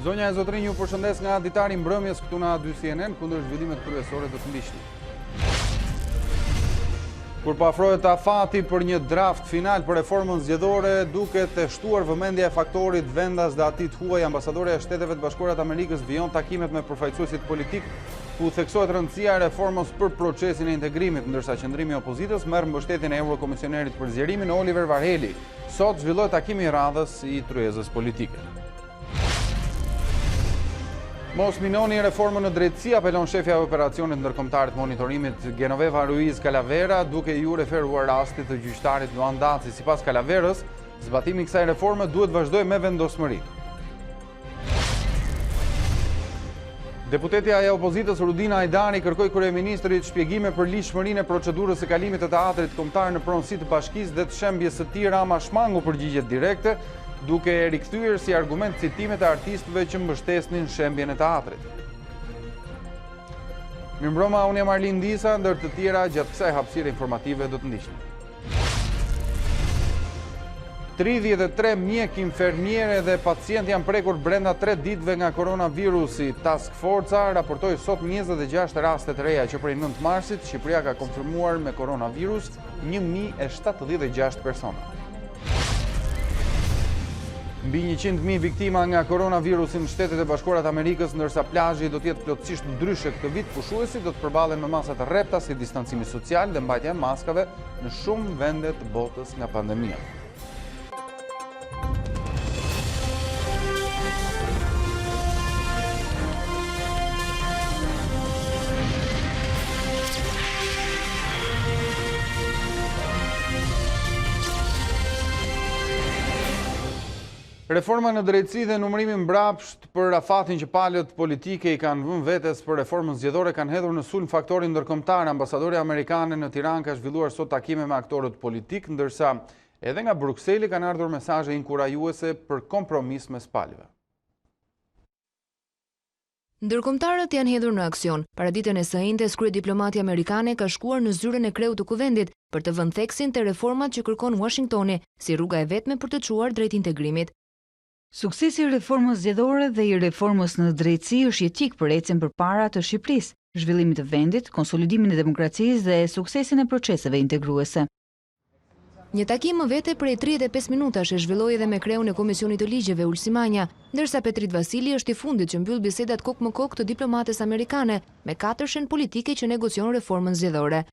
Zonja e zotrinj, ju përshëndes nga Ditari mbrëmjes këtu na 2 CNN kundër zhvillimet kryesore do të ndiqni. Kur paafrohet afati për një draft final për reformën zgjedhore, duket e shtuar vëmendja e faktorit vendas dhe atit huaj, ambasadorja e Shteteve të Bashkuara të Amerikës vijon takimet me përfaqësuesit politik, ku theksohet rëndësia e reformës për procesin e integrimit, ndërsa qendrimi i opozitës merr mbështetjen e eurokomisionerit për zgjerimin Oliver Varheli. Sot zhvillohet takimi i radhës i tryezës politike. Mos minoni reformën në drejtësi, apelon shefja e operacionit ndërkombëtar të monitorimit Genoveva Ruiz Calavera, duke ju referuar rastit të gjyqtarit Luan Daci. Sipas Calaverës, zbatimi i kësaj reforme duhet vazhdojë me vendosmëri. Deputetja e opozitës Rudina Ajdari kërkoi kryeministrit shpjegime për lishmërinë e procedurës së kalimit të teatrit kombëtar në pronësi të bashkisë dhe të shembjes së tij. Rama shmangu përgjigjet direkte, duke e rikthyer si argument citimet e artistëve që mbështesnin shembjen e teatrit. Mirëmbrëma, unë jam Arlin Disa, ndër të tjera gjatë kësaj hapësire informative do të ndiqni. 33 mjek, infermiere dhe pacient janë prekur brenda 3 ditëve nga koronavirusi. Task Forca raportoi sot 26 raste të reja që prej 9 marsit Shqipëria ka konfirmuar me koronavirus 1076 persona. Mbi 100.000 viktima nga koronavirusi në Shtetet e Bashkuara të Amerikës, ndërsa plazhi do të jetë plotësisht ndryshe këtë vit, pushuesit do të përballen me masa të rrepta si distancimi social dhe mbajtja e maskave në shumë vende të botës nga pandemia. Reforma në drejtësi dhe numërimi mbrapsht për afatin që palët politike i kanë vënë vetes për reformën zgjedhore kanë hedhur në sulm faktorin ndërkombëtar. Ambasadorja amerikane në Tiranë ka zhvilluar sot takime me aktorët politik, ndërsa edhe nga Brukseli kanë ardhur mesazhe inkurajuese për kompromis mes palëve. Ndërkombëtarët janë hedhur në aksion. Paraditën e së njëjtës kryediplomati amerikane ka shkuar në zyrën e kreut të kuvendit për të vënë theksin te reformat që kërkon Washingtoni si rruga e vetme për të çuar drejt integrimit. Suksesi i reformës zgjedhore dhe i reformës në drejtësi është jetik për ecjen përpara të Shqipërisë, zhvillimit të vendit, konsolidimin e demokracisë dhe suksesin e proceseve integruese. Një takim më vete prej 35 minutash e zhvilloi edhe me kreun e Komisionit të Ligjeve Ulsi Manja, ndërsa Petrit Vasili është i fundit që mbyll bisedat kokë më kokë të diplomates amerikane me 4 shen politike që negocion reformën zgjedhore.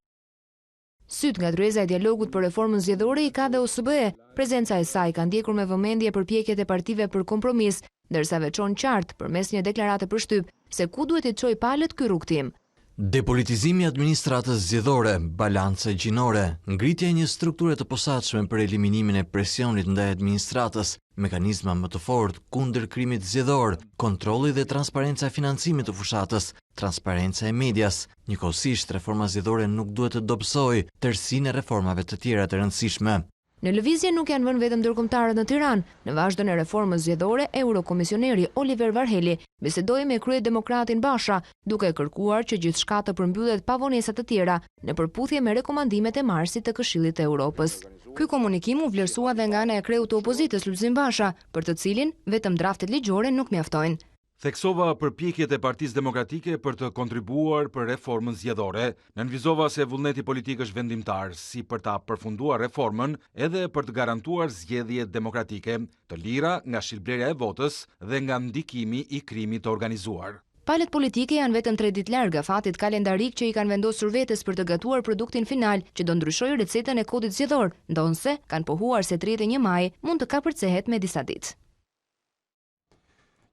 Syt nga tryeza e dialogut për reformën zgjedhore i ka dhe OSBE. Prezenca e saj ka ndjekur me vëmendje përpjekjet e partive për kompromis, ndërsa veçon qartë përmes një deklarate për shtyp se ku duhet të çojë palët ky rrugtim. Depolitizimi i administratës zgjedhore, balance gjinore, ngritja e një strukture të posaçme për eliminimin e presionit ndaj administratës, mekanizma më të fortë kundër krimit zgjedhor, kontrolli dhe transparenca e financimit të fushatës, transparenca e medias. Njëkohësisht, reforma zgjedhore nuk duhet të dobësojë tërësinë e reformave të tjera të rëndësishme. Në lëvizje nuk janë vënë vetëm ndërkombëtarët në Tiranë. Në vazhdim të reformës zgjedhore, eurokomisioneri Oliver Varheli bisedoi me kryedemokratin Basha, duke kërkuar që gjithçka të përmbyllet pa vonesa të tjera, në përputhje me rekomandimet e marsit të Këshillit të Europës. Ky komunikim u vlerësua dhe nga ana e kreut të opozitës Lulzim Basha, për të cilin vetëm draftet ligjore nuk mjaftojnë. Theksova përpjekjet e Partisë Demokratike për të kontribuar për reformën zgjedhore. Nënvizova se vullneti politik është vendimtar, si për ta përfunduar reformën, edhe për të garantuar zgjedhje demokratike, të lira nga shitblerja e votës dhe nga ndikimi i krimit të organizuar. Palët politike janë vetëm 3 ditë larg afatit kalendarik që i kanë vendosur vetes për të gatuar produktin final që do ndryshojë recetën e kodit zgjedhor, ndonse kanë pohuar se 31 maj mund të kapërcehet me disa ditë.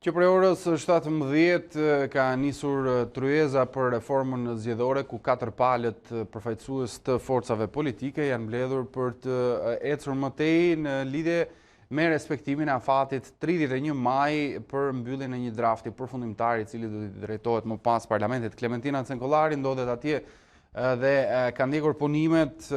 Që prej orës 17 ka nisur tryeza për reformën zgjedhore, ku 4 palët përfaqësues të forcave politike janë mbledhur për të ecur më tej në lidhje me respektimin e afatit 31 maj për mbylljen e një drafti përfundimtar i cili do të drejtohet më pas parlamentit. Klementina Cenkollari ndodhet atje dhe ka ndjekur punimet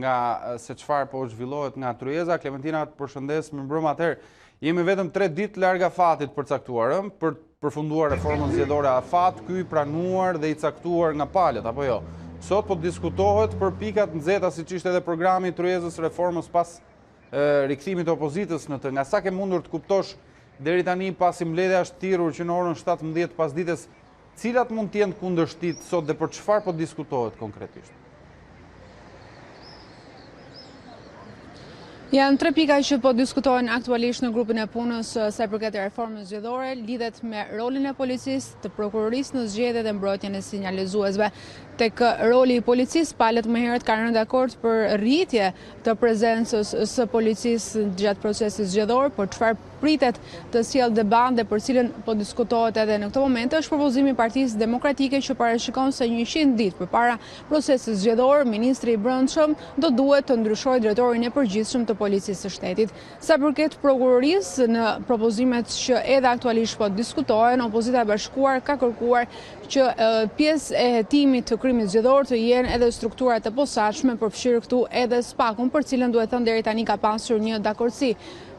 nga se çfarë po zhvillohet nga tryeza. Klementina, të përshëndes, mirëmbrëma. Atëherë, jemi vetëm 3 ditë larg afatit përcaktuar për përfunduar reformën zgjedhore. Afat ky i pranuar dhe i caktuar nga palët, apo jo? Sot po diskutohet për pikat nxehta siç ishte edhe programi i tryezës reformës pas rikthimit të opozitës në të. Nga sa ke mundur të kuptosh deri tani pasi mbledhja është thirrur që në orën 17 pasdites, cilat mund të jenë kundërshtit sot dhe për çfarë po diskutohet konkretisht? Janë 3 pika që po diskutohen aktualisht në grupin e punës sa i përket reformës zgjedhore, lidhet me rolin e policisë, të prokurorisë në zgjedhje dhe mbrojtjen e sinjalizuesve. Tek roli i policisë, palët më herët kanë rënë dakord për rritje të prezencës së policisë gjatë procesit zgjedhor, por çfarë pritet të sjellë debat dhe për cilën po diskutohet edhe në këtë moment është propozimi i Partisë Demokratike që parashikon se 100 ditë përpara procesit zgjedhor, ministri i Brendshëm do duhet të ndryshojë drejtorin e përgjithshëm të policisë së shtetit. Sa përket prokurorisë, në propozimet që edhe aktualisht po diskutohen, opozita e bashkuar ka kërkuar që pjesë e hetimit të krimit zgjedhor të jenë edhe strukturat e posaçme, përfshirë këtu edhe spakun, për cilën duhet thënë deri tani ka pasur një dakordsi.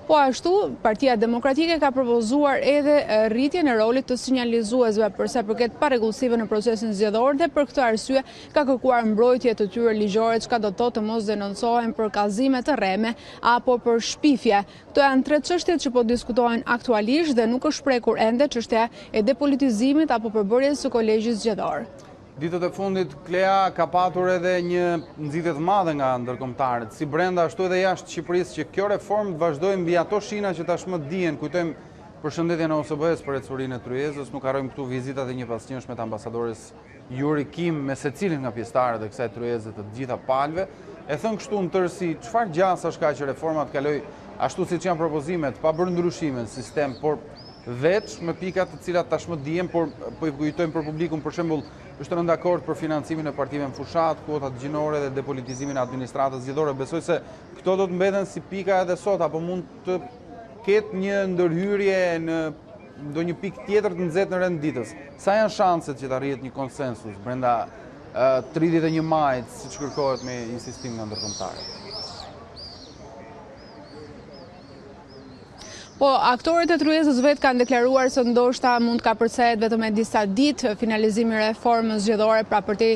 Po ashtu, Partia Demokratike ka propozuar edhe rritjen e rolit të sinjalizuesve për sa përket parregullsive në procesin zgjedhor dhe për këtë arsye ka kërkuar mbrojtje të tyre ligjore, çka do të thotë të mos denoncohen për kallëzime të rreme apo për shpifje. Këto janë 3 çështjet që po diskutohen aktualisht dhe nuk është prekur ende çështja e depolitizimit apo përbërjes së kolegjit zgjedhor. Ditët e fundit, Klea ka patur edhe një nxitje të madhe nga ndërkombëtarët, si brenda ashtu edhe jashtë Shqipërisë, që kjo reformë të vazhdojë mbi ato shina që tashmë dihen. Kujtojmë përshëndetjen e OSBE-s për ecurinë e Tryezës, nuk harrojmë këtu vizitat e njëpasnjëshme të ambasadores Yuri Kim me secilin nga pjesëtarët e kësaj Tryeze të gjitha palëve. E thënë kështu në tërësi, çfarë gjasash ka që reforma të kaloj ashtu siç janë propozimet, pa bërë ndryshime në sistem, por veç me pikat të cilat tashmë dihen, por po i kujtojmë për publikun, për shembull, është rënë dakord për financimin e partive në fushat, kuotat gjinore dhe depolitizimin e administratës zgjedhore. Besoj se këto do të mbeten si pika edhe sot, apo mund të ketë një ndërhyrje në ndonjë pikë tjetër të nxehtë në rend ditës. Sa janë shanset që të arrihet një konsensus brenda 31 majit, siç kërkohet me insistim nga ndërkombëtarët? Po, aktorët e Tryezës vetë kanë deklaruar se ndoshta mund ka përcejt vetëm e disa ditë finalizimi i reformës zgjedhore, pra për te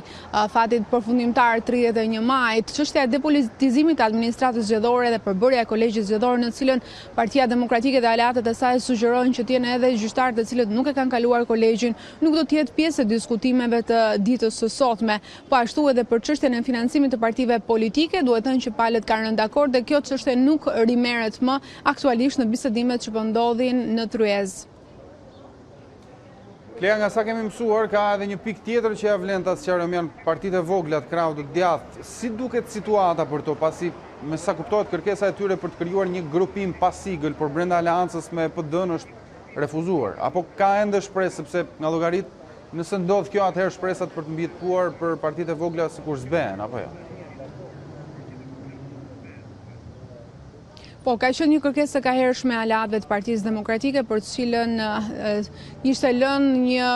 fatit përfundimtar 31 majit. Çështja e depolitizimit të administratës zgjedhore dhe përbërja e kolegjit zgjedhor, në cilën Partia Demokratike dhe aleatët e saj sugjerojnë që të jenë edhe gjyqtarë të cilët nuk e kanë kaluar kolegjin, nuk do të jetë pjesë e diskutimeve të ditës së sotme. Po ashtu edhe për çështjen e financimit të partive politike, duhet thënë që palët kanë rënë dakord dhe kjo çështje nuk rimerret më aktualisht në bisedimet që po ndodhin në Tryezë. Klea, nga sa kemi mësuar, ka edhe një pikë tjetër që ja vlen ta sqarojmë, janë partitë e vogla të krahut të djathtë. Si duket situata për to, pasi me sa kuptohet kërkesa e tyre për të krijuar një grupim pa sigël, por brenda aleancës me PD-n është refuzuar? Apo ka ende shpresë, sepse nga llogarit, nëse ndodh kjo, atëherë shpresat për të mbijetuar për partitë e vogla sikur zbehen, apo jo? Po, ka qenë një kërkesë ka hershme aleatëve të Partisë Demokratike, për të cilën ishte lënë një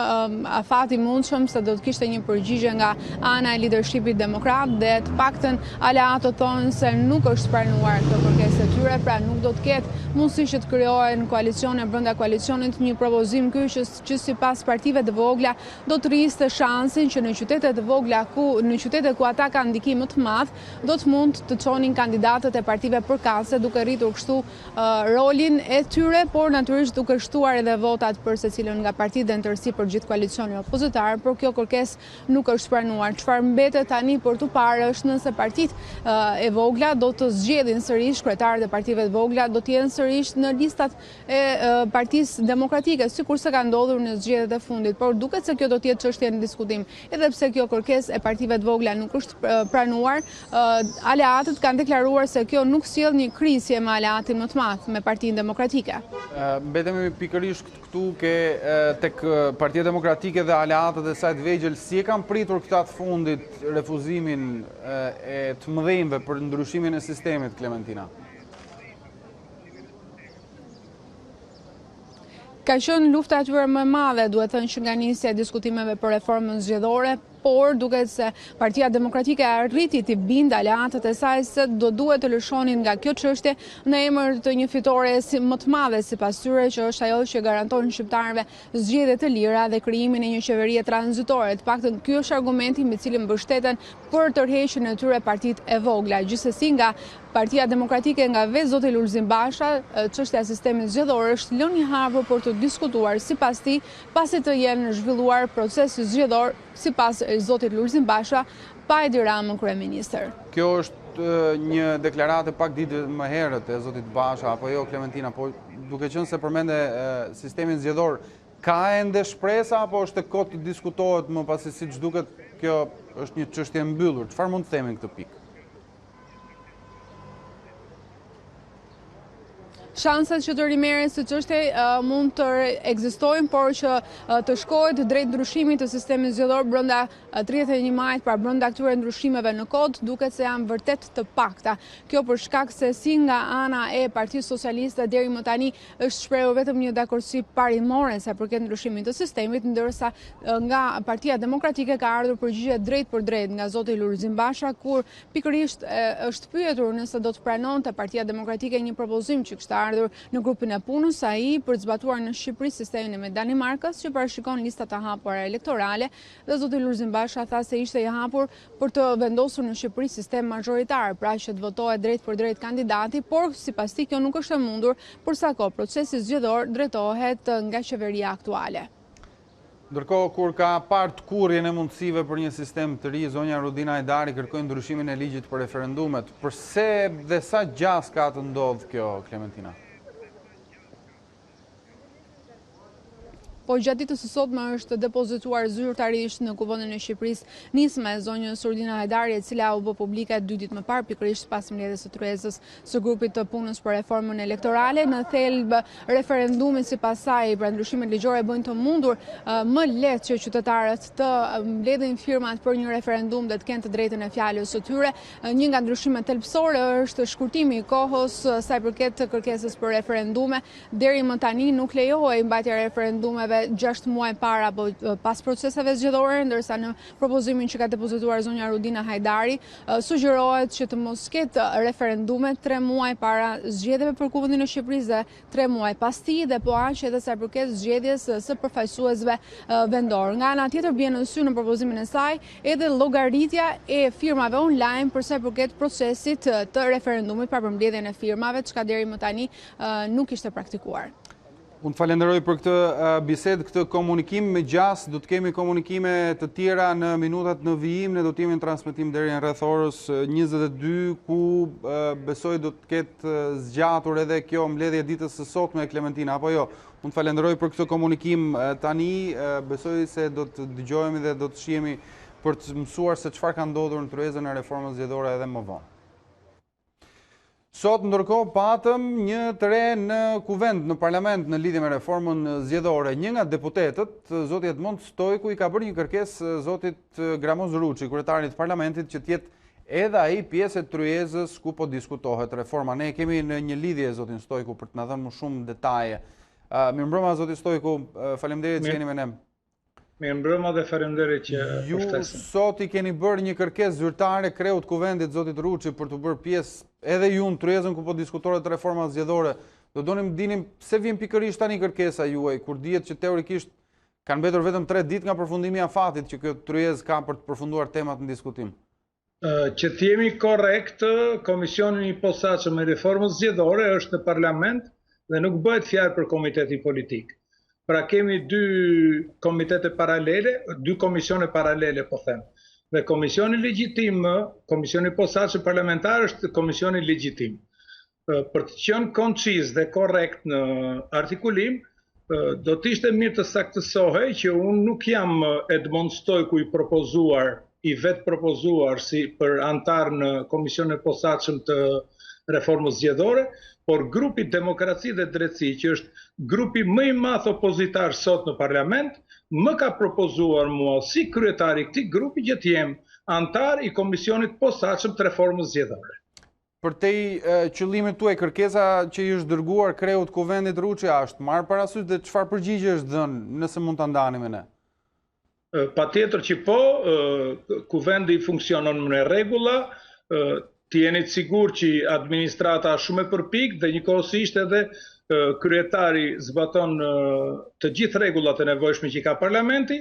afat i mundshëm se do të kishte një përgjigje nga ana e leadershipit demokrat, dhe të paktën aleatët thonë se nuk është pranuar këtë kërkesë e tyre, pra nuk do të ketë mundësi që të krijohen koalicione brenda koalicionit, një propozim ky që sipas partive të vogla do të rriste shansin që në qytete të vogla në qytete ku ata kanë ndikim më të madh, do të mund të çonin kandidatët e partive përkatëse, duke kështu rolin e tyre, por natyrisht duke shtuar edhe votat për secilën nga partitë dhe në tërësi për gjithë koalicionin opozitar, por kjo kërkesë nuk është pranuar. Çfarë mbetet tani për tu parë është nëse partitë e vogla do të zgjedhin sërish, kryetarët e partive të vogla do të jenë sërish në listat e Partisë Demokratike, sikurse ka ndodhur në zgjedhjet e fundit, por duket se kjo do të jetë çështje në diskutim. Edhe pse kjo kërkesë e partive të vogla nuk është pranuar, aleatët kanë deklaruar se kjo nuk sjell një krisje me aleatin më të madh, me Partinë Demokratike. Mbetemi pikërisht këtu tek Partia Demokratike dhe aleatët e saj të vegjël, si e kanë pritur këta të fundit refuzimin e të mëdhenjve për ndryshimin e sistemit, Klementina? Ka qenë lufta e tyre më e madhe, duhet thënë që nga nisja e diskutimeve për reformën zgjedhore, por duket se Partia Demokratike arriti të bindë aleatët e saj se do duhet të lëshonin nga kjo çështje në emër të një fitore më të madhe sipas tyre, që është ajo që garanton shqiptarëve zgjedhje të lira dhe krijimin e një qeverie tranzitore. Të paktën ky është argumenti me cilin mbështeten për tërheqjen e tyre partitë e vogla. Gjithsesi nga Partia Demokratike, nga vetë zoti Lulzim Basha, çështja e sistemit zgjedhor është lënë i hapur për të diskutuar sipas tij, pasi të jenë zhvilluar procesi zgjedhor sipas zotit Lulzim Basha, pa Edi Ramën kryeministër. Kjo është një deklaratë pak ditë më herët e zotit Basha, apo jo Klementina, po duke qenë se përmende sistemin zgjedhor, ka ende shpresa apo është e kotë të diskutohet më pasi siç duket kjo është një çështje e mbyllur? Çfarë mund të themi në këtë pikë? Shanset që të rimerën së çështje mund të ekzistojnë, por që të shkohet drejt ndryshimit të sistemit zgjedhor brenda 31 majit, pra brenda këtyre ndryshimeve në kod, duket se janë vërtet të pakta. Kjo për shkak se si nga ana e Partisë Socialiste deri më tani është shprehur vetëm një dakordsi parimore sa përket ndryshimit të sistemit, ndërsa nga Partia Demokratike ka ardhur përgjigje drejt për drejt nga zoti Lulzim Basha, kur pikërisht është pyetur nëse do të pranonte Partia Demokratike një propozim që kishte ardhur në grupin e punës ai për të zbatuar në Shqipëri sistemin e Danimarkës, që parashikon lista të hapura elektorale, dhe zoti Lulzim Basha tha se ishte i hapur për të vendosur në Shqipëri sistem majoritar, pra që të votohet drejt për drejt kandidati, por sipas tij kjo nuk është e mundur, për sa kohë procesi zgjedhor drejtohet nga qeveria aktuale. Ndërkohë, kur ka partë kurrjen e mundësive për një sistem të ri, zonja Rudina Ditari kërkoi ndryshimin e ligjit për referendumet. Përse dhe sa gjas ka të ndodhë kjo, Klementina? Po gjatë ditës së sotme është depozituar zyrtarisht në Kuvendin e Shqipërisë nisma e zonjës Rudina Ditari, e cila u bë publike 2 ditë më parë, pikërisht pas mbledhjes së tryezës së grupit të punës për reformën elektorale. Në thelb referendumi sipas saj, pra ndryshimet ligjore bëjnë të mundur më lehtë që qytetarët të mbledhin firmat për një referendum dhe të kenë të drejtën e fjalës së tyre. Një nga ndryshimet thelbësore është shkurtimi i kohës sa i përket kërkesës për referendume. Deri më tani nuk lejohej mbajtja e referendumeve 6 muaj para apo pas proceseve zgjedhore, ndërsa në propozimin që ka depozituar zonja Rudina Ditari sugjerohet që të mos ketë referendume 3 muaj para zgjedhjeve për Kuvendin e Shqipërisë dhe 3 muaj pas tij, dhe po aq edhe sa përket zgjedhjes së përfaqësuesve vendor. Nga ana tjetër bie në sy në propozimin e saj edhe llogaritja e firmave online për sa përket procesit të referendumit për përmbledhjen e firmave, çka deri më tani nuk ishte praktikuar. Unë falenderoj për këtë bisedë, këtë komunikim me gjas. Do të kemi komunikime të tjera në minutat në vijim, ne do të jemi në transmetim deri në rreth orës 22, ku besoj do të ketë zgjatur edhe kjo mbledhje ditës së sotme, Klementina, apo jo? Unë falenderoj për këtë komunikim tani, besoj se do të dëgjohemi dhe do të shihemi për të mësuar se çfarë ka ndodhur në tryezën e reformës zgjedhore edhe më vonë. Sot, ndërkohë, patëm një të re në kuvend, në parlament, në lidhje me reformën zgjedhore. Një nga deputetët, zoti Edmond Stojku, i ka bërë një kërkesë zotit Gramoz Ruçi, kryetarit të parlamentit, që të jetë edhe ai pjesë e tryezës ku po diskutohet reforma. Ne kemi në një lidhje zotin Stojku për të na dhënë më shumë detaje. Mirëmbrëma zoti Stojku, faleminderit që jeni me ne. Mirëmbrëma dhe faleminderit që ftesën. Ju sot i keni bërë një kërkesë zyrtare kreut kuvendit zotit Ruçi për të bërë pjesë edhe ju në tryezën ku po diskutohet reforma zgjedhore. Do donim dinim pse vjen pikërisht tani kërkesa juaj, kur dihet që teorikisht kanë mbetur vetëm 3 ditë nga përfundimi i afatit që kjo tryezë ka për të përfunduar temat në diskutim. Që të jemi korrekt, komisioni i posaçëm me reformën zgjedhore është në parlament dhe nuk bëhet fjalë për komitetin politik. Pra kemi 2 komitete paralele, 2 komisione paralele, po them. Dhe komisioni legjitim, komisioni posaçëm parlamentar është komisioni legjitim. Për të qenë konciz dhe korrekt në artikulim, do të ishte mirë të saktësohej që unë nuk jam Edmond Stojku i propozuar, i vetë propozuar si për antar në komisionin e posaçëm të reformës zgjedhore, por grupi Demokraci dhe Drejtësi, që është grupi më i madh opozitar sot në parlament, më ka propozuar mua si kryetari i këtij grupi që të jem antar i komisionit posaçëm të reformës zgjedhore. Për te qëllimit tuaj, kërkesa që i është dërguar kreut kuvendit Ruçi është marrë parasysh dhe çfarë përgjigje është dhënë, nëse mund ta ndani me ne? Patjetër që po, ku vendi funksionon me rregulla, të jeni të sigurt që administrata është shumë e përpik dhe njëkohësisht edhe kryetari zbaton të gjithë rregullat e nevojshme që ka parlamenti.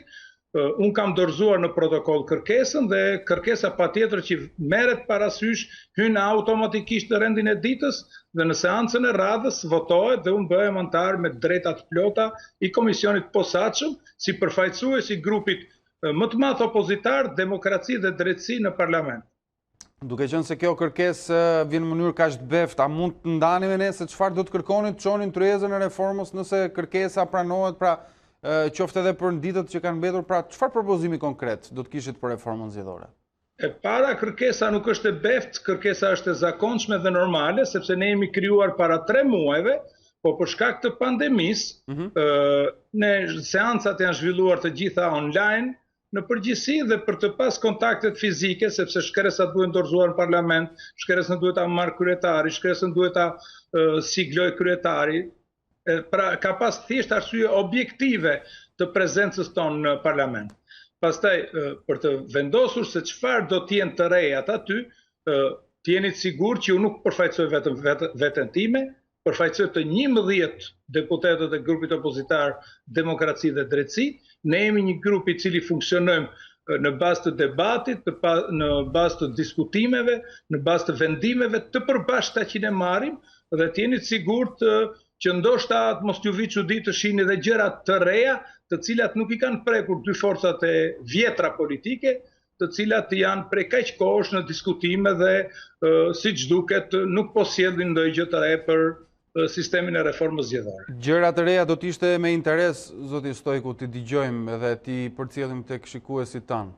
Unë kam dorëzuar në protokoll kërkesën dhe kërkesa patjetër që merret parasysh hyn automatikisht në rendin e ditës dhe në seancën e radhës votohet dhe unë bëhem antar me drejta të plota i komisionit posaçëm si përfaqësues i grupit më të madh opozitar, Demokraci dhe Drejtësi në parlament. Duke qenë se kjo kërkesë vjen në mënyrë kaq të beftë, a mund të ndani me ne se çfarë do të kërkoni të çonin tryezën e reformës nëse kërkesa pranohet, pra qoftë edhe për ditët që kanë mbetur, pra çfarë propozimi konkret do të kishit për reformën zgjedhore? E para, kërkesa nuk është e beftë, kërkesa është e zakonshme dhe normale, sepse ne jemi krijuar para 3 muajve, po për shkak të pandemisë, ne seancat janë zhvilluar të gjitha online, në përgjithësi dhe për të pas kontaktet fizike, sepse shkresat duhen dorëzuar në parlament, shkresën duhet ta marrë kryetari, shkresën duhet ta sigloj kryetari. Pra ka pas thjesht arsye objektive të prezencës tonë në parlament. Pastaj, për të vendosur se çfarë do të jenë të rejat aty, të jeni të sigurt që unë nuk përfaqësoj vetëm veten time, përfaqësoj të 11 deputetët e grupit opozitar Demokraci dhe Drejtësi. Ne jemi një grup i cili funksionojmë në bazë të debatit, në bazë të diskutimeve, në bazë të vendimeve të përbashkëta që ne marrim dhe të jeni të sigurt që ndoshta mos t'ju vi çudi të shihni edhe gjëra të reja, të cilat nuk i kanë prekur dy forcat e vjetra politike, të cilat janë prej kaq kohësh në diskutime dhe siç duket nuk po sjellin ndonjë gjë të re për sistemin e reformës zgjedhore. Gjëra të reja do të ishte me interes, zoti Stojku, t'i dëgjojmë dhe t'i përcjellim tek shikuesit tanë.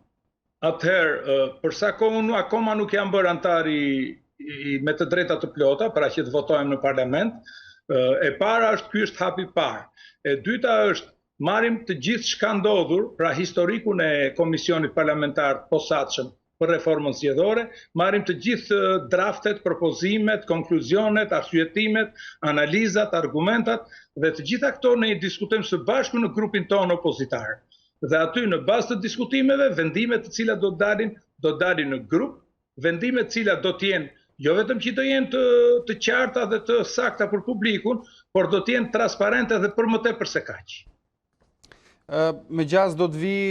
Atëherë, për sa kohë unë akoma nuk jam bërë antar me të drejta të plota, pra që të votojmë në parlament. E para është, ky është hapi i parë. E dyta është, marrim të gjithë çka ndodhur, pra historikun e komisionit parlamentar posaçëm për reformën zgjedhore, marrim të gjithë draftet, propozimet, konkluzionet, arsyetimet, analizat, argumentat dhe të gjitha këto ne i diskutojmë së bashku në grupin tonë opozitar. Dhe aty në bazë të diskutimeve, vendimet të cilat do dalin në grup, vendimet të cilat do të jenë jo vetëm që do jenë të qarta dhe të sakta për publikun, por do të jenë transparente dhe për më tepër se kaq. Me gjas do të vi,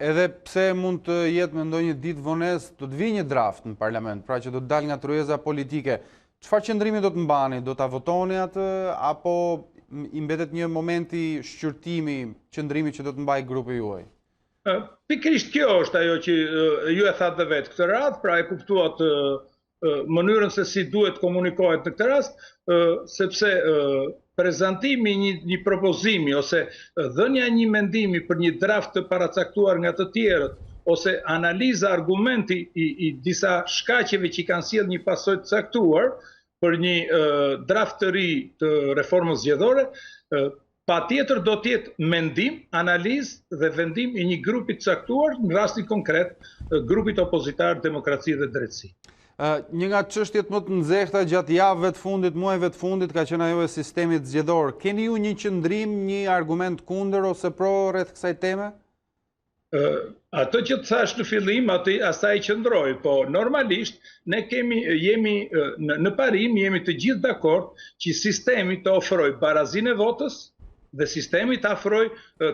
edhe pse mund të jetë me ndonjë ditë vonesë, do të vi një draft në parlament, pra që do të dalë nga tryeza politike. Çfarë qëndrimi do të mbani? Do ta votoni atë apo i mbetet një momenti shqyrtimi, qëndrimi që do të mbajë grupi juaj? Pikërisht kjo është ajo që ju e thatë dhe vetë këtë radhë, pra e kuptuat mënyrën se si duhet komunikohet në këtë rast, sepse prezantimi një propozimi ose dhënia një mendimi për një draft të paracaktuar nga të tjerët, ose analiza argumenti i disa shkaqeve që kanë sjellë një pasojë të caktuar për një draft të ri të reformës zgjedhore, patjetër do të jetë mendim, analizë dhe vendim i një grupi të caktuar, në rastin konkret grupit opozitar Demokraci dhe Drejtësi. Një nga çështjet më të nxehta gjatë javëve të fundit, muajve të fundit, ka qenë ajo e sistemit zgjedhor. Keni ju një qëndrim, një argument kundër ose pro rreth kësaj teme? Ato që të thash në fillim, asaj qëndroj, po normalisht ne jemi në parim, jemi të gjithë dakord që sistemi të ofroj barazinë e votës dhe sistemi të afroj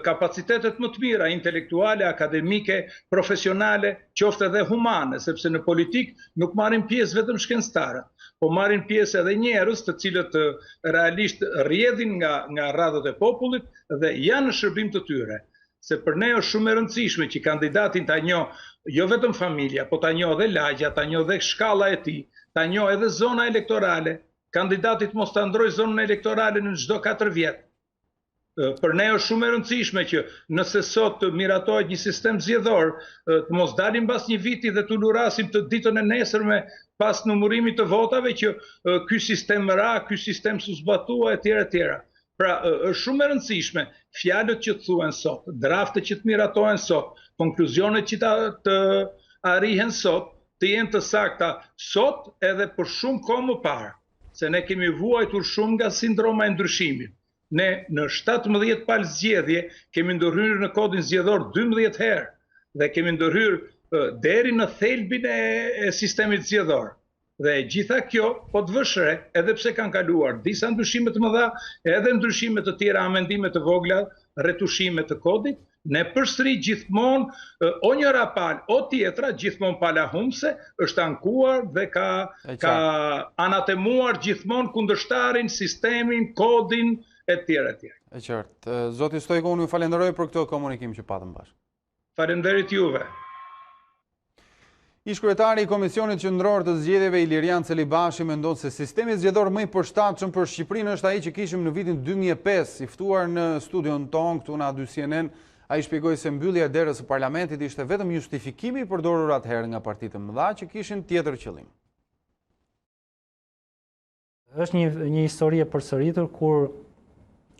kapacitetet më të mira, intelektuale, akademike, profesionale, qoftë edhe humane, sepse në politik nuk marrin pjesë vetëm shkencëtarët, po marrin pjesë edhe njerëz të cilët realisht rrjedhin nga radhët e popullit dhe janë në shërbim të tyre. Se për ne është shumë e rëndësishme që kandidatin ta njoh jo vetëm familja, po ta njoh edhe lagja, ta njoh edhe shkalla e tij, ta njoh edhe zona elektorale. Kandidatit mos ta ndrojë zonën elektorale në çdo 4 vjet. Për ne është shumë e rëndësishme që nëse sot miratohet një sistem zgjedhor, të mos dalim pas një viti dhe të lurasim të ditën e nesërme pas numërimit të votave që ky sistem ra, ky sistem s'u zbatua etj. Pra është shumë e rëndësishme fjalët që të thuhen sot, draftet që të miratohen sot, konkluzionet që të arrihen sot, të jenë të sakta sot edhe për shumë kohë më parë, se ne kemi vuajtur shumë nga sindroma e ndryshimit. Ne në 17 palë zgjedhje kemi ndërhyrë në kodin zgjedhor 12 herë dhe kemi ndërhyrë deri në thelbin e sistemit zgjedhor. Dhe gjitha kjo po të vëshre, edhe pse kanë kaluar disa ndryshime të mëdha, edhe ndryshime të tjera, amendime të vogla, retushime të kodit, ne përsëri gjithmonë o njëra palë o tjetra, gjithmonë pala humse, është ankuar dhe ka anatemuar gjithmonë kundërshtarin, sistemin, kodin e tjera. E qartë. Zoti Stojko, unë ju falenderoj për këtë komunikim që patëm bashkë. Falenderit juve. Ish kryetari i Komisionit Qendror të Zgjedhjeve Ilirian Celibashi mendon se sistemi zgjedhor më i përshtatshëm për Shqipërinë është ai që kishim në vitin 2005, i ftuar në studion tonë këtu në A2 CNN. Ai shpjegoi se mbyllja e derës së parlamentit ishte vetëm justifikimi i përdorur atëherë nga partitë e mëdha që kishin tjetër qëllim. Është një histori e përsëritur kur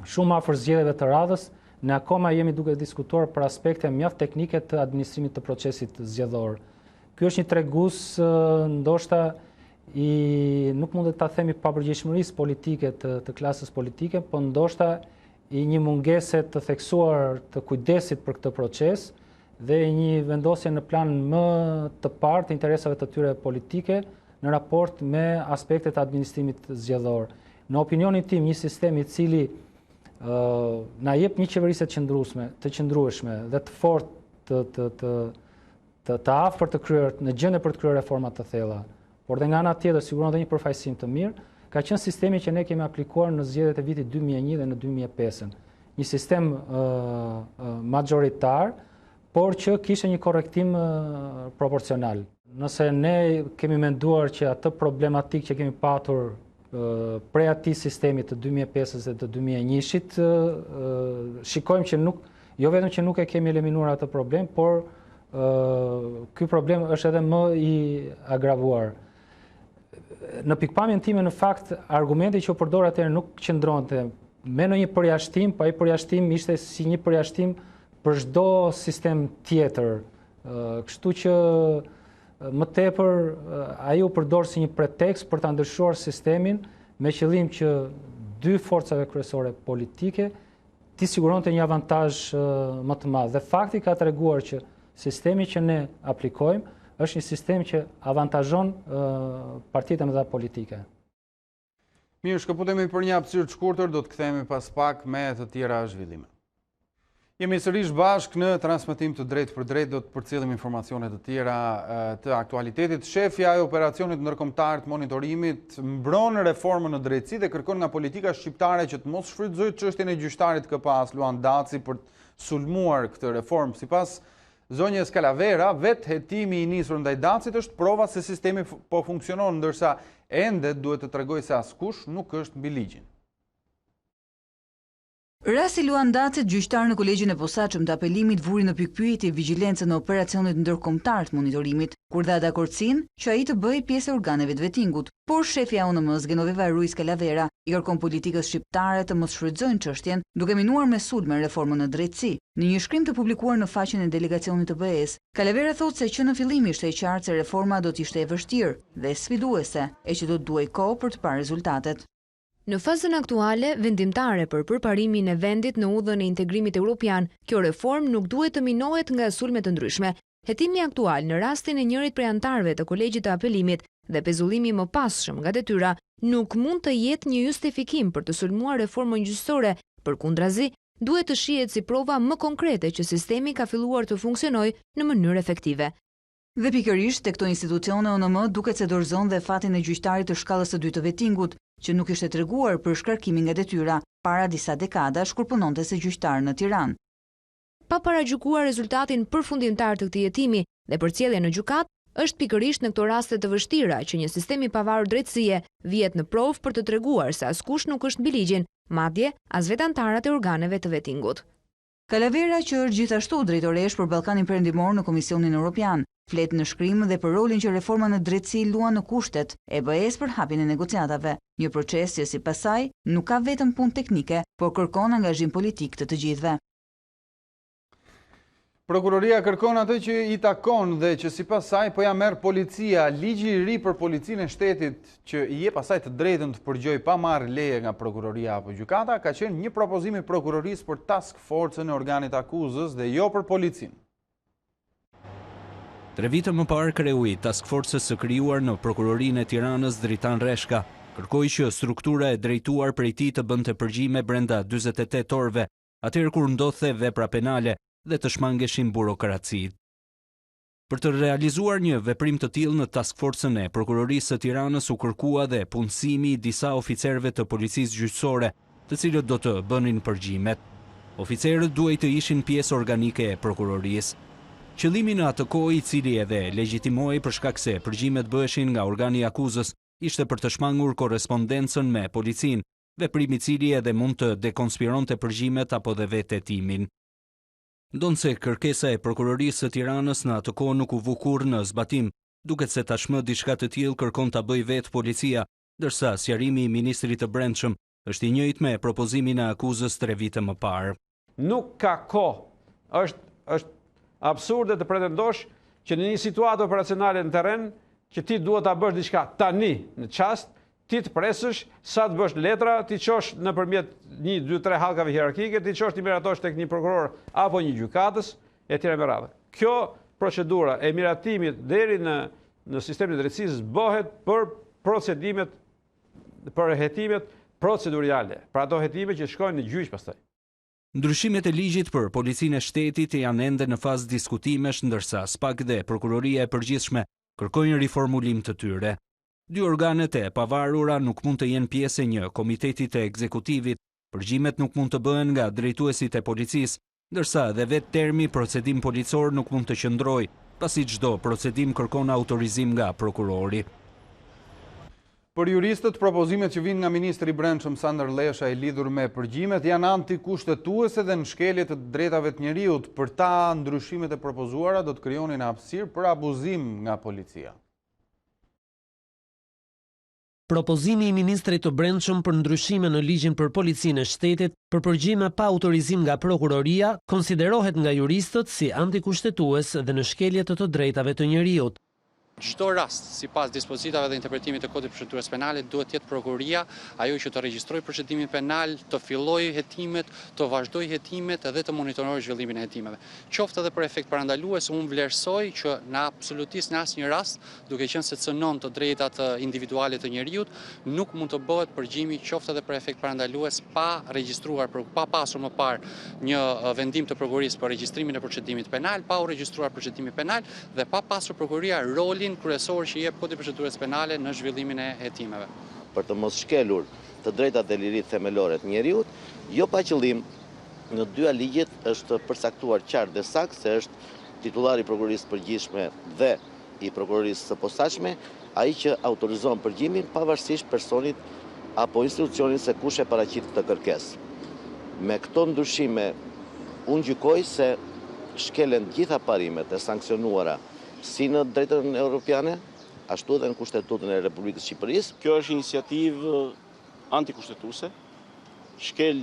shumë afër zgjedhjeve të radhës ne akoma jemi duke diskutuar për aspekte mjaft teknike të administrimit të procesit zgjedhor. Ky është një tregues ndoshta nuk mund të ta themi papërgjegjshmërisë politike të klasës politike, por ndoshta i një mungese të theksuar të kujdesit për këtë proces dhe një vendosje në plan më të parë të interesave të tyre politike në raport me aspektet e administrimit zgjedhor. Në opinionin tim, një sistem i cili na jep një qeverisje të qëndrueshme dhe të fortë të afër të kryer në gjendje për të kryer reforma të thella, por dhe nga ana tjetër siguron edhe një përfaqësim të mirë, ka qenë sistemi që ne kemi aplikuar në zgjedhjet e vitit 2001 dhe në 2005. Një sistem majoritar, por që kishte një korrektim proporcional. Nëse ne kemi menduar që atë problematik që kemi patur prej atij sistemi të 2005 dhe të 2001-shit, shikojmë që jo vetëm që nuk e kemi eliminuar atë problem, por ky problem është edhe më i agravuar. Në pikpamjen time, në fakt, argumenti që u përdor atëherë nuk qëndronte me në një përjashtim, pa ai përjashtim ishte si një përjashtim për çdo sistem tjetër. Kështu që më tepër ai u përdor si një pretekst për ta ndryshuar sistemin me qëllim që dy forcave kryesore politike t'i siguronte një avantazh më të madh. Dhe fakti ka treguar që sistemi që ne aplikojmë është një sistem që avantazhon partitë e mëdha politike. Mirë, shkëputemi për një hapësirë të shkurtër, do të kthehemi pas pak me të tjera zhvillime. Jemi sërish bashkë në transmetim të drejtë për drejtë, do të përcjellim informacione të tjera të aktualitetit. Shefja e operacionit ndërkombëtar të monitorimit mbron reformën në drejtësi dhe kërkon nga politika shqiptare që të mos shfrytëzojë çështjen e gjyqtarit KPA-s Luan Daci për të sulmuar këtë reformë. Sipas zonjës Kalavera, vetë hetimi i nisur ndaj Dacit është prova se sistemi po funksionon, ndërsa ende duhet të tregojë se askush nuk është mbi ligjin. Rasti Luan Dacit, gjyqtar në kolegjin e posaçëm të apelimit, vuri në pikpyetje vigjilencën në operacionit ndërkombëtar të monitorimit, kur dha dakordsinë që ai të bëjë pjesë e organeve të vetingut. Por shefja e UNM-s Genoveva Ruiz Calavera i kërkon politikës shqiptare të mos shfrytëzojnë çështjen duke minuar me sulme reformën në drejtësi. Në një shkrim të publikuar në faqen e delegacionit të BE-s, Calavera thotë se që në fillim ishte e qartë se reforma do të ishte e vështirë dhe sfiduese, e që do të duhej kohë për të parë rezultatet. Në fazën aktuale, vendimtare për përparimin e vendit në udhën e integrimit evropian, kjo reformë nuk duhet të minohet nga sulme të ndryshme. Hetimi aktual në rastin e njërit prej antarëve të kolegjit të apelimit dhe pezullimi më passhëm nga detyra nuk mund të jetë një justifikim për të sulmuar reformën gjyqësore, përkundrazi, duhet të shihet si prova më konkrete që sistemi ka filluar të funksionojë në mënyrë efektive. Dhe pikërisht tek këto institucione UNM duket se dorëzon dhe fatin e gjyqtarit të shkallës së dytë të vetingut, që nuk ishte treguar për shkarkimin nga detyra para disa dekadash kur punonte si gjyqtar në Tiranë. Pa paragjykuar rezultatin përfundimtar të këtij hetimi dhe përcjellja në gjykat, është pikërisht në këto raste të vështira që një sistem i pavarur drejtësie vihet në provë për të treguar se askush nuk është mbi ligjin, madje as vetë antarët e organeve të vetingut. Calavera, që është gjithashtu drejtoresh për Ballkanin Perëndimor në Komisionin Evropian, flet në shkrim dhe për rolin që reforma në drejtësi luan në kushtet e BE-s për hapjen e negociatave, një proces që sipas saj nuk ka vetëm punë teknike, por kërkon angazhim politik të gjithëve. Prokuroria kërkon atë që i takon dhe që sipas saj po ja merr policia. Ligji i ri për policinë e shtetit që i jep asaj të drejtën të përgjojë pa marrë leje nga prokuroria apo gjykata ka qenë një propozim i prokurorisë për task forcën e organit akuzës dhe jo për policinë. 3 vite më parë kreui task forcës së krijuar në prokurorinë e Tiranës Dritan Reshka kërkoi që struktura e drejtuar prej tij të bënte përgjime brenda 48 orëve, atëherë kur ndodhte vepra penale dhe të shmangeshin burokracitë. Për të realizuar një veprim të tillë në task forcën e prokurorisë së Tiranës u kërkua dhe punësimi i disa oficerëve të policisë gjyqësore, të cilët do të bënin përgjimet. Oficerët duhej të ishin pjesë organike e prokurorisë. Qëllimi në atë kohë, i cili edhe legjitimoi për shkak se përgjimet bëheshin nga organi i akuzës, ishte për të shmangur korrespondencën me policinë, veprim i cili edhe mund të dekonspironte përgjimet apo dhe vetë hetimin. Ndonse kërkesa e prokurorisë së Tiranës në atë kohë nuk u vu kurrë në zbatim, duket se tashmë diçka të tillë kërkon ta bëjë vetë policia, ndërsa sqarimi i ministrit të Brendshëm është i njëjtë me propozimin e akuzës 3 vite më parë. Nuk ka kohë. Është absurde të pretendosh që në një situatë operacionale në terren që ti duhet ta bësh diçka tani, në çast, ti të presësh sa të bësh letra, ti qosh nëpërmjet 1, 2, 3 hallkave hierarkike, ti qosh ti miratosh tek një prokuror apo një gjykatës etj me radhë. Kjo procedura e miratimit deri në sistemin e drejtësisë bëhet për procedimet, për hetimet procedurale, për ato hetime që shkojnë në gjyq pastaj. Ndryshimet e ligjit për policinë e shtetit janë ende në fazë diskutimesh, ndërsa SPAK dhe Prokuroria e Përgjithshme kërkojnë riformulim të tyre. 2 organet e pavarura nuk mund të jenë pjesë e një komiteti të ekzekutivit, përgjimet nuk mund të bëhen nga drejtuesit e policisë, ndërsa edhe vetë termi procedim policor nuk mund të qëndrojë, pasi çdo procedim kërkon autorizim nga prokurori. Për juristët, propozimet që vinë nga ministri i Brendshëm Sandër Lesha e lidhur me përgjimet janë antikushtetuese dhe në shkelje të drejtave të njerëzit. Për ta, ndryshimet e propozuara do të krijonin hapësirë për abuzim nga policia. Propozimi i ministrit të Brendshëm për ndryshime në ligjin për policinë e shtetit për përgjime pa autorizim nga prokuroria konsiderohet nga juristët si antikushtetues dhe në shkelje të drejtave të njerëzit. Çdo rast, sipas dispozitave dhe interpretimit të kodit të procedurës penale, duhet të jetë prokuroria ajo që të regjistrojë procedimin penal, të fillojë hetimet, të vazhdojë hetimet dhe të monitorojë zhvillimin e hetimeve. Qoftë edhe për efekt parandalues, unë vlerësoj që në absolutisht në asnjë rast, duke qenë se cënon të drejtat individuale të njerëzit, nuk mund të bëhet përgjimi qoftë edhe për efekt parandalues pa regjistruar, pa pasur më parë një vendim të prokurorisë për regjistrimin e procedimit penal, pa u regjistruar procedimi penal dhe pa pasur prokuroria rolin kryesor që jep kodi procedurës penale në zhvillimin e hetimeve. Për të mos shkelur të drejtat e lirisë themelore të njerëzit, jo pa qëllim, në 2 ligjit është përcaktuar qartë dhe saktë se është titullari i prokurorisë së përgjithshme dhe i prokurorisë së posaçme ai që autorizon përgjimin pavarësisht personit apo institucionit se kush e paraqit këtë kërkesë. Me këto ndryshime, unë gjykoj se shkelen gjitha parimet e sankcionuara si në drejtën europiane, ashtu edhe në Kushtetutën e Republikës Shqipërisë. Kjo është iniciativë antikushtetuese, shkel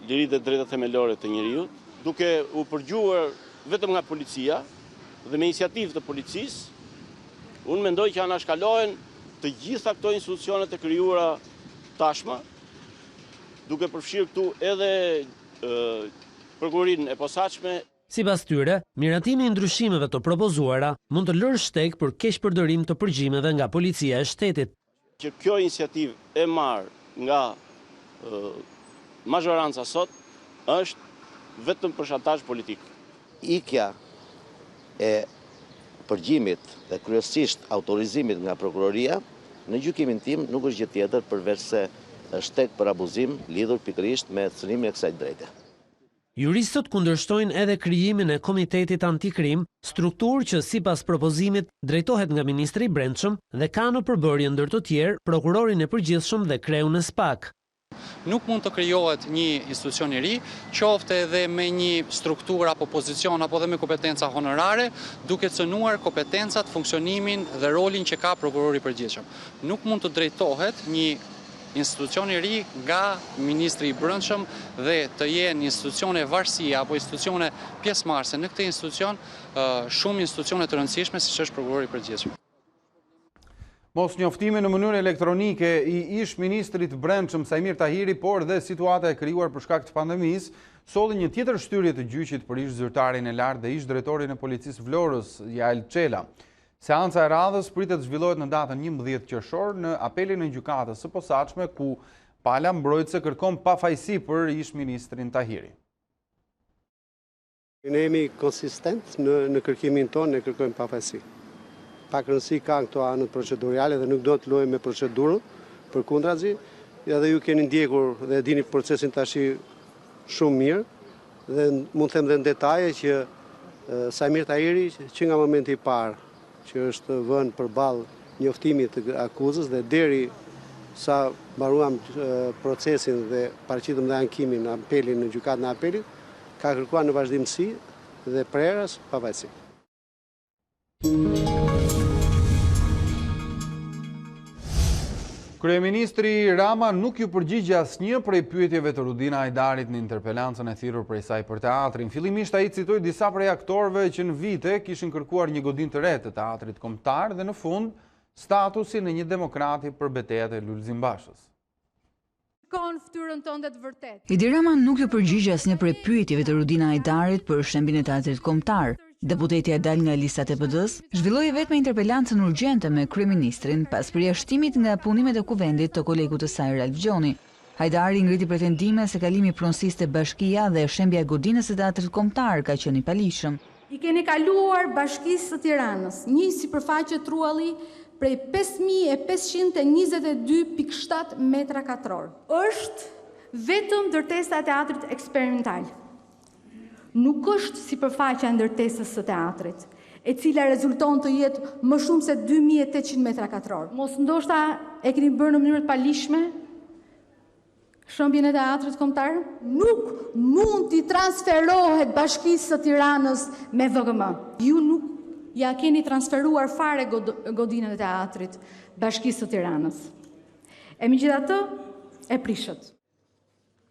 liritë dhe drejtat themelore të njerëzit, duke u përgjuar vetëm nga policia dhe me iniciativë të policisë, unë mendoj që anashkalohen të gjitha këto institucionet e krijuara tashmë, duke përfshirë këtu edhe prokurorinë e posaçme. Sipas tyre, miratimi i ndryshimeve të propozuara mund të lërë shteg për keqpërdorim të përgjimeve nga policia e shtetit. Që kjo iniciativë e marrë nga mazhoranca sot është vetëm për shantazh politik. Ikja e përgjimit dhe kryesisht autorizimit nga prokuroria, në gjykimin tim nuk është gjë tjetër përveç se shteg për abuzim lidhur pikërisht me cënimin e kësaj drejte. Juristët kundërshtojnë edhe krijimin e Komitetit Antikrim, strukturë që sipas propozimit drejtohet nga ministri i Brendshëm dhe ka në përbërje ndër të tjerë prokurorin e përgjithshëm dhe kreun e SPAK. Nuk mund të krijohet një institucion i ri, qoftë edhe me një strukturë apo pozicion apo dhe me kompetenca honorare, duke cënuar kompetencat, funksionimin dhe rolin që ka prokurori i përgjithshëm. Nuk mund të drejtohet një institucioni ri nga ministri i brendshëm dhe të jenë institucione varësia apo institucione pjesëmarrëse në këtë institucion, shumë institucione të rëndësishme siç është prokurori i përgjithshëm. Mos njoftimi në mënyrë elektronike i ish ministrit brendshëm Sajmir Tahiri, por dhe situata e krijuar për shkak të pandemisë, solli një tjetër shtyrje të gjyqit për ish zyrtarin e lartë dhe ish drejtorin e policisë Vlorës, Jael Çela. Seanca e radhës pritet zhvillohet në datën 11 qershor në apelin e gjykatës së posaçme, ku pala mbrojtëse kërkon pafajësi për ish ministrin Tahiri. Ne jemi konsistent në kërkimin tonë, ne kërkojmë pafajësi. Pak rëndësi ka këto anët procedurale dhe nuk do të luajmë me procedurën, përkundrazi, edhe ju keni ndjekur dhe dini procesin tashi shumë mirë, dhe mund të them dhe në detaje që Sajmir Tahiri që nga momenti i parë që është vënë përballë njoftimit të akuzës dhe deri sa mbaruam procesin dhe paraqitëm dhe ankimin në apelin në gjykatën e apelit, ka kërkuar në vazhdimsi dhe prerës pavajtësi. Kryeministri Rama nuk ju përgjigje asnjë prej pyetjeve të Rudina Hajdarit në interpelancën e thirrur prej saj për teatrin. Fillimisht ai citoi disa prej aktorëve që në vite kishin kërkuar një godinë të re të teatrit kombëtar dhe në fund statusin e një demokrati për betejat e Lulzim Bashës. Edi Rama nuk ju përgjigje asnjë prej pyetjeve të Rudina Hajdarit për shembin e teatrit kombëtar. Deputeti e dal nga lista e PD-s, zhvilloi vetëm interpelancën urgjente me kryeministrin pas përjashtimit nga punimet e kuvendit të kolegut të saj Ralf Gjoni. Hajdari ngriti pretendime se kalimi i pronësisë te Bashkia dhe shembja e godinës së teatrit kombëtar ka qenë i palishëm. I keni kaluar Bashkisë së Tiranës një sipërfaqe trualli prej 5522.7 metra katror. Është vetëm ndërtesa e teatrit eksperimental. Nuk është sipërfaqja e ndërtesës së teatrit, e cila rezulton të jetë më shumë se 2800 metra katror. Mos ndoshta e keni bërë në mënyrë të palishme shembjen e teatrit kombëtar? Nuk mund t'i transferohet Bashkisë së Tiranës me VGM. Ju nuk ja keni transferuar fare godinën e teatrit Bashkisë së Tiranës. E megjithatë, e prishët.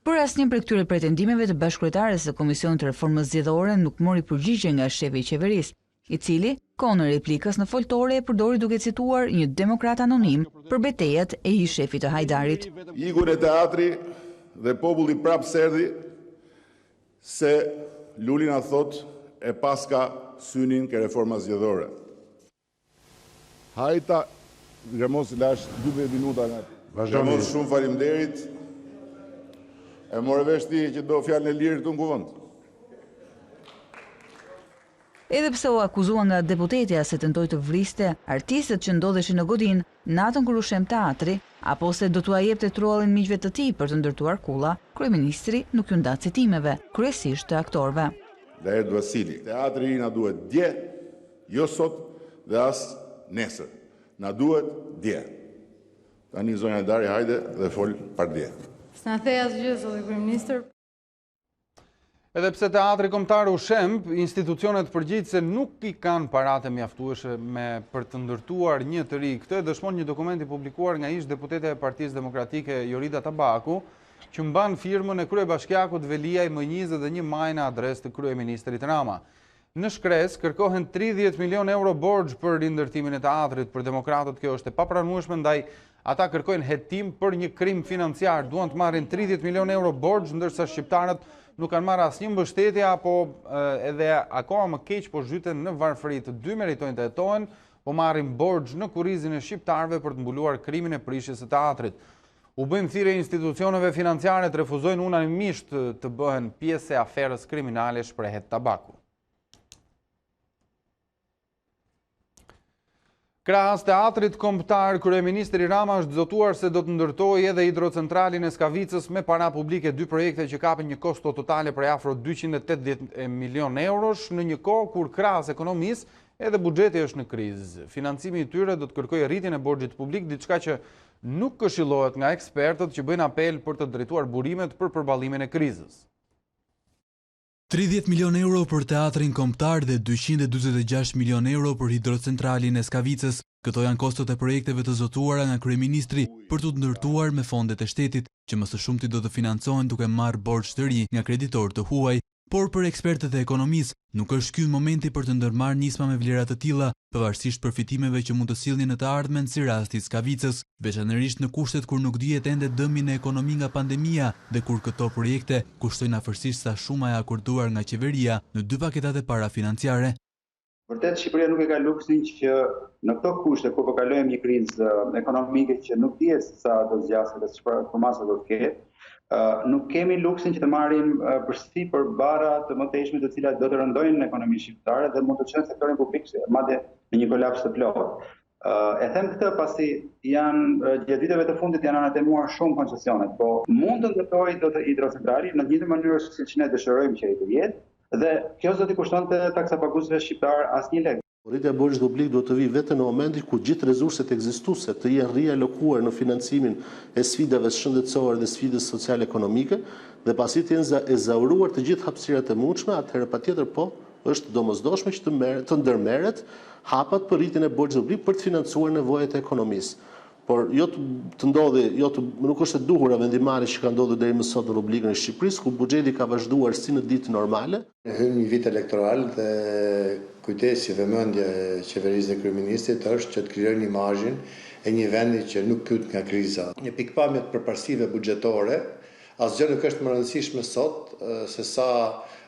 Por asnjë prej këtyre pretendimeve të bashkëkryetares së Komisionit të Reformës Zgjedhore nuk mori përgjigje nga shefi i qeverisë, i cili kohën e replikës në foltore e përdori duke cituar një demokrat anonim për betejat e ish shefit të Hajdarit. Igun e teatri dhe populli prapë serdhi se Luli na thot e paska synin ke reforma zgjedhore. Hajta, Gramos lash 12 minuta nga. Gramos, shumë faleminderit. E morë vesh ti që do fjalën e lirë këtu në kuvend. Edhe pse u akuzua nga deputetja se tentoi të vriste artistët që ndodheshin në godinë natën kur u shem teatri, apo se do t'ua jepte truallin miqve të tij për të ndërtuar kulla, kryeministri nuk ju nda citimeve, kryesisht të aktorëve. Laert Vasili, teatri na duhet dje, jo sot dhe as nesër. Na duhet dje. Tani zonja Dari hajde dhe fol par dje. S'na thej asgjë, zoti kryeministër. Edhe pse teatri kombëtar u shemb, institucionet përgjigjëse nuk i kanë paratë mjaftuese për të ndërtuar një të ri. Këtë dëshmon një dokument i publikuar nga ish deputetja e Partisë Demokratike Jorida Tabaku, që mban firmën e kryebashkiakut Veliaj më 21 maj në adresë të kryeministrit Rama. Në shkresë kërkohen 30 milion euro borxh për rindërtimin e teatrit. Për demokratët kjo është e papranueshme, ndaj ata kërkojnë hetim për një krim financiar. Duan të marrin 30 milion euro borxh, ndërsa shqiptarët nuk kanë marrë asnjë mbështetje apo edhe akoma më keq po zhyten në varfëri. Të dy meritojnë të hetohen, po marrin borxh në kurrizin e shqiptarëve për të mbuluar krimin e prishjes së teatrit. U bëjmë thirrje institucioneve financiare të refuzojnë unanimisht të bëhen pjesë e aferës kriminale, shprehet Tabaku. Krahas teatrit kombëtar, kryeministri Rama është zotuar se do të ndërtojë edhe hidrocentralin e Skavicës me para publike, dy projekte që kapin një kosto totale prej afro 280 milion eurosh në një kohë kur krahas ekonomisë edhe buxheti është në krizë. Financimi i tyre do të kërkojë rritjen e borxhit publik, diçka që nuk këshillohet nga ekspertët që bëjnë apel për të drejtuar burimet për përballimin e krizës. 30 milion euro për teatrin kombëtar dhe 246 milion euro për hidrocentralin e Skavicës Këto janë kostot e projekteve të zotuara nga kryeministri për të ndërtuar me fondet e shtetit, që më së shumti do të financohen duke marrë borxh të ri nga kreditorë të huaj. Por për ekspertët e ekonomisë, nuk është ky momenti për të ndërmarrë nisma me vlera të tilla, pavarësisht përfitimeve që mund të sillnin në të ardhmen si rasti i Skavicës, veçanërisht në kushtet kur nuk dihet ende dëmi në ekonomi nga pandemia dhe kur këto projekte kushtojnë afërsisht sa shuma e akorduar nga qeveria në 2 paketat e para financiare. Vërtet Shqipëria nuk e ka luksin që në këto kushte kur po kalojmë një krizë ekonomike që nuk dihet se sa do zgjasë dhe çfarë formasa do të ketë, nuk kemi luksin që të marrim përsipër barra të mëtejshme të cilat do të rëndojnë ekonominë shqiptare dhe mund të çojnë sektorin publik madje në një kolaps të plotë. E them këtë pasi gjatë viteve të fundit janë anatemuar shumë koncesionet, po mund të ndërtojë do të hidrocentrali në të njëjtën mënyrë siç ne dëshirojmë që ai të jetë. Dhe kjo do t'i kushtonte taksapaguesve shqiptar asnjë lek. Rritja e borxhit publik duhet të vijë vetëm në momentin ku gjithë resurset ekzistuese të jenë rialokuar në financimin e sfidave shëndetësore dhe sfidës sociale-ekonomike dhe pasi të jenë ezauruar të gjithë hapësirat e mundshme, atëherë patjetër po është domosdoshme që të ndërmerret hapat për rritjen e borxhit publik për të financuar nevojat e ekonomisë. Por nuk është e duhura vendimmarrja që ka ndodhur deri më sot në rubrikën e Shqipërisë, ku buxheti ka vazhduar si në ditë normale. Hyn një vit elektoral dhe kujtesi vëmendja e qeverisë dhe kryeministrit është që të krijojnë imazhin e një vendi që nuk pyet nga kriza. Një pikpamje të përparësive buxhetore, asgjë nuk është më e rëndësishme sot se sa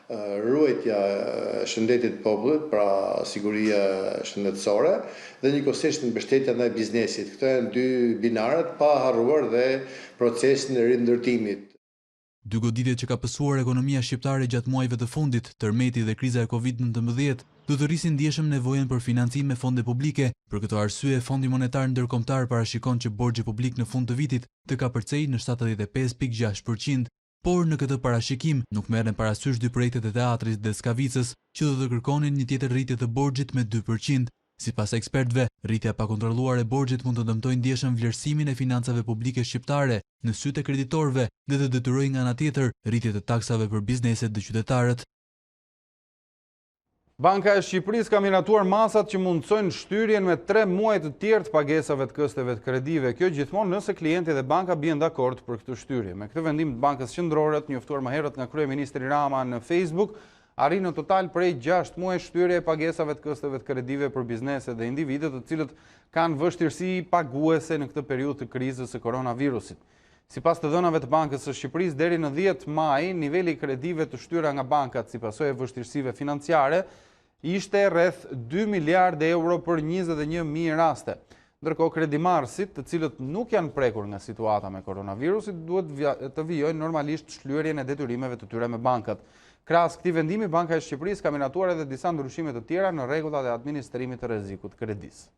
ruajtja e shëndetit të popullit, pra siguria shëndetësore, dhe njëkohësisht mbështetja ndaj biznesit. Këto janë dy binarët, pa harruar dhe procesin e rindërtimit. 2 goditjet që ka pësuar ekonomia shqiptare gjatë muajve të fundit, tërmeti dhe kriza e Covid-19, do të rrisin ndjeshëm nevojën për financim me fonde publike. Për këto arsye, Fondi Monetar Ndërkombëtar parashikon që borxhi publik në fund të vitit të kapërcej në 75.6%. Por në këtë parashikim nuk merren parasysh 2 projektet e teatrit dhe Skavicës që do të kërkonin një tjetër rritje të borxhit me 2%. Sipas ekspertëve, rritja pa kontrolluar e borxhit mund të dëmtojë ndjeshëm vlerësimin e financave publike shqiptare në sytë e kreditorëve dhe të detyrojë nga ana tjetër rritje të taksave për bizneset dhe qytetarët. Banka e Shqipërisë ka miratuar masat që mundsojnë shtyrjen me 3 muaj të tjerë të pagesave të kësteve të kredive. Kjo gjithmonë nëse klienti dhe banka bien dakord për këtë shtyrje. Me këtë vendim të Bankës Qendrore, njoftuar më herët nga kryeministri Rama në Facebook, arrin në total prej 6 muaj shtyrje e pagesave të kësteve të kredive për bizneset dhe individët të cilët kanë vështirësi paguese në këtë periudhë të krizës së koronavirusit. Sipas të dhënave të Bankës së Shqipërisë, deri në 10 maj, niveli i kredive të shtyra nga bankat si pasojë e vështirësive financiare ishte rreth 2 miliardë euro për 21.000 raste. Ndërkohë kredimarrësit, të cilët nuk janë prekur nga situata me koronavirusit, duhet të vijojnë normalisht shlyerjen e detyrimeve të tyre me bankat. Krahas këtij vendimi, Banka e Shqipërisë ka miratuar edhe disa ndryshime të tjera në rregullat e administrimit të rrezikut kredis.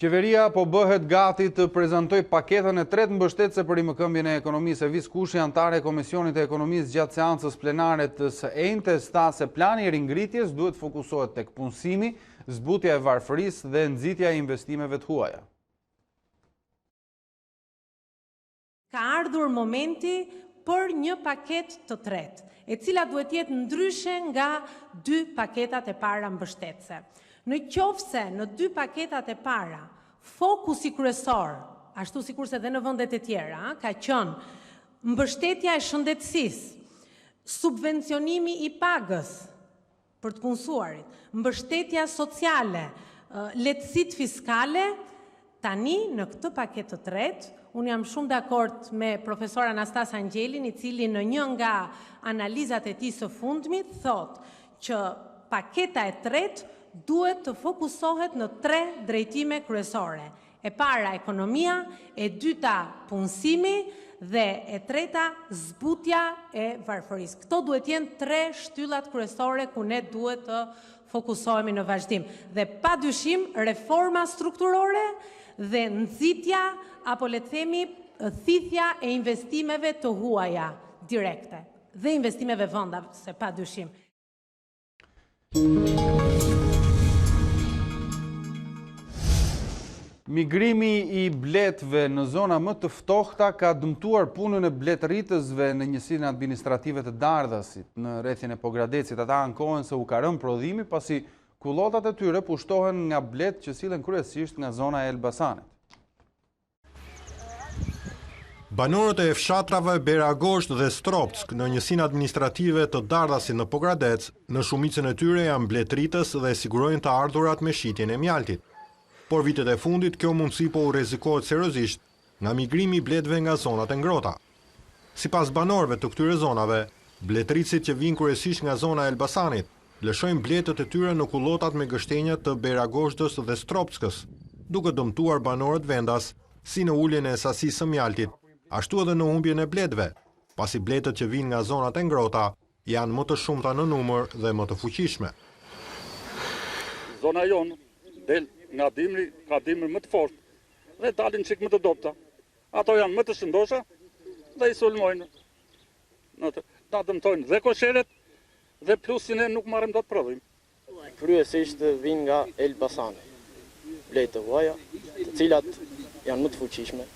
Qeveria po bëhet gati të prezantoj paketën e 3 mbështetëse për rimëkëmbjen e ekonomisë. Vis Kushi, antare e Komisionit e Ekonomisë gjatë seancës plenare të së enjtes, tha se plani i ringritjes duhet fokusohet tek punësimi, zbutja e varfërisë dhe nxitja e investimeve të huaja. Ka ardhur momenti për një paket të tretë, e cila duhet jetë ndryshe nga 2 paketat e para mbështetëse. Në qofse në 2 paketat e para, fokusi kryesor, ashtu sikurse dhe në vendet e tjera, ka qenë mbështetja e shëndetësisë, subvencionimi i pagës për të punësuarit, mbështetja sociale, lehtësitë fiskale, tani në këtë paket të tretë, unë jam shumë dakord me profesor Anastas Angelin, i cili në një nga analizat e tij së fundmit thotë që paketa e tretë duhet të fokusohet në 3 drejtime kryesore. E para ekonomia, e dyta punësimi dhe e treta zbutja e varfërisë. Këto duhet jenë 3 shtyllat kryesore ku ne duhet të fokusohemi në vazhdim. Dhe padyshim reforma strukturore dhe nxitja apo le të themi thithja e investimeve të huaja direkte dhe investimeve vendase padyshim. Migrimi i bletëve në zona më të ftohta ka dëmtuar punën e bletëritësve në njësinë administrative të Dardhasit. Në rrethin e Pogradecit ata ankohen se u ka rënë prodhimi pasi Kullotat e tyre pushtohen nga blet që sillen kryesisht nga zona e Elbasanit. Banorët e fshatrave Beragosht dhe Stropsk në njësinë administrative të Dardasit në Pogradec, në shumicën e tyre janë bletritës dhe sigurojnë të ardhurat me shitjen e mjaltit. Por vitet e fundit kjo mundësi po u rrezikohet seriozisht nga migrimi i bletëve nga zonat e ngrota. Sipas banorëve të këtyre zonave, bletritësit që vinë kryesisht nga zona e Elbasanit lëshojnë bletët e tyre në kullotat me gështenja të Beragoshtës dhe Stropskës, duke dëmtuar banorët vendas si në uljen e sasisë së mjaltit, ashtu edhe në humbjen e bletëve, pasi bletët që vinë nga zonat e ngrota janë më të shumta në numër dhe më të fuqishme. Zona jonë del nga dimri, ka dimri më të fortë dhe dalin çik më të dobta. Ato janë më të shëndosha dhe i sulmojnë. Na dëmtojnë dhe kosheret dhe plusin e nuk marrim dot prodhim. Kryesisht vinë nga Elbasani, bletë të huaja, të cilat janë më të fuqishme,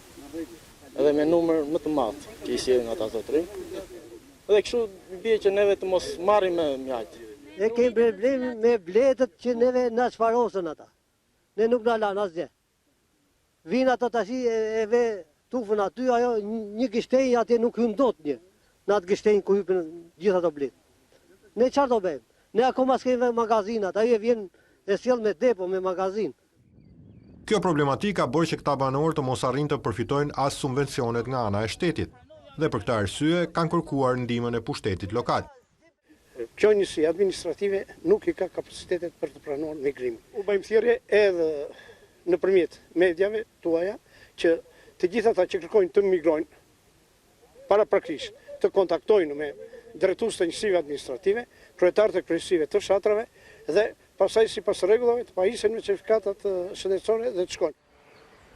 edhe me numër më të madh që i sjellin ata zotërim. Dhe kështu bie që neve të mos marrim me mjalt. Ne kemi problem me bletët që neve na çfarosën ata. Ne nuk na lan asgjë. Vinë ato tash e ve tufën aty, ajo një gështenjë atje nuk hyn dot një. Në atë gështenjë ku hypen gjithë ato bletë. Ne çfarë do bëjmë? Ne akoma s'kemi magazinat, ajo vjen e sjell me depo me magazin. Kjo problematika bërë që këta banorë të mos arrin të përfitojnë as subvencionet nga ana e shtetit, dhe për këtë arsye kanë kërkuar ndihmën e pushtetit lokal. Kjo njësi administrative nuk i ka kapacitetet për të pranuar migrimin. U bëjmë thirrje edhe nëpërmjet mediave tuaja që të gjithë ata që kërkojnë të migrojnë paraprakisht të kontaktojnë me drejtues të njësive administrative, kryetarët e kryesive të fshatrave dhe pastaj sipas rregullave të pajisen me certifikatat shëndetësore dhe të shkojnë.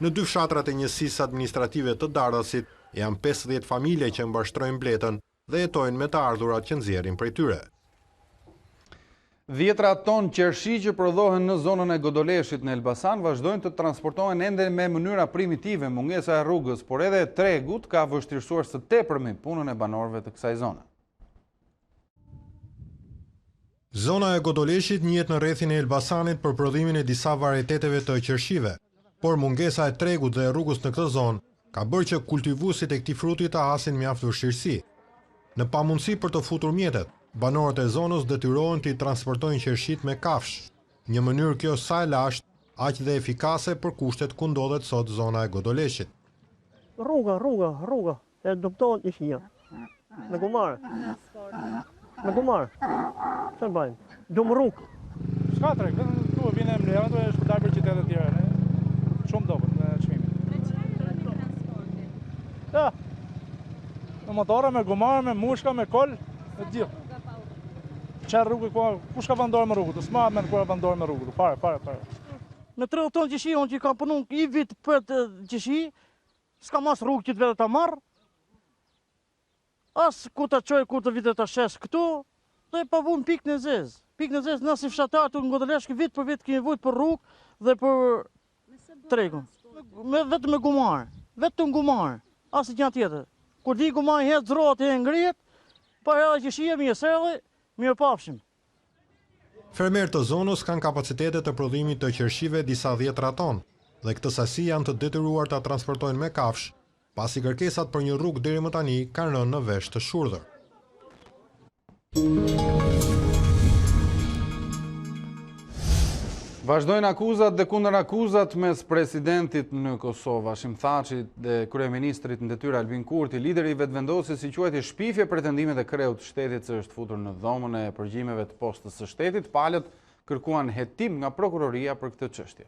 Në dy fshatrat e njësisë administrative të Dardasit janë 50 familje që mbashtrojnë bletën dhe jetojnë me të ardhurat që nxjerrin prej tyre. 10 ton qershi që prodhohen në zonën e Godoleshit në Elbasan vazhdojnë të transportohen ende me mënyra primitive, mungesa e rrugës, por edhe tregut ka vështirësuar së tepërmi punën e banorëve të kësaj zone. Zona e Godoleshit njihet në rrethin e Elbasanit për prodhimin e disa varieteteve të qershive, por mungesa e tregut dhe e rrugës në këtë zonë ka bërë që kultivuesit e këtij fruti të hasin mjaft vështirësi. Në pamundësi për të futur mjetet, banorët e zonës detyrohen të i transportojnë qershit me kafsh, një mënyrë kjo sa e lashtë, aq dhe efikase për kushtet ku ndodhet sot zona e Godoleshit. Rruga, e doptohet një shinja. Me gumare. Çfarë bëjmë? Dumë rrugë. S'ka treg, vetëm këtu vjen emblema, do të shkojë për qytetet e tjera. Shumë dobët me çmimin. Ja. Me motorë, me gumare, me mushka, me kol, e gjithë. Çfarë rrugë ku shka vandorë me rrugën? S'ma me kur vandorë me rrugën. Fare. Me 30 tonë qeshi on që ka punu i vit për të qeshi, s'ka mas rrugë që të vetë ta marr. As ku të qoj, ku të vitet të shes këtu, dhe pa vun pikë në zezë. Pikë në zezë, nësi fshatarë të Godoleshk, vit për vit kemi vujt për rrugë dhe për tregun. Vetë me gumare, as një tjetër. Kur di gumare hetë zrot e ngrijet, pa edhe që shije mi e seli, mi e pafshim. Fermerët të zonës kanë kapacitetet të prodhimit të qershive disa 10 ton, dhe këtë sasi janë të detyruar ta transportojnë me kafsh, pasi kërkesat për një rrugë deri më tani kanë rënë në vesh të shurdhër. Vazhdojnë akuzat dhe kundër akuzat mes presidentit në Kosovë, Hashim Thaçit dhe kryeministrit në detyrë Albin Kurti, lideri i vetëvendosjes si quajti shpifje pretendimet e kreut të shtetit se është futur në dhomën e përgjimeve të postës së shtetit, palët kërkuan hetim nga prokuroria për këtë çështje.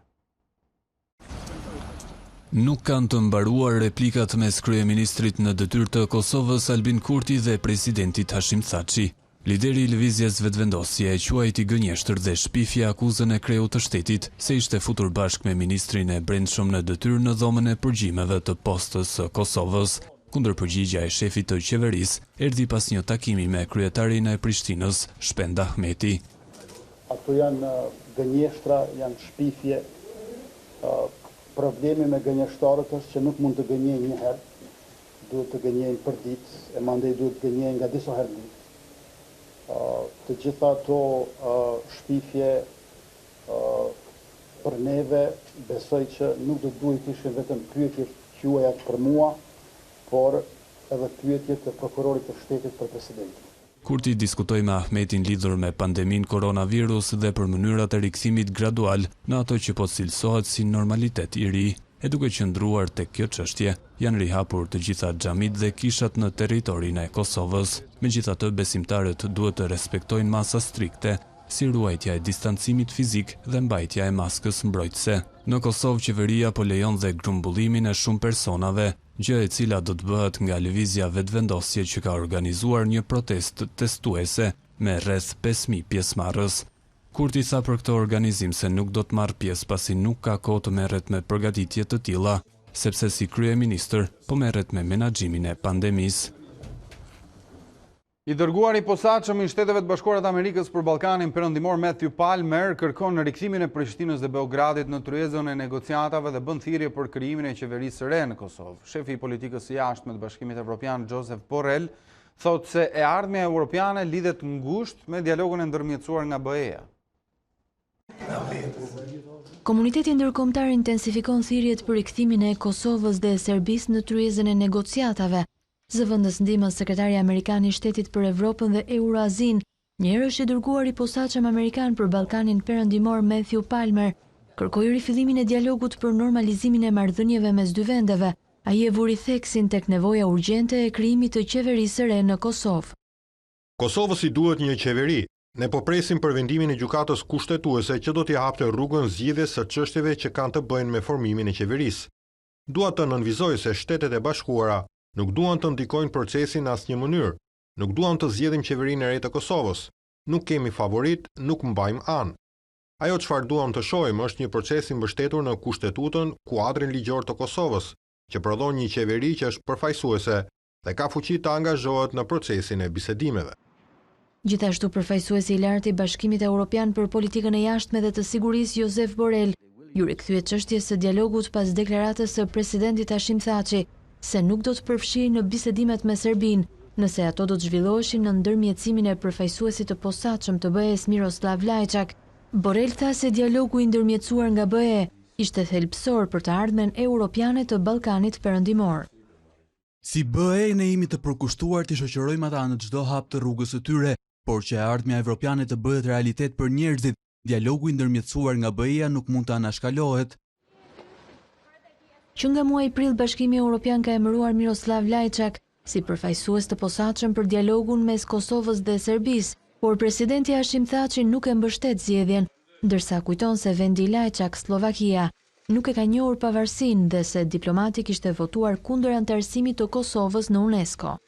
Nuk kanë të mbaruar replikat mes kryeministrit në detyrë të Kosovës Albin Kurti dhe presidentit Hashim Thaçi. Lideri i lëvizjes vetëvendosje e quajti gënjeshtër dhe shpifje akuzën e kreut të shtetit se ishte futur bashkë me ministrin e brendshëm në detyrë në dhomën e përgjimeve të postës së Kosovës. Kundërpërgjigja e shefit të qeverisë erdhi pas një takimi me kryetarin e Prishtinës, Shpend Ahmeti. Ato janë gënjeshtra, janë shpifje. Problemi me gënjeshtarët është që nuk mund të gënjejnë një herë, duhet të gënjejnë për ditë, e mandej duhet të gënjejnë nga disa herë ditë. Të gjitha ato shpifje për neve besoj që nuk do duhet ishin vetëm pyetjet quaja për mua, por edhe pyetjet e prokurorit të shtetit për presidentin. Kurti diskutoi me Ahmetin lidhur me pandemin koronavirus dhe për mënyrat e rikthimit gradual në ato që po cilësohet si normalitet i ri. E duke qëndruar tek kjo çështje, janë rihapur të gjitha xhamit dhe kishat në territorin e Kosovës. Megjithatë, besimtarët duhet të respektojnë masa strikte, si ruajtja e distancimit fizik dhe mbajtja e maskës mbrojtëse. Në Kosovë, qeveria po lejon dhe grumbullimin e shumë personave, gjë e cila do të bëhet nga lëvizja vetëvendosje që ka organizuar një protestë testuese me rreth 5000 pjesëmarrës. Kurti tha për këtë organizim se nuk do të marrë pjesë pasi nuk ka kohë të merret me përgatitje të tilla, sepse si kryeministër po merret me menaxhimin e pandemisë. I dërguari i posaçëm i Shteteve të Bashkuara të Amerikës për Ballkanin Perëndimor Matthew Palmer kërkon rikthimin e Prishtinës dhe Beogradit në tryezën e negociatave dhe bën thirrje për krijimin e qeverisë së re në Kosovë. Shefi i politikës së jashtme të Bashkimit Evropian Joseph Borrell thotë se e ardhmja europiane lidhet ngushtë me dialogun e ndërmjetësuar nga BE-ja. Komuniteti ndërkombëtar intensifikon thirrjet për rikthimin e Kosovës dhe Serbisë në tryezën e negociatave. Zëvendës ndihmës sekretari amerikan i Shtetit për Evropën dhe Eurazin, njëherë është i dërguari i posaçëm amerikan për Ballkanin Perëndimor Matthew Palmer, kërkoi rifillimin e dialogut për normalizimin e marrëdhënieve mes dy vendeve. Ai e vuri theksin tek nevoja urgjente e krijimit të qeverisë së re në Kosovë. Kosovës i duhet një qeveri. Ne po presim për vendimin e gjykatës kushtetuese që do t'i hapte rrugën zgjidhjes së çështjeve që kanë të bëjnë me formimin e qeverisë. Dua të nënvizoj se Shtetet e Bashkuara nuk duan të ndikojnë procesin në asnjë mënyrë. Nuk duan të zgjedhim qeverinë e re të Kosovës. Nuk kemi favorit, nuk mbajmë anë. Ajo çfarë duam të shohim është një proces i mbështetur në Kushtetutën, kuadrin ligjor të Kosovës, që prodhon një qeveri që është përfaqësuese dhe ka fuqi të angazhohet në procesin e bisedimeve. Gjithashtu përfaqësuesi i lartë i Bashkimit Evropian për politikën e jashtme dhe të sigurisë Joseph Borrell ju rikthye çështjes së dialogut pas deklaratës së presidentit Hashim Thaçi se nuk do të përfshihej në bisedimet me Serbinë, nëse ato do të zhvilloheshin në ndërmjetësimin e përfaqësuesit të posaçëm të BE-s Miroslav Lajçak. Borrell tha se dialogu i ndërmjetësuar nga BE ishte thelbësor për të ardhmen europiane të Ballkanit Perëndimor. Si BE ne jemi të përkushtuar të shoqërojmë ata në çdo hap të rrugës së tyre, por që e ardhmja evropiane të bëhet realitet për njerëzit, dialogu i ndërmjetësuar nga BE-ja nuk mund të anashkalohet. Që nga muaji prill Bashkimi Evropian ka emëruar Miroslav Lajçak si përfaqësues të posaçëm për dialogun mes Kosovës dhe Serbisë, por presidenti Hashim Thaçi nuk e mbështet zgjedhjen, ndërsa kujton se vendi i Lajçak, Slovakia, nuk e ka njohur pavarësinë dhe se diplomati kishte votuar kundër anëtarësimit të Kosovës në UNESCO.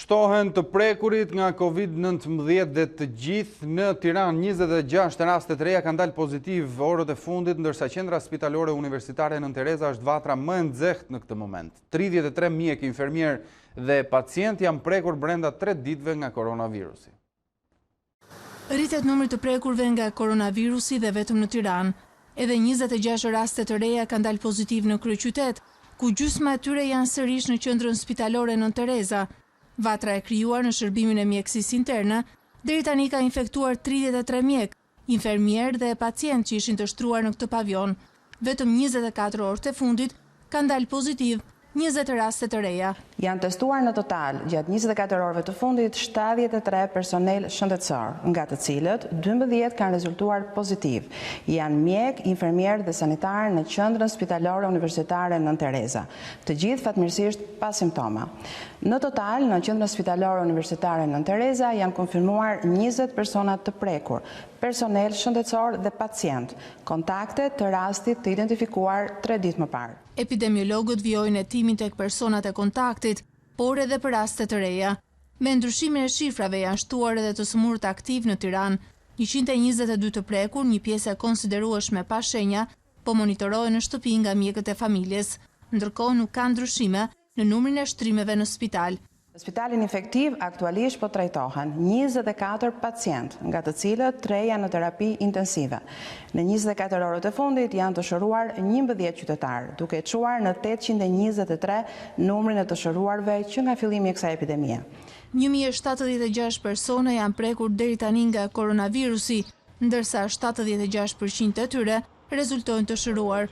Shtohen të prekurit nga Covid-19 dhe të gjithë në Tiranë. 26 raste të reja kanë dalë pozitiv orët e fundit, ndërsa qendra spitalore universitare Nën Tereza është vatra më e nxehtë në këtë moment. 33 mjek, infermier dhe pacient janë prekur brenda 3 ditëve nga koronavirusi. Rritet numri të prekurve nga koronavirusi dhe vetëm në Tiranë. Edhe 26 raste të reja kanë dalë pozitiv në kryeqytet, ku gjysma e tyre janë sërish në qendrën spitalore Nën Tereza. Vatra e krijuar në shërbimin e mjekësisë interne, deri tani ka infektuar 33 mjek, infermier dhe pacient që ishin të shtruar në këtë pavion. Vetëm 24 orët e fundit kanë dalë pozitiv 20 raste të reja. Janë testuar në total gjatë 24 orëve të fundit 73 personel shëndetësor, nga të cilët 12 kanë rezultuar pozitiv. Janë mjek, infermier dhe sanitar në qendrën spitalore universitare Nën Tereza. Të gjithë fatmirësisht pa simptoma. Në total, në qendrën spitalore universitare Nën Tereza janë konfirmuar 20 persona të prekur, personel shëndetësor dhe pacient, kontakte të rastit të identifikuar 3 ditë më parë. Epidemiologët vijojnë hetimin tek personat e kontaktit, por edhe për raste të reja. Me ndryshimin e shifrave janë shtuar edhe të smurët aktiv në Tiranë. 122 të prekur, një pjesë e konsiderueshme pa shenja, po monitorohen në shtëpi nga mjekët e familjes, ndërkohë nuk ka ndryshime në numrin e shtrimeve në spital. Spitalin infektiv aktualisht po trajtohen 24 pacient, nga të cilët 3 janë në terapi intensive. Në 24 orët e fundit janë të shëruar 11 qytetarë, duke çuar në 823 numrin e të shëruarve që nga fillimi i kësaj epidemie. 1076 persona janë prekur deri tani nga koronavirusi, ndërsa 76% e tyre rezultojnë të shëruar.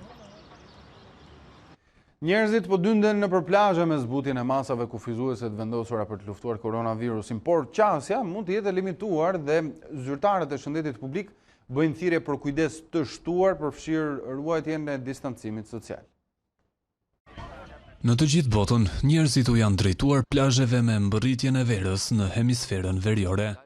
Njerëzit po dynden në për plazhe me zbutjen e masave kufizuese të vendosura për të luftuar koronavirusin, por qasja mund të jetë limituar dhe zyrtarët e shëndetit publik bëjnë thirrje për kujdes të shtuar për fshirë ruajtjen e distancimit social. Në të gjithë botën, njerëzit u janë drejtuar plazheve me mbërritjen e verës në hemisferën veriore.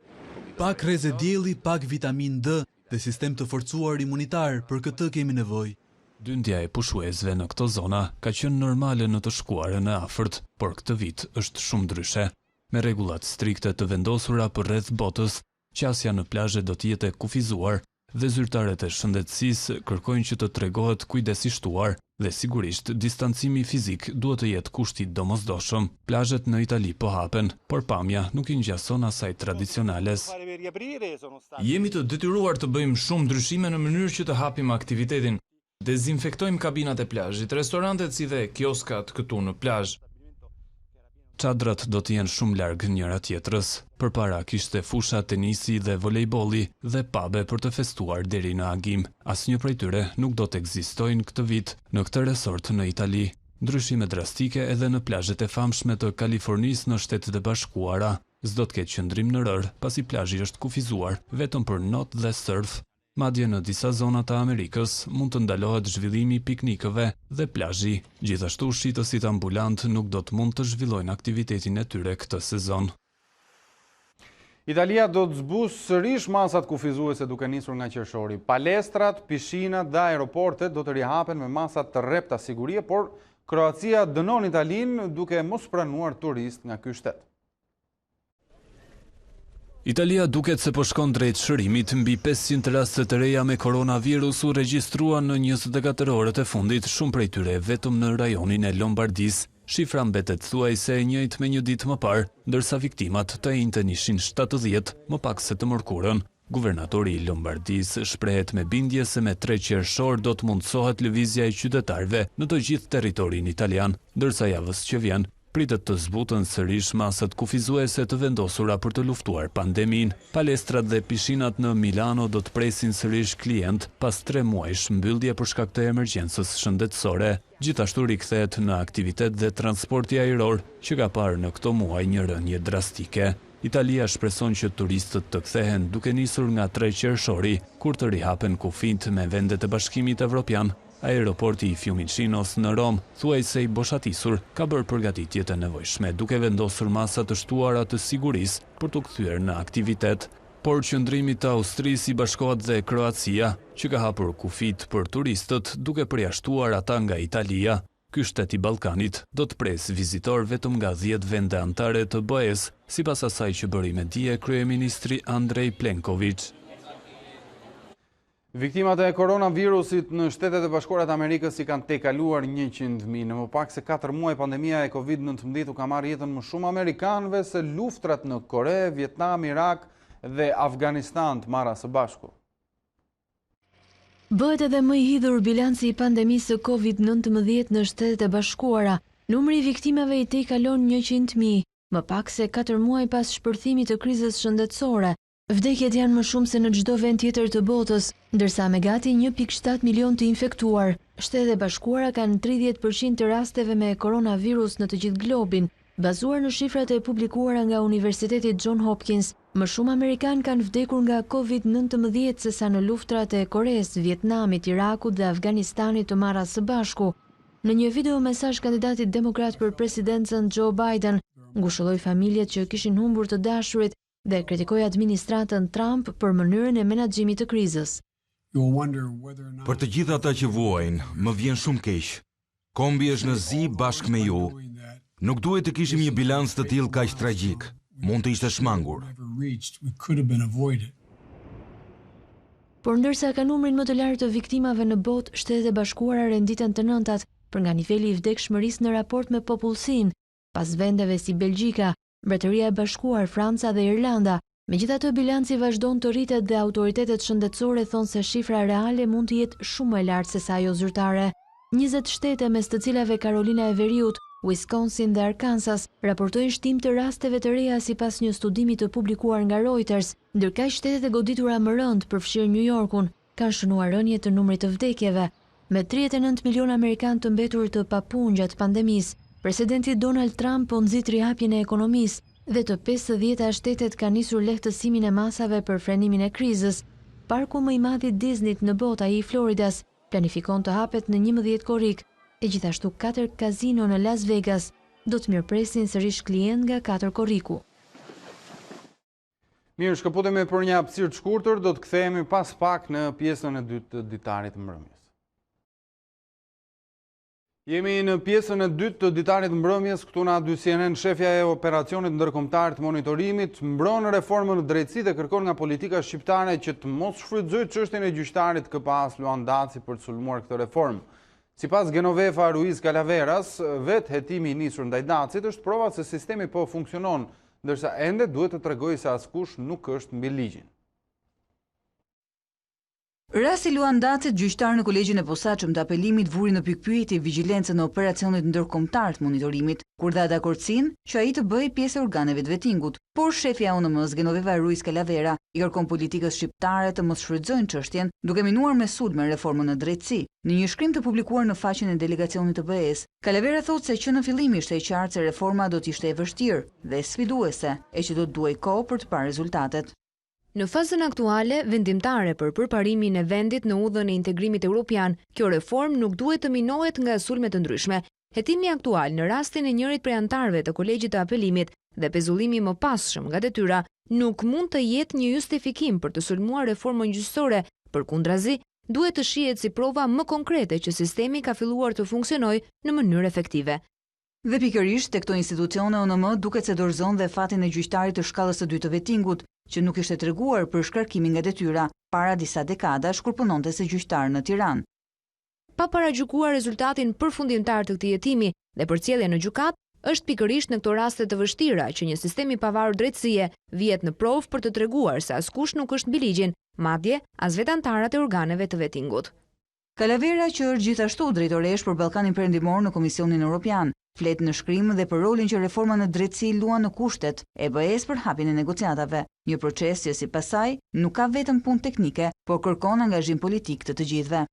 Pak rrezë dielli, pak vitamin D dhe sistem të forcuar imunitar, për këtë kemi nevojë. Dyndja e pushuesve në këto zona ka qenë normale në të shkuarën e afërt, por këtë vit është shumë ndryshe. Me rregullat strikte të vendosura për rreth botës, qasja në plazhe do të jetë kufizuar dhe zyrtarët e shëndetësisë kërkojnë që të tregohet kujdes i shtuar dhe sigurisht distancimi fizik duhet të jetë kushti domosdoshëm. Plazhet në Itali po hapen, por pamja nuk i ngjason asaj tradicionales. Jemi të detyruar të bëjmë shumë ndryshime në mënyrë që të hapim aktivitetin. Dezinfektojmë kabinat e plazhit, restorantet si dhe kioskat këtu në plazh. Çadrat do të jenë shumë larg njëra tjetrës. Përpara kishte fusha tenisi dhe volejbolli dhe pabe për të festuar deri në agim. Asnjë prej tyre nuk do të ekzistojnë këtë vit në këtë resort në Itali. Ndryshime drastike edhe në plazhet e famshme të Kalifornisë në Shtetet e Bashkuara. S'do të ketë qëndrim në rër, pasi plazhi është kufizuar vetëm për not dhe surf. Madje në disa zona të Amerikës mund të ndalohet zhvillimi i piknikëve dhe plazhi. Gjithashtu shitësit ambulant nuk do të mund të zhvillojnë aktivitetin e tyre këtë sezon. Italia do të zbusë sërish masat kufizuese duke nisur nga qershori. Palestrat, pishinat dhe aeroportet do të rihapen me masat të rrepta sigurie, por Kroacia dënon Italinë duke mos pranuar turist nga ky shtet. Italia duket se po shkon drejt shërimit. Mbi 500 raste të reja me koronavirus u regjistruan në 24 orët e fundit, shumë prej tyre vetëm në rajonin e Lombardisë. Shifra mbetet thuajse e njëjtë me një ditë më parë, ndërsa viktimat të njëjtën ishin 70, më pak se të mërkurën. Guvernatori i Lombardisë shprehet me bindje se me 3 qershor do të mundsohet lëvizja e qytetarëve në të gjithë territorin italian, ndërsa javës që vjen pritet të zbuten sërish masat kufizuese të vendosura për të luftuar pandemin. Palestrat dhe pishinat në Milano do të presin sërish klient pas 3 muajsh mbyllje për shkak të emergjencës shëndetësore. Gjithashtu rikthehet në aktivitet dhe transporti ajror, që ka parë në këto muaj një rënje drastike. Italia shpreson që turistët të kthehen duke nisur nga 3 qershori, kur të rihapen kufijt me vendet e Bashkimit Evropian. Aeroporti i Fiumincinos në Rom, thuajse i boshatisur, ka bërë përgatitje të nevojshme, duke vendosur masa të shtuara të sigurisë për të kthyer në aktivitet. Por qëndrimi të Austrisë i bashkohet dhe Kroacia, që ka hapur kufijt për turistët duke përjashtuar ata nga Italia. Ky shtet i Ballkanit do të pres vizitor vetëm nga 10 vende anëtare të BE-s, sipas asaj që bëri me dije kryeministri Andrej Plenković. Viktimat e koronavirusit në Shtetet e Bashkuara të Amerikës i kanë tejkaluar 100.000. Në më pak se 4 muaj pandemia e COVID-19 u ka marrë jetën më shumë amerikanëve se luftrat në Kore, Vietnam, Irak dhe Afganistan të marra së bashku. Bëhet edhe më i hidhur bilanci i pandemisë së COVID-19 në Shtetet e Bashkuara. Numri i viktimave i tejkalon 100.000, më pak se 4 muaj pas shpërthimit të krizës shëndetësore. Vdekjet janë më shumë se në çdo vend tjetër të botës, ndërsa me gati 1.7 milion të infektuar. Shtetet e Bashkuara kanë 30% të rasteve me koronavirus në të gjithë globin. Bazuar në shifrat e publikuara nga Universiteti John Hopkins, më shumë amerikanë kanë vdekur nga COVID-19 sesa në luftrat e Koresë, Vietnamit, Irakut dhe Afganistanit të marra së bashku. Në një video mesazh kandidati demokrat për presidencën Joe Biden ngushëlloi familjet që kishin humbur të dashurit dhe kritikoi administratën Trump për mënyrën e menaxhimit të krizës. Për të gjithë ata që vuajnë, më vjen shumë keq. Kombi është në zi bashkë me ju. Nuk duhet të kishim një bilans të tillë kaq tragjik. Mund të ishte shmangur. Por ndërsa ka numrin më të lartë të viktimave në botë, Shtetet e Bashkuara renditen të nëntat për nga niveli i vdekshmërisë në raport me popullsinë, pas vendeve si Belgjika, Mbretëria e Bashkuar, Franca dhe Irlanda. Megjithatë, bilanci vazhdon të rritet dhe autoritetet shëndetësore thonë se shifra reale mund të jetë shumë më e lartë se sa ajo zyrtare. 20 shtete, mes të cilave Karolina e Veriut, Wisconsin dhe Arkansas, raportojnë shtim të rasteve të reja sipas një studimi të publikuar nga Reuters, ndërkaq shtetet e goditura më rënd, përfshirë New Yorkun, kanë shënuar rënje të numrit të vdekjeve. Me 39 milion amerikanë të mbetur të papunë gjatë pandemisë, presidenti Donald Trump po nxit rihapjen e ekonomisë dhe të 50 shtetet kanë nisur lehtësimin e masave për frenimin e krizës. Parku më i madh i Disneyt në botë, ai i Floridas, planifikon të hapet në 11 korrik, e gjithashtu 4 kazino në Las Vegas do të mirëpresin sërish klient nga 4 korriku. Mirë, shkëputemi për një hapësirë të shkurtër, do të kthehemi pas pak në pjesën e dytë të ditarit të mbrëmjes. Jemi në pjesën e dytë të ditarit të mbrëmjes, këtu na dy CNN, shefja e operacionit ndërkombëtar të monitorimit mbron reformën në drejtësi dhe kërkon nga politika shqiptare që të mos shfrytëzojë çështjen e gjyqtarit KPAS Luan Daci për të sulmuar këtë reformë. Sipas Genovefa Ruiz Calaveras, vetë hetimi i nisur ndaj Dacit është prova se sistemi po funksionon, ndërsa ende duhet të tregojë se askush nuk është mbi ligjin. Rasti Luan Dacit, gjyqtar në kolegjin e posaçëm të apelimit, vuri në pikpyetje vigjilencën në operacionit ndërkombëtar të monitorimit, kur dha dakordsinë që ai të bëjë pjesë e organeve të vetingut. Por shefja e UNM-s Genoveva Ruiz Calavera i kërkon politikës shqiptare të mos shfrytëzojnë çështjen, duke minuar me sulme reformën në drejtësi. Në një shkrim të publikuar në faqen e delegacionit të BE-s, Calavera thotë se që në fillim ishte e qartë se reforma do të ishte e vështirë dhe sfiduese, e që do të duaj kohë për të parë rezultatet. Në fazën aktuale, vendimtare për përparimin e vendit në udhën e integrimit evropian, kjo reformë nuk duhet të minohet nga sulme të ndryshme. Hetimi aktual në rastin e njërit prej antarëve të kolegjit të apelimit dhe pezullimi më passhëm nga detyra nuk mund të jetë një justifikim për të sulmuar reformën gjyqësore, përkundrazi, duhet të shihet si prova më konkrete që sistemi ka filluar të funksionojë në mënyrë efektive. Dhe pikërisht tek këto institucione UNM duket se dorëzon dhe fatin e gjyqtarit të shkallës së dytë të vetingut, që nuk ishte treguar për shkarkimin nga detyra para disa dekadash kur punonte si gjyqtar në Tiranë. Pa paragjykuar rezultatin përfundimtar të këtij hetimi dhe përcjellje në gjykat, është pikërisht në këto raste të vështira që një sistem i pavarur drejtësie vihet në provë për të treguar se askush nuk është mbi ligjin, madje as vetë antarët e organeve të vetingut. Calavera, që është gjithashtu drejtoresh për Ballkanin Perëndimor në Komisionin Evropian, flet në shkrim dhe për rolin që reforma në drejtësi luan në kushtet e BE-s për hapjen e negociatave, një proces që sipas saj nuk ka vetëm punë teknike, por kërkon angazhim politik të gjithëve.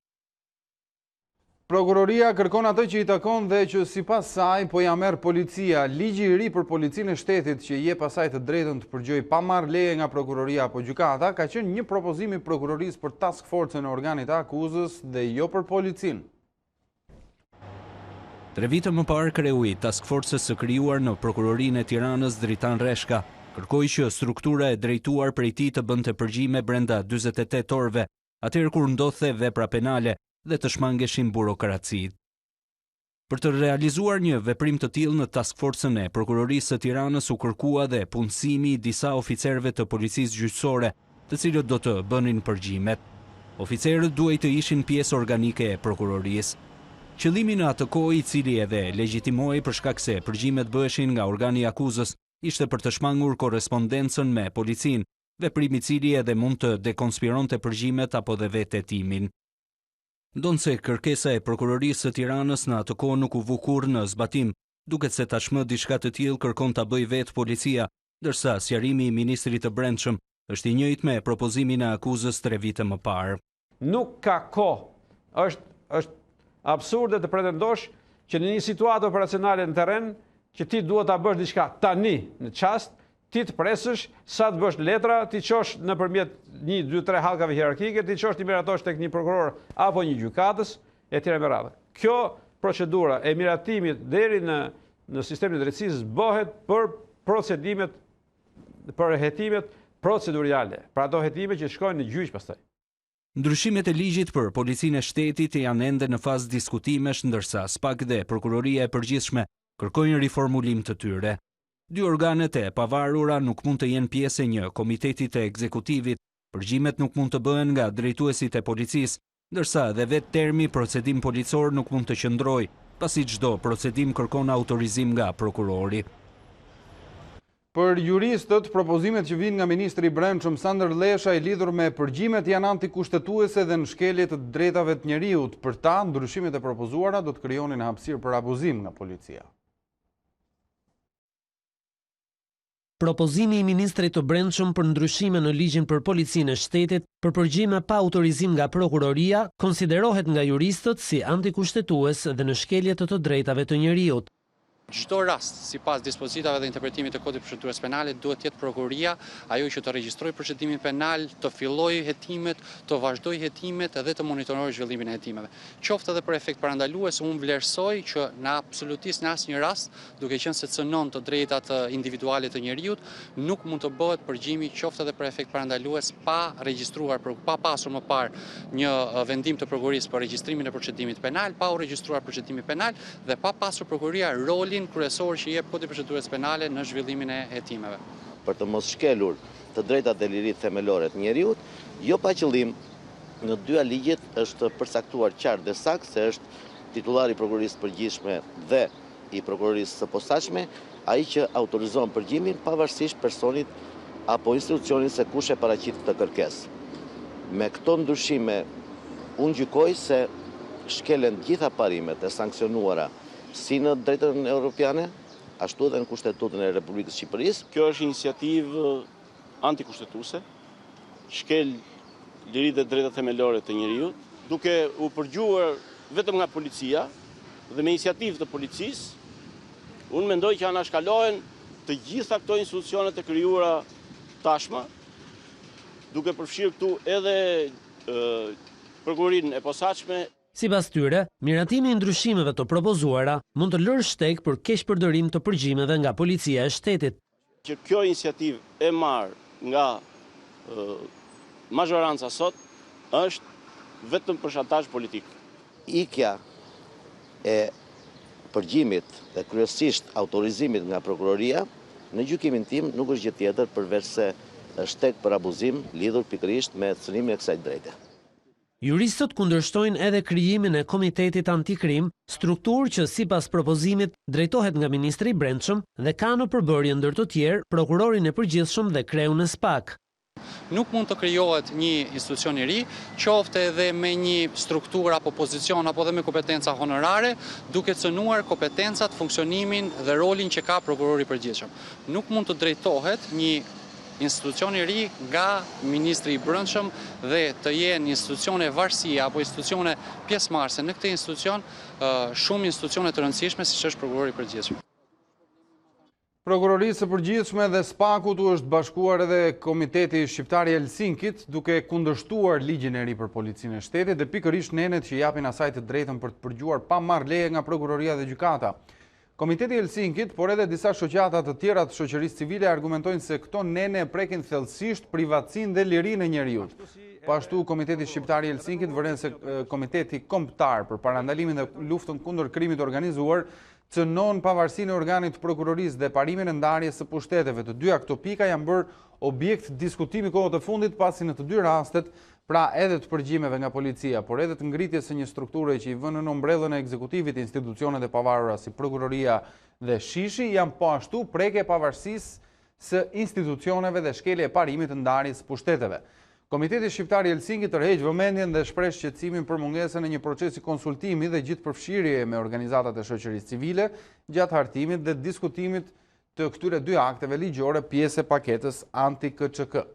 Prokuroria kërkon atë që i takon dhe që sipas saj po ja merr policia. Ligji i ri për policinë e shtetit që jep asaj të drejtën të përgjojë pa marrë leje nga prokuroria apo gjykata ka qenë një propozim i prokurorisë për task forcën e organit të akuzës dhe jo për policinë. 3 vite më parë kreui task forcës së krijuar në prokurorinë e Tiranës Dritan Reshka kërkoi që struktura e drejtuar prej tij të bënte përgjime brenda 48 orëve, atëherë kur ndodhte vepra penale dhe të shmangeshin burokracitë. Për të realizuar një veprim të tillë në task forcën e prokurorisë së Tiranës u kërkua dhe punësimi i disa oficerëve të policisë gjyqësore, të cilët do të bënin përgjimet. Oficerët duhej të ishin pjesë organike e prokurorisë. Qëllimi në atë kohë, i cili edhe legjitimoi për shkak se përgjimet bëheshin nga organi i akuzës, ishte për të shmangur korrespondencën me policinë, veprim i cili edhe mund të dekonspironte përgjimet apo dhe vetë hetimin. Ndonse kërkesa e prokurorisë së Tiranës në atë kohë nuk u vu kurrë në zbatim, duket se tashmë diçka të tillë kërkon ta bëjë vetë policia, ndërsa sqarimi i ministrit të Brendshëm është i njëjtë me propozimin e akuzës 3 vite më parë. Nuk ka kohë. Është absurde të pretendosh që në një situatë operacionale në terren që ti duhet ta bësh diçka tani në çast, ti të presësh sa të bësh letra, ti qosh nëpërmjet 1, 2, 3 hallkave hierarkike, ti qosh ti miratosh tek një prokuror apo një gjykatës etj. Me radhë. Kjo procedura e miratimit deri në sistemin e drejtësisë bëhet për procedimet, për hetimet procedurale, për ato hetime që shkojnë në gjyq pastaj. Ndryshimet e ligjit për policinë e shtetit janë ende në fazë diskutimesh, ndërsa SPAK dhe Prokuroria e Përgjithshme kërkojnë riformulim të tyre. 2 organet e pavarura nuk mund të jenë pjesë e një komiteti të ekzekutivit, përgjimet nuk mund të bëhen nga drejtuesit e policisë, ndërsa edhe vetë termi procedim policor nuk mund të qëndrojë, pasi çdo procedim kërkon autorizim nga prokurori. Për juristët, propozimet që vinë nga Ministri i Brendshëm Sandër Lesha i lidhur me përgjimet janë antikushtetuese dhe në shkelje të drejtave të njeriut. Për ta, ndryshimet e propozuara do të krijonin hapësirë për abuzim nga policia. Propozimi i Ministrit të Brendshëm për ndryshime në ligjin për policinë e shtetit për përgjime pa autorizim nga prokuroria konsiderohet nga juristët si antikushtetues dhe në shkelje të drejtave të njeriut. Çdo rast, sipas dispozitave dhe interpretimit të kodit të procedurës penale, duhet të jetë prokuroria ajo që të regjistrojë procedimin penal, të fillojë hetimet, të vazhdojë hetimet dhe të monitorojë zhvillimin e hetimeve. Qoftë edhe për efekt parandalues, unë vlerësoj që në absolutisht në asnjë rast, duke qenë se cënon të drejtat individuale të njeriut, nuk mund të bëhet përgjimi qoftë edhe për efekt parandalues pa regjistruar, pa pasur më parë një vendim të prokurorisë për regjistrimin e procedimit penal, pa u regjistruar procedimi penal dhe pa pasur prokuroria rolin kryesor që jep kodi procedurës penale në zhvillimin e hetimeve. Për të mos shkelur të drejtat dhe liritë themelore të njeriut, jo pa qëllim, në dyja ligjet është përcaktuar qartë dhe saktë se është titullari i prokurorisë përgjithshme dhe i prokurorisë së posaçme ai që autorizon përgjimin pavarësisht personit apo institucionit se kush e paraqit këtë kërkesë. Me këto ndryshime, unë gjykoj se shkelen gjitha parimet e sankcionuara si në drejtën europiane, ashtu edhe në Kushtetutën e Republikës Shqipërisë. Kjo është iniciativë antikushtetuese, shkel liritë dhe drejtat themelore të njeriut, duke u përgjuar vetëm nga policia dhe me iniciativë të policisë, unë mendoj që anashkalohen të gjitha këto institucionet e krijuara tashmë, duke përfshirë këtu edhe prokurorinë e posaçme. Sipas tyre, miratimi i ndryshimeve të propozuara mund të lërë shtek për keqpërdorim të përgjimeve nga policia e shtetit. Që kjo iniciativë e marrë nga mazhoranca sot është vetëm për shantazh politik. Ikja e përgjimit dhe kryesisht autorizimit nga prokuroria, në gjykimin tim nuk është gjë tjetër përveç se shtek për abuzim lidhur pikërisht me cënimin e kësaj drejte. Juristët kundërshtojnë edhe krijimin e Komitetit Antikrim, strukturë që sipas propozimit drejtohet nga Ministri i Brendshëm dhe ka në përbërje ndër të tjerë prokurorin e përgjithshëm dhe kreun e SPAK. Nuk mund të krijohet një institucion i ri, qoftë edhe me një strukturë apo pozicion apo edhe me kompetenca honorare, duke cënuar kompetencat, funksionimin dhe rolin që ka prokurori i përgjithshëm. Nuk mund të drejtohet një institucion i ri nga Ministri i Brendshëm dhe të jenë institucione varësie apo institucione pjesëmarrëse në këtë institucion, shumë institucione të rëndësishme siç është prokurori i përgjithshëm. Prokurorisë së përgjithshme dhe SPAK-ut u është bashkuar edhe Komiteti Shqiptar i Helsinkit duke kundërshtuar ligjin e ri për policinë e shtetit dhe pikërisht nenet që japin asaj të drejtën për të përgjuar pa marrë leje nga prokuroria dhe gjykata. Komiteti i Helsinkit, por edhe disa shoqata të tjera të shoqërisë civile argumentojnë se këto nene prekin thellësisht privatësinë dhe lirinë e njeriut. Po ashtu, Komiteti Shqiptar i Helsinkit vëren se Komiteti Kombëtar për parandalimin dhe luftën kundër krimit organizuar cënon pavarësinë e organit të prokurorisë dhe parimin e ndarjes së pushteteve. Të dyja këto pika janë bërë objekt diskutimi kohët e fundit pasi në të dy rastet, pra edhe të përgjimeve nga policia, por edhe të ngritjes së një strukture që i vënë në ombrellën e ekzekutivit institucionet e pavarura si prokuroria dhe shishi, janë po ashtu preke pavarësisë së institucioneve dhe shkelje e parimit të ndarjes së pushteteve. Komiteti Shqiptar i Helsinkit tërheq vëmendjen dhe shpreh shqetësimin për mungesën e një procesi konsultimi dhe gjithë përfshirje me organizatat e shoqërisë civile gjatë hartimit dhe diskutimit të këtyre dy akteve ligjore pjesë e paketës anti-KÇK.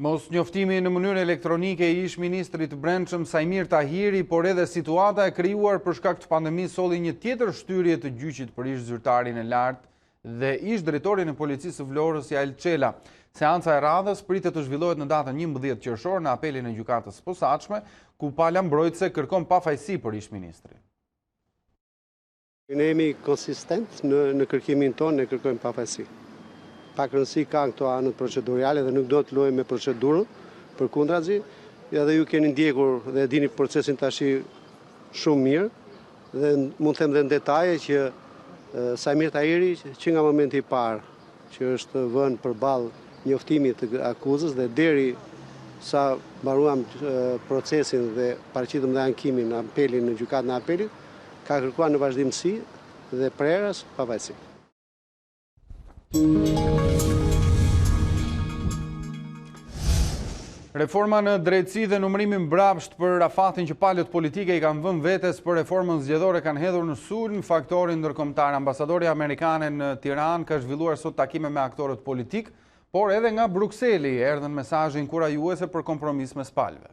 Mos njoftimi në mënyrë elektronike i ish ministrit brendshëm Sajmir Tahiri, por edhe situata e krijuar për shkak të pandemisë solli një tjetër shtyrje të gjyqit për ish zyrtarin e lartë dhe ish drejtorin e policisë së Vlorës Jael Çela. Seanca e radhës pritet të zhvillohet në datën 11 qershor në apelin e gjykatës së posaçme, ku pala mbrojtëse kërkon pafajësi për ish ministrin. Ne jemi konsistent në kërkimin tonë, ne kërkojmë pafajësi. Pak rëndësi ka këto anët procedurale dhe nuk do të luajmë me procedurën, përkundrazi, edhe ju keni ndjekur dhe dini procesin tashi shumë mirë dhe mund të them dhe në detaje që Sajmir Tahiri që nga momenti i parë që është vënë përballë njoftimit të akuzës dhe deri sa mbaruam procesin dhe paraqitëm dhe ankimin në apelin në gjykatën e apelit, ka kërkuar në vazhdimsi dhe prerës pavajtësi. Reforma në drejtësi dhe numërimi mbrapsht për afatin që palët politike i kanë vënë vetes për reformën zgjedhore kanë hedhur në sulm faktorin ndërkombëtar. Ambasadori amerikane në Tiranë ka zhvilluar sot takime me aktorët politik, por edhe nga Brukseli erdhën mesazhe inkurajuese për kompromis mes palëve.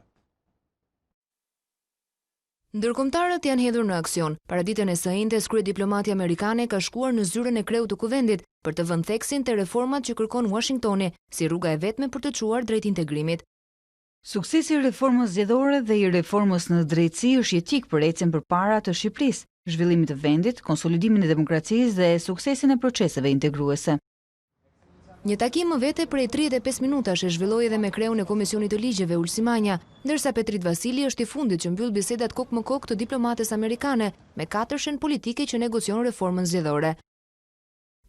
Ndërkombëtarët janë hedhur në aksion. Paraditën e së njëjtës kryediplomati amerikane ka shkuar në zyrën e kreut të kuvendit për të vënë theksin te reformat që kërkon Washingtoni si rruga e vetme për të çuar drejt integrimit. Suksesi i reformës zgjedhore dhe i reformës në drejtësi është jetik për ecjen përpara të Shqipërisë, zhvillimit të vendit, konsolidimin e demokracisë dhe suksesin e proceseve integruese. Një takim më vete prej 35 minutash e zhvilloi edhe me kreun e Komisionit të Ligjeve Ulsi Manja, ndërsa Petrit Vasili është i fundit që mbyll bisedat kok më kok të diplomates amerikane me 4 shen politike që negocion reformën zgjedhore.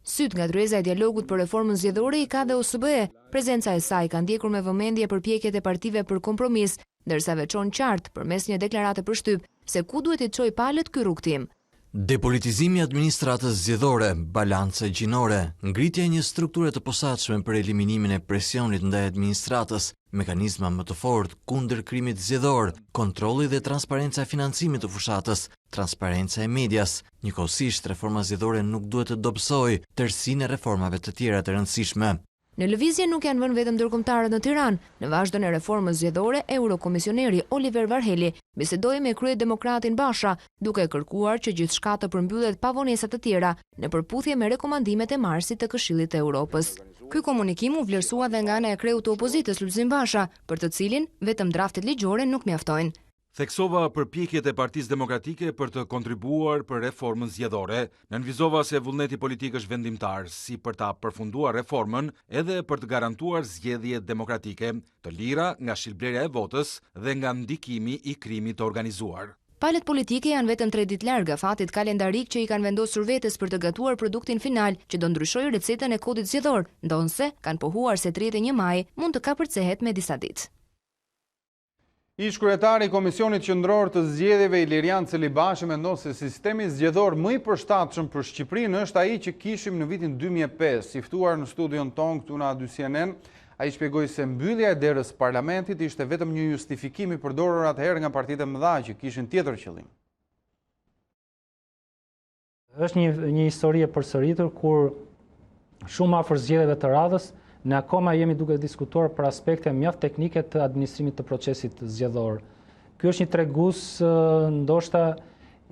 Syt nga tryeza e dialogut për reformën zgjedhore i ka dhe OSBE. Prezenca e saj ka ndjekur me vëmendje përpjekjet e partive për kompromis, ndërsa veçon qartë përmes një deklarate për shtyp se ku duhet të çojë palët ky rrugtim. Depolitizimi i administratës zgjedhore, balance gjinore, ngritja e një strukture të posaçme për eliminimin e presionit ndaj administratës, mekanizma më të fortë kundër krimit zgjedhor, kontrolli dhe transparenca e financimit të fushatës, transparenca e medias. Njëkohësisht, reforma zgjedhore nuk duhet të dobësojë tërësinë e reformave të tjera të rëndësishme. Në lëvizje nuk janë vënë vetëm ndërkombëtarët në Tiranë. Në vazhdon e reformës zgjedhore, eurokomisioneri Oliver Varheli bisedoi me kryedemokratin Basha, duke kërkuar që gjithçka të përmbyllet pa vonesa të tjera, në përputhje me rekomandimet e marsit të Këshillit të Europës. Ky komunikim u vlerësua dhe nga ana e kreut të opozitës Lulzim Basha, për të cilin vetëm draftet ligjore nuk mjaftojnë. Theksova përpjekjet e Partisë Demokratike për të kontribuar për reformën zgjedhore, nënvizova se vullneti politik është vendimtar, si për ta përfunduar reformën, edhe për të garantuar zgjedhje demokratike, të lira nga shilblerja e votës dhe nga ndikimi i krimit të organizuar. Palët politike janë vetëm 3 ditë larg afatit kalendarik që i kanë vendosur vetes për të gatuar produktin final që do ndryshojë recetën e kodit zgjedhor, ndonse kanë pohuar se 31 maj mund të kapërcehet me disa ditë. Ish-kryetari i Komisionit Qendror të Zgjedhjeve Ilirian Celibashi mendon se sistemi zgjedhor më i përshtatshëm për Shqipërinë është ai që kishim në vitin 2005. I ftuar në studion ton këtu në CNN, ai shpjegoi se mbyllja e derës parlamentit ishte vetëm një justifikim i përdorur atëherë nga partitë e mëdha që kishin tjetër qëllim. Është një histori e përsëritur kur shumë afër zgjedhjeve të radhës ne akoma jemi duke diskutuar për aspekte mjaft teknike të administrimit të procesit zgjedhor. Ky është një tregues ndoshta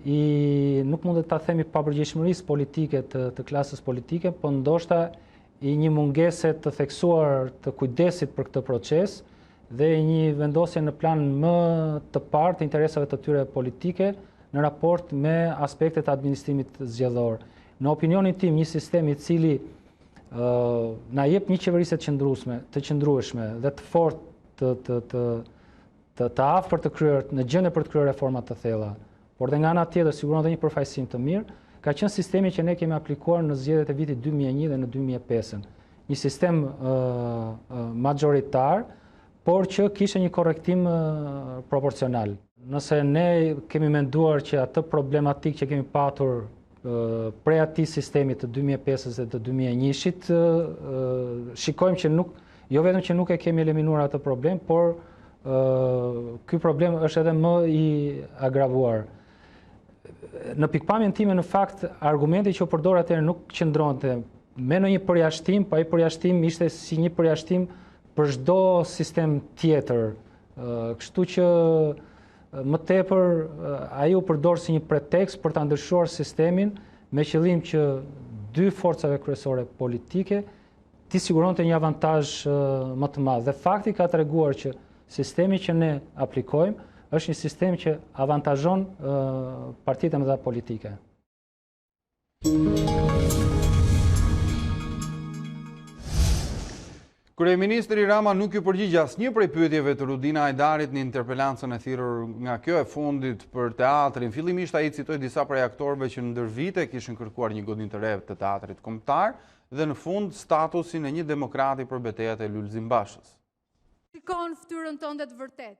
i nuk mundet ta themi papërgjegjshmërisë politike të klasës politike, por ndoshta i një mungese të theksuar të kujdesit për këtë proces dhe një vendosje në plan më të parë të interesave të tyre politike në raport me aspektet e administrimit zgjedhor. Në opinionin tim, një sistem i cili na jep një qeverisje të qëndrueshme dhe të fortë të afërt të kryer në gjendje për të kryer reforma të thella, por dhe nga ana tjetër siguron edhe një përfaqësim të mirë, ka qenë sistemi që ne kemi aplikuar në zgjedhjet e vitit 2001 dhe në 2005. Një sistem majoritar, por që kishte një korrektim proporcional. Nëse ne kemi menduar që atë problematik që kemi patur prej atij sistemi të 2005-s dhe të 2001-shit, shikojmë që jo vetëm që nuk e kemi eliminuar atë problem, por ky problem është edhe më i agravuar. Në pikpamjen time, në fakt, argumenti që u përdor atëherë nuk qëndronte me në një përjashtim, pa ai përjashtim ishte si një përjashtim për çdo sistem tjetër. Kështu që më tepër ai u përdor si një pretekst për ta ndryshuar sistemin me qëllim që 2 forcave kryesore politike t'i siguronte një avantazh më të madh. Dhe fakti ka treguar që sistemi që ne aplikojmë është një sistem që avantazhon partitë e mëdha politike. Kryeministri Rama nuk ju përgjigj asnjë prej pyetjeve të Rudina Ajdarit në interpelancën e thirrur nga kjo e fundit për teatrin. Fillimisht ai citoi disa prej aktorëve që ndër vite kishin kërkuar një godinë të re të teatrit kombëtar dhe në fund statusin e një demokrati për betejat e Lulzim Bashës.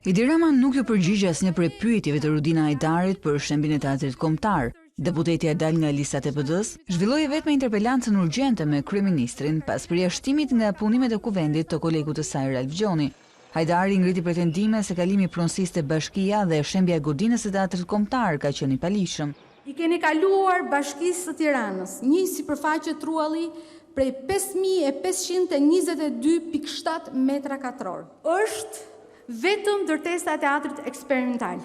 Edi Rama nuk ju përgjigj asnjë prej pyetjeve të Rudina Hajdarit për shembin e teatrit kombëtar. Deputetja dal nga lista e PD-s, zhvilloi vetëm interpelancën urgjente me kryeministrin pas përjashtimit nga punimet e kuvendit të kolegut të saj Ralph Gjoni. Hajdari ngriti pretendime se kalimi pronësisë te Bashkia dhe shembja e godinës së teatrit kombëtar ka qenë i palishëm. I keni kaluar Bashkisë së Tiranës një sipërfaqe trualli prej 5522.7 metra katror. Është vetëm ndërtesa e teatrit eksperimental.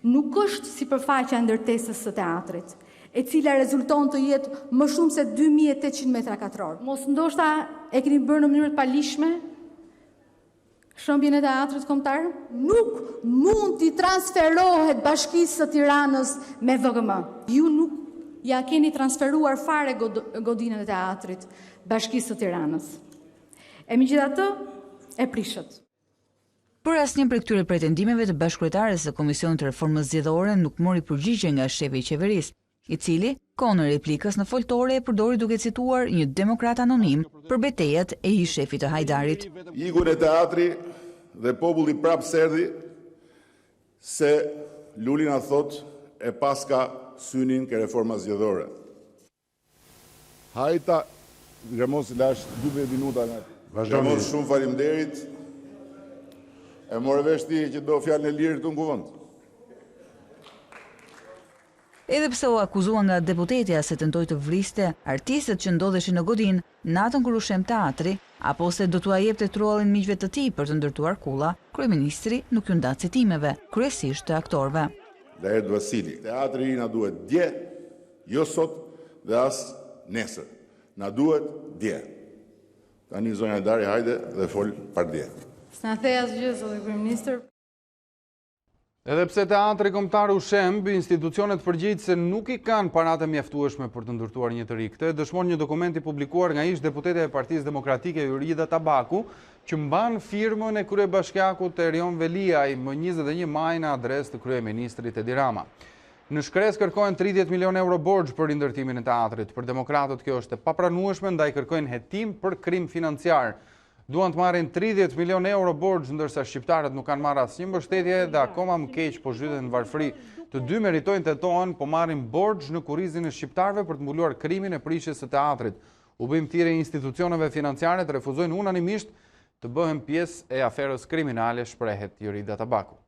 Nuk është sipërfaqja e ndërtesës së teatrit, e cila rezulton të jetë më shumë se 2800 metra katror. Mos ndoshta e keni bërë në mënyrë të palishme shëmbjen e teatrit kombëtar? Nuk mund t'i transferohet Bashkisë së Tiranës me VGM. Ju nuk ja keni transferuar fare godinën e teatrit Bashkisë së Tiranës. E megjithatë, e prishët. Por asnjë prej këtyre pretendimeve të bashkëkryetares së Komisionit të Reformës Zgjedhore nuk mori përgjigje nga shefi i qeverisë, i cili, kohën e replikës në foltore e përdori duke cituar një demokrat anonim për betejat e ish shefit të Hajdarit. Igun e teatri dhe populli prap serdi se Luli na thot e paska synin ke reforma zgjedhore. Hajta, Gramos lash 12 minuta nga ti. Gramos, shumë faleminderit. E morë vesh ti që do fjalën e lirë këtu në kuvend. Edhe pse u akuzua nga deputetja se tentoi të vriste artistët që ndodheshin në godinë natën kur u shem teatri, apo se do t'ua jepte truallin miqve të tij për të ndërtuar kulla, kryeministri nuk ju nda citimeve, kryesisht të aktorëve. Laert Vasili, teatri na duhet dje, jo sot dhe as nesër. Na duhet dje. Tani zonja Dari hajde dhe fol par dje. S'na thej asgjë, zoti kryeministër. Edhe pse teatri kombëtar u shemb, institucionet përgjigjëse nuk i kanë paratë mjaftueshme për të ndërtuar një të ri. Këtë dëshmon një dokument i publikuar nga ish deputetja e Partisë Demokratike Jurida Tabaku, që mban firmën e kryebashkiakut Erion Veliaj më 21 maj në adresë të kryeministrit Edi Rama. Në shkresë kërkojnë 30 milion euro borxh për rindërtimin e teatrit. Për demokratët kjo është e papranueshme, ndaj kërkojnë hetim për krim financiar. Duan të marrin 30 milion euro borxh, ndërsa shqiptarët nuk kanë marrë asnjë mbështetje dhe akoma më keq po zhyten në varfëri. Të dy meritojnë tetohen, po marrin borxh në kurrizin e shqiptarëve për të mbuluar krimin e prishjes së teatrit. Ubimtire e institucioneve financiare të refuzojnë unanimisht të bëhen pjesë e aferës kriminale, shprehet Jurida Tabaku.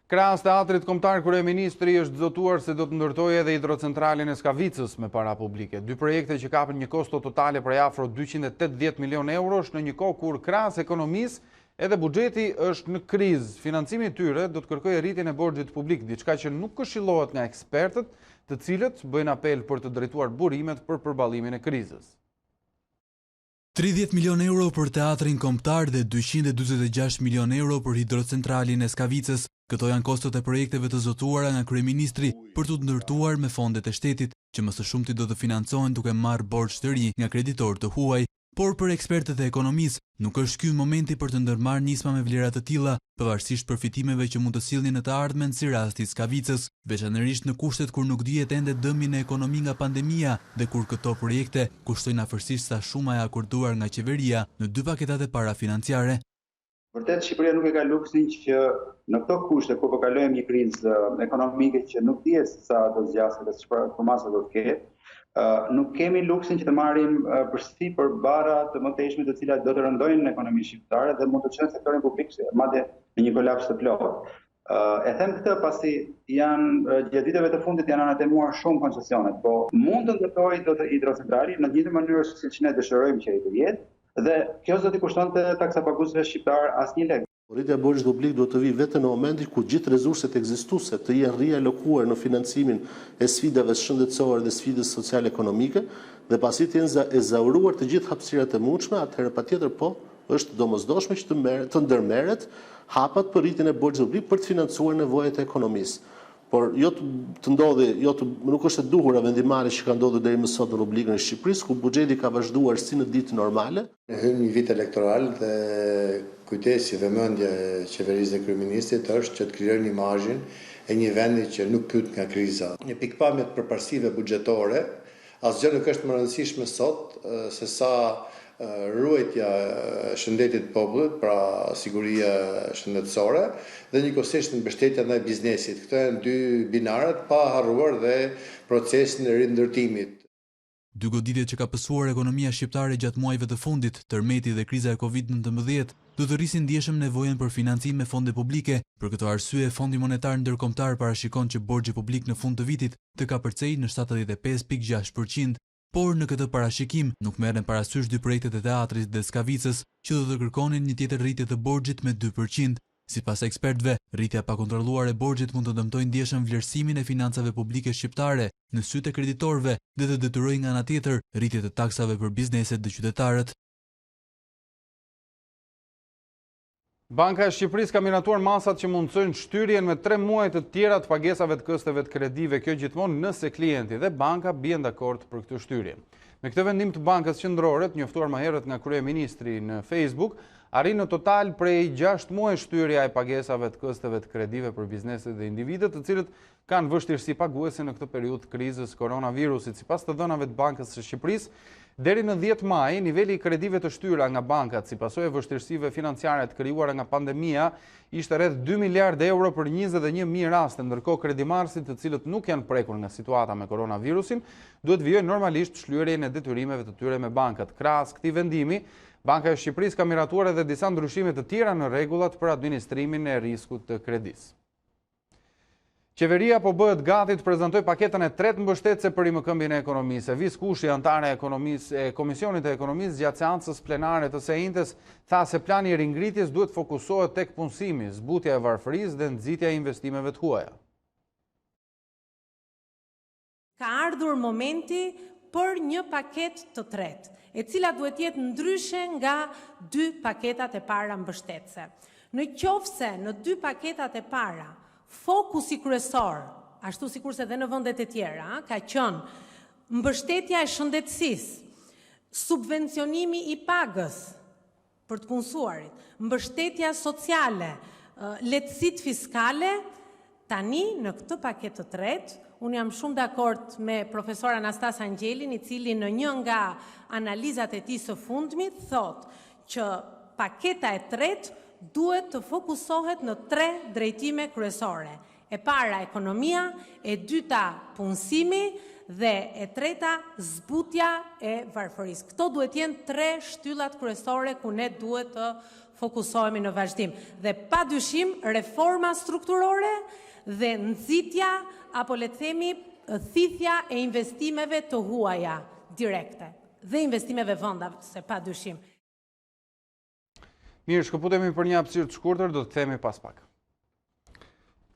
Krahas teatrit kombëtar, kryeministri është zotuar se do të ndërtojë edhe hidrocentralin e Skavicës me para publike. Dy projekte që kapën një kosto totale prej afro 280 milion eurosh në një kohë kur krahas ekonomisë edhe buxheti është në krizë. Financimi i tyre do të kërkojë rritjen e borxhit publik, diçka që nuk këshillohet nga ekspertët, të cilët bëjnë apel për të drejtuar burimet për përballimin e krizës. 30 milion euro për teatrin kombëtar dhe 246 milion euro për hidrocentralin e Skavicës. Këto janë kostot e projekteve të zotuara nga kryeministri për të ndërtuar me fondet e shtetit, që më së shumti do të financohen duke marrë borxh të ri nga kreditorë të huaj. Por për ekspertët e ekonomisë, nuk është ky momenti për të ndërmarrë nisma me vlera të tilla, pavarësisht përfitimeve që mund të sillnin në të ardhmen si rasti i Skavicës, veçanërisht në kushtet kur nuk dihet ende dëmi në ekonomi nga pandemia dhe kur këto projekte kushtojnë afërsisht sa shuma e akorduar nga qeveria në 2 paketat e para financiare. Vërtet Shqipëria nuk e ka luksin që në këto kushte kur po kalojmë një krizë ekonomike që nuk dihet sa do zgjasë dhe çfarë masa do të ketë, nuk kemi luksin që të marrim përsipër barra të mëtejshme të cilat do të rëndojnë ekonominë shqiptare dhe mund të çojnë sektorin publik madje në një kolaps të plotë. E them këtë pasi gjatë viteve të fundit janë anatemuar shumë koncesionet, po mund të ndërtojë dot hidrocentrali në të njëjtën mënyrë siç ne dëshirojmë që ai të jetë, dhe kjo do t'i kushtonte taksapaguesve shqiptar asnjë lek. Rritja e borxhit publik duhet të vijë vetëm në momentin kur gjithë resurset ekzistuese të jenë rialokuar në financimin e sfidave shëndetësore dhe sfidës sociale-ekonomike, dhe pasi të jenë ezauruar të gjithë hapësirat e mundshme, atëherë patjetër po është domosdoshme që të ndërmerret hapat për rritjen e borxhit publik për të financuar nevojat e ekonomisë. Por nuk është e duhura vendimmarrja që ka ndodhur deri më sot në Republikën e Shqipërisë, ku buxheti ka vazhduar si në ditë normale. Ne hyn një vit elektoral dhe kujtesi dhe mendja e qeverisë dhe kryeministrit është që të krijojnë imazhin e një vendi që nuk pyet nga kriza. Një pikpamje të përparësive buxhetore, asgjë nuk është më rëndësishme sot se sa ruajtja shëndetit popullit, pra siguria shëndetësore, dhe njëkohësisht mbështetja ndaj biznesit. Këto janë dy binarët, pa harruar dhe procesin e rindërtimit. Dy goditjet që ka pësuar ekonomia shqiptare gjatë muajve të fundit, tërmeti dhe kriza e Covid-19, do të rrisin ndjeshëm nevojën për financim me fonde publike. Për këtë arsye, Fondi Monetar Ndërkombëtar parashikon që borxhi publik në fund të vitit të kapërcej në 75.6%, por në këtë parashikim nuk merren parasysh dy projektet e teatrit dhe Skavicës që do të kërkonin një tjetër rritje të borxhit me 2%. Sipas ekspertëve, rritja pa kontrolluar e borxhit mund të dëmtojë ndjeshëm vlerësimin e financave publike shqiptare në sytë e kreditorëve dhe të detyrojë nga ana tjetër rritje të taksave për bizneset dhe qytetarët. Banka e Shqipërisë ka miratuar masat që mundsojnë shtyrjen me 3 muaj të tjera të pagesave të kësteve të kredive, kjo gjithmonë nëse klienti dhe banka bien dakord për këtë shtyrje. Me këtë vendim të Bankës Qendrore, njoftuar më herët nga kryeministri në Facebook, arrin në total prej 6 muaj shtyrja e pagesave të kësteve të kredive për bizneset dhe individët, të cilët kanë vështirësi paguese në këtë periudhë krizës koronavirusit. Sipas të dhënave të Bankës së Shqipërisë, deri në 10 maj, niveli i kredive të shtyra nga bankat si pasojë e vështirësive financiare të krijuara nga pandemia ishte rreth 2 miliardë euro për 21.000 raste, ndërkohë kredimarrësit të cilët nuk janë prekur nga situata me koronavirusin duhet vijojnë normalisht shlyerjen e detyrimeve të tyre me bankat. Krahas këtij vendimi, Banka e Shqipërisë ka miratuar edhe disa ndryshime të tjera në rregullat për administrimin e riskut të kredisë. Qeveria po bëhet gati të prezantoj paketën e tretë mbështetëse për rimëkëmbjen e ekonomisë. Vis Kushi, antare e Komisionit të Ekonomisë gjatë seancës plenare të së njëjtës, tha se plani i ringritjes duhet fokusohet tek punësimi, zbutja e varfërisë dhe nxitja e investimeve të huaja. Ka ardhur momenti për një paketë të tretë, e cila duhet jetë ndryshe nga 2 paketat e para mbështetëse. Në qofse në 2 paketat e para fokusi kryesor, ashtu sikurse dhe në vendet e tjera, ka qenë mbështetja e shëndetësisë, subvencionimi i pagës për të punësuarit, mbështetja sociale, lehtësitë fiskale, tani në këtë paketë të tretë, unë jam shumë dakord me profesor Anastas Angelin, i cili në një nga analizat e tij së fundmit thot që paketa e tretë duhet të fokusohet në 3 drejtime kryesore. E para ekonomia, e dyta punësimi dhe e treta zbutja e varfërisë. Këto duhet jenë 3 shtyllat kryesore ku ne duhet të fokusohemi në vazhdim. Dhe padyshim reforma strukturore dhe nxitja apo le të themi thithja e investimeve të huaja direkte dhe investimeve vendave, se padyshim. Mirë, shkëputemi për një hapësirë të shkurtër, do të themi pas pak.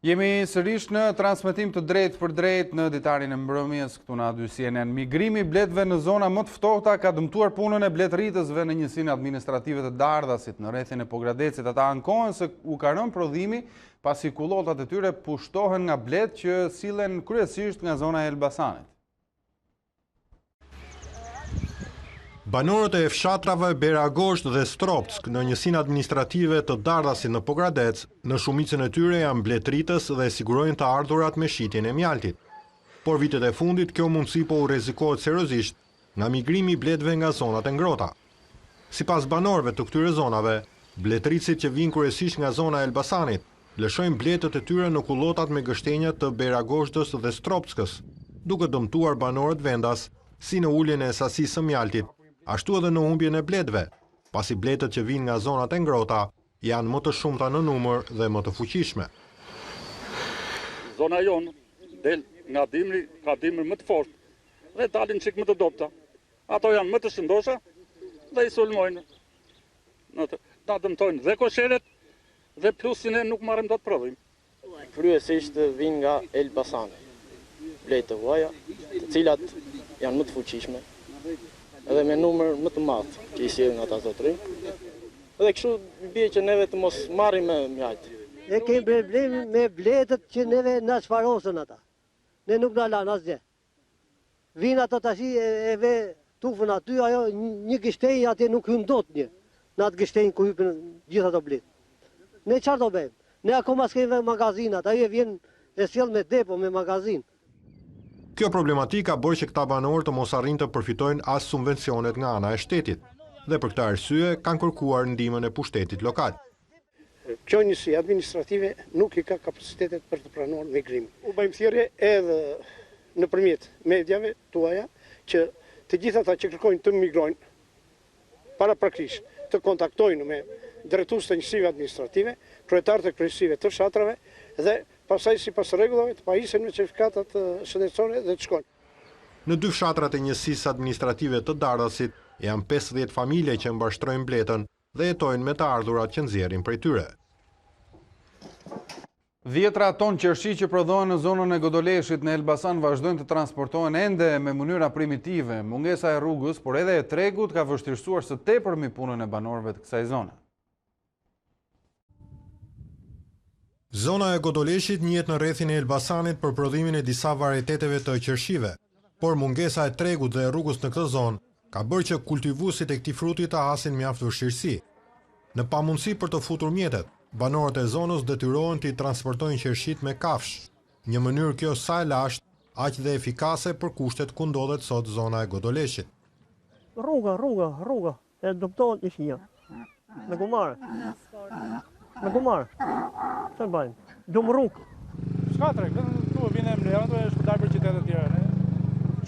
Jemi sërish në transmetim të drejtë për drejtë në Ditarin e mbrëmjes këtu në A2 CNN. Migrimi i bletëve në zona më të ftohta ka dëmtuar punën e bletëritësve në njësinë administrative të Dardhasit në rrethin e Pogradecit. Ata ankohen se u ka rënë prodhimi pasi kullotat e tyre pushtohen nga bletë që sillen kryesisht nga zona e Elbasanit. Banorët e fshatrave Beragosht dhe Stropsk në njësinë administrative të Dardhasit në Pogradec, në shumicën e tyre janë bletëritës dhe sigurojnë të ardhurat me shitjen e mjaltit. Por vitet e fundit kjo mundësi po u rrezikohet seriozisht nga migrimi i bletëve nga zonat e ngrota. Sipas banorëve të këtyre zonave, bletëritësit që vinë kryesisht nga zona e Elbasanit lëshojnë bletët e tyre në kullotat me gështenja të Beragoshtës dhe Stropskës, duke dëmtuar banorët vendas si në uljen e sasisë së mjaltit, ashtu edhe në humbjen e bletëve, pasi bletët që vinë nga zonat e ngrota janë më të shumta në numër dhe më të fuqishme. Zona jonë del nga dimri, ka dimër më të fortë dhe dalin çik më të dobta. Ato janë më të shëndosha dhe i sulmojnë. Ta dëmtojnë dhe kosheret dhe plusin e nuk marrim dot prodhim. Kryesisht vinë nga Elbasani, bletë huaja, të cilat janë më të fuqishme, edhe me numër më të madh që i sjellin ata zotëri. Edhe kështu bie që neve të mos marrim me mjalt. Ne kemi problem me bletët që neve na çfarosën ata. Ne nuk na lan asgjë. Vinë ato tash e ve tufën aty, ajo një gështenjë aty nuk hyn dot një. Në atë gështenjë ku hypen gjithë ato bletë. Ne çfarë do bëjmë? Ne akoma s'kemi magazinat, ajo vjen e sjell me depo me magazin. Kjo problematika bën që këta banorë të mos arrin të përfitojnë as subvencionet nga ana e shtetit. dhe për këtë arsye kanë kërkuar ndihmën e pushtetit lokal. Kjo njësi administrative nuk i ka kapacitetet për të pranuar migrimin. U bëjmë thirrje edhe nëpërmjet mediave tuaja që të gjithë ata që kërkojnë të migrojnë paraprakisht të kontaktojnë me drejtues të njësive administrative, kryetarët e kryesive të fshatrave dhe pastaj sipas rregullave të pajisen me certifikatat shëndetësore dhe të shkojnë. Në 2 fshatrat e njësisë administrative të Dardasit janë 50 familje që mbashtrojnë Bletën dhe jetojnë me të ardhurat që nxjerrin prej tyre. 10 tonë qershi që prodhohen në zonën e Godoleshit në Elbasan vazhdojnë të transportohen ende me mënyra primitive. Mungesa e rrugës, por edhe e tregut ka vështirësuar së tepërmi punën e banorëve të kësaj zone. Zona e Godoleshit njihet në rrethin e Elbasanit për prodhimin e disa varieteteve të qershive, por mungesa e tregut dhe e rrugës në këtë zonë ka bërë që kultivuesit e këtij fruti të hasin mjaft vështirësi. Në pamundësi për të futur mjetet, banorët e zonës detyrohen të i transportojnë qershit me kafsh, një mënyrë kjo sa e lashtë, aq dhe efikase për kushtet ku ndodhet sot zona e Godoleshit. Rruga, e doptohet një shia. Me gumare. Që të bajnë? Gjumë rrugë. Shka trek, vetëm tu vine e mlerën dhe shpëtaj për qytetet tjera.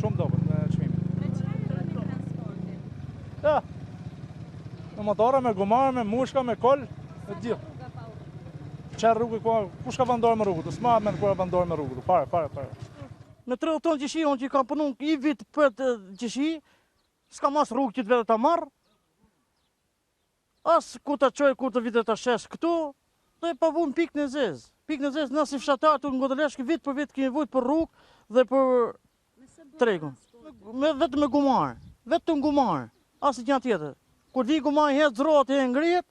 Shumë dobët në çmime. Ja, me motore, me gumare, me mushka, me kol, e gjithë. Qërë rrugë, ku shka vandorë me rrugë, të s'ma me në kura vandorë me rrugë, pare. Me 3 tonë qeshi, unë që i kam punu i vit për të qeshi, s'ka mas rrugë që të vete të marë, as ku të qoj, ku të vite të shesh këtu, dhe pa vun pik në zezë. Pik në zezë, nësi fshatarë të në Godoleshk, vit për vit kemi vujt për rrugë dhe për tregun. Vetë me gumarë, vetë në gumarë, asë një tjetër. Kur di gumarë hetë zrot e ngrijet,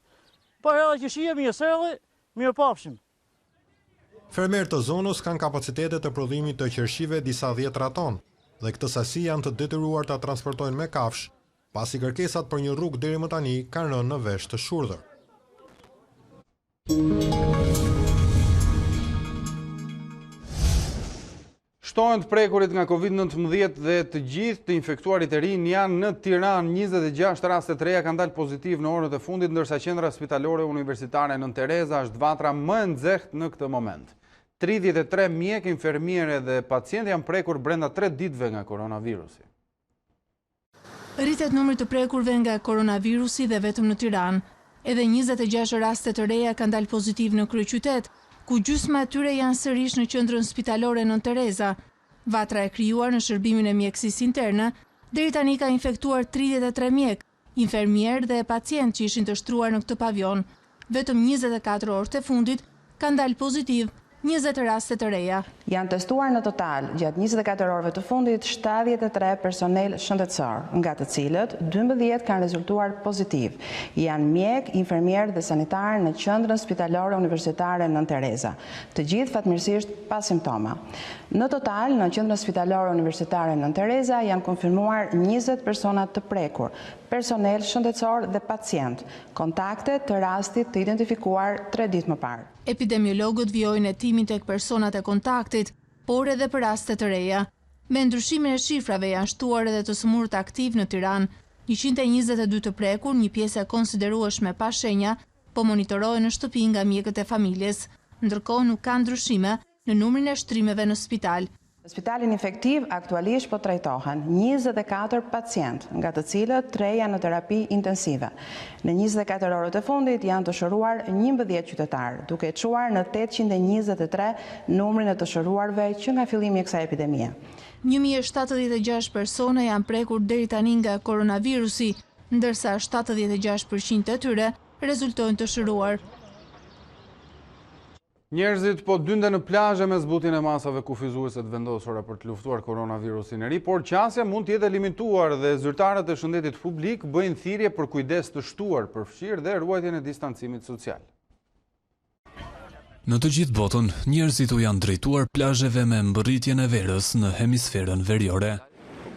pa edhe qeshia, mi e seli, mirë pafshim. Fermerët të zonës kanë kapacitetet të prodhimit të qershive disa 10 tonë dhe këtë sasi janë të detyruar ta transportojnë me kafsh, pasi kërkesat për një rrugë deri më tani kanë rënë në vesh të shurdhër. Shtohen të prekurit nga Covid-19 dhe të gjithë të infektuarit e rinj janë në Tiranë. 26 raste të reja kanë dalë pozitiv në orët e fundit, ndërsa qendra spitalore universitare Nën Tereza është vatra më e nxehtë në këtë moment. 33 mjek, infermiere dhe pacientë janë prekur brenda 3 ditëve nga koronavirusi. Rritet numri të prekurve nga koronavirusi dhe vetëm në Tiranë. Edhe 26 raste të reja kanë dalë pozitiv në kryeqytet, ku gjysma e tyre janë sërish në qendrën spitalore Nën Tereza. Vatra e krijuar në shërbimin e mjekësisë interne, deri tani ka infektuar 33 mjek, infermier dhe pacient që ishin të shtruar në këtë pavion. Vetëm 24 orët e fundit kanë dalë pozitiv 20 raste të reja. Janë testuar në total gjatë 24 orëve të fundit 73 personel shëndetësor, nga të cilët 12 kanë rezultuar pozitiv. Janë mjek, infermier dhe sanitar në qendrën spitalore universitare Nën Tereza. Të gjithë fatmirësisht pa simptoma. Në total, në qendrën spitalore universitare Nën Tereza janë konfirmuar 20 persona të prekur, personel shëndetësor dhe pacient, kontakte të rastit të identifikuar 3 ditë më parë. Epidemiologët vijojnë hetimin tek personat e kontaktit, por edhe për raste të reja. Me ndryshimin e shifrave janë shtuar edhe të smurët aktiv në Tiranë. 122 të prekur, një pjesë e konsiderueshme pa shenja, po monitorohen në shtëpi nga mjekët e familjes. Ndërkohë nuk ka ndryshime në numrin e shtrimeve në spital. Në spitalin infektiv aktualisht po trajtohen 24 pacient, nga të cilët 3 janë në terapi intensive. Në 24 orët e fundit janë të shëruar 11 qytetarë, duke çuar në 823 numrin e të shëruarve që nga fillimi i kësaj epidemie. 1076 persona janë prekur deri tani nga koronavirusi, ndërsa 76% e tyre rezultojnë të shëruar. Njerëzit po dynden në plazhe me zbutjen e masave kufizuese të vendosura për të luftuar koronavirusin e ri, por qasja mund të jetë limituar dhe zyrtarët e shëndetit publik bëjnë thirrje për kujdes të shtuar, përfshirë dhe ruajtjen e distancimit social. Në të gjithë botën, njerëzit u janë drejtuar plazheve me mbërritjen e verës në hemisferën veriore.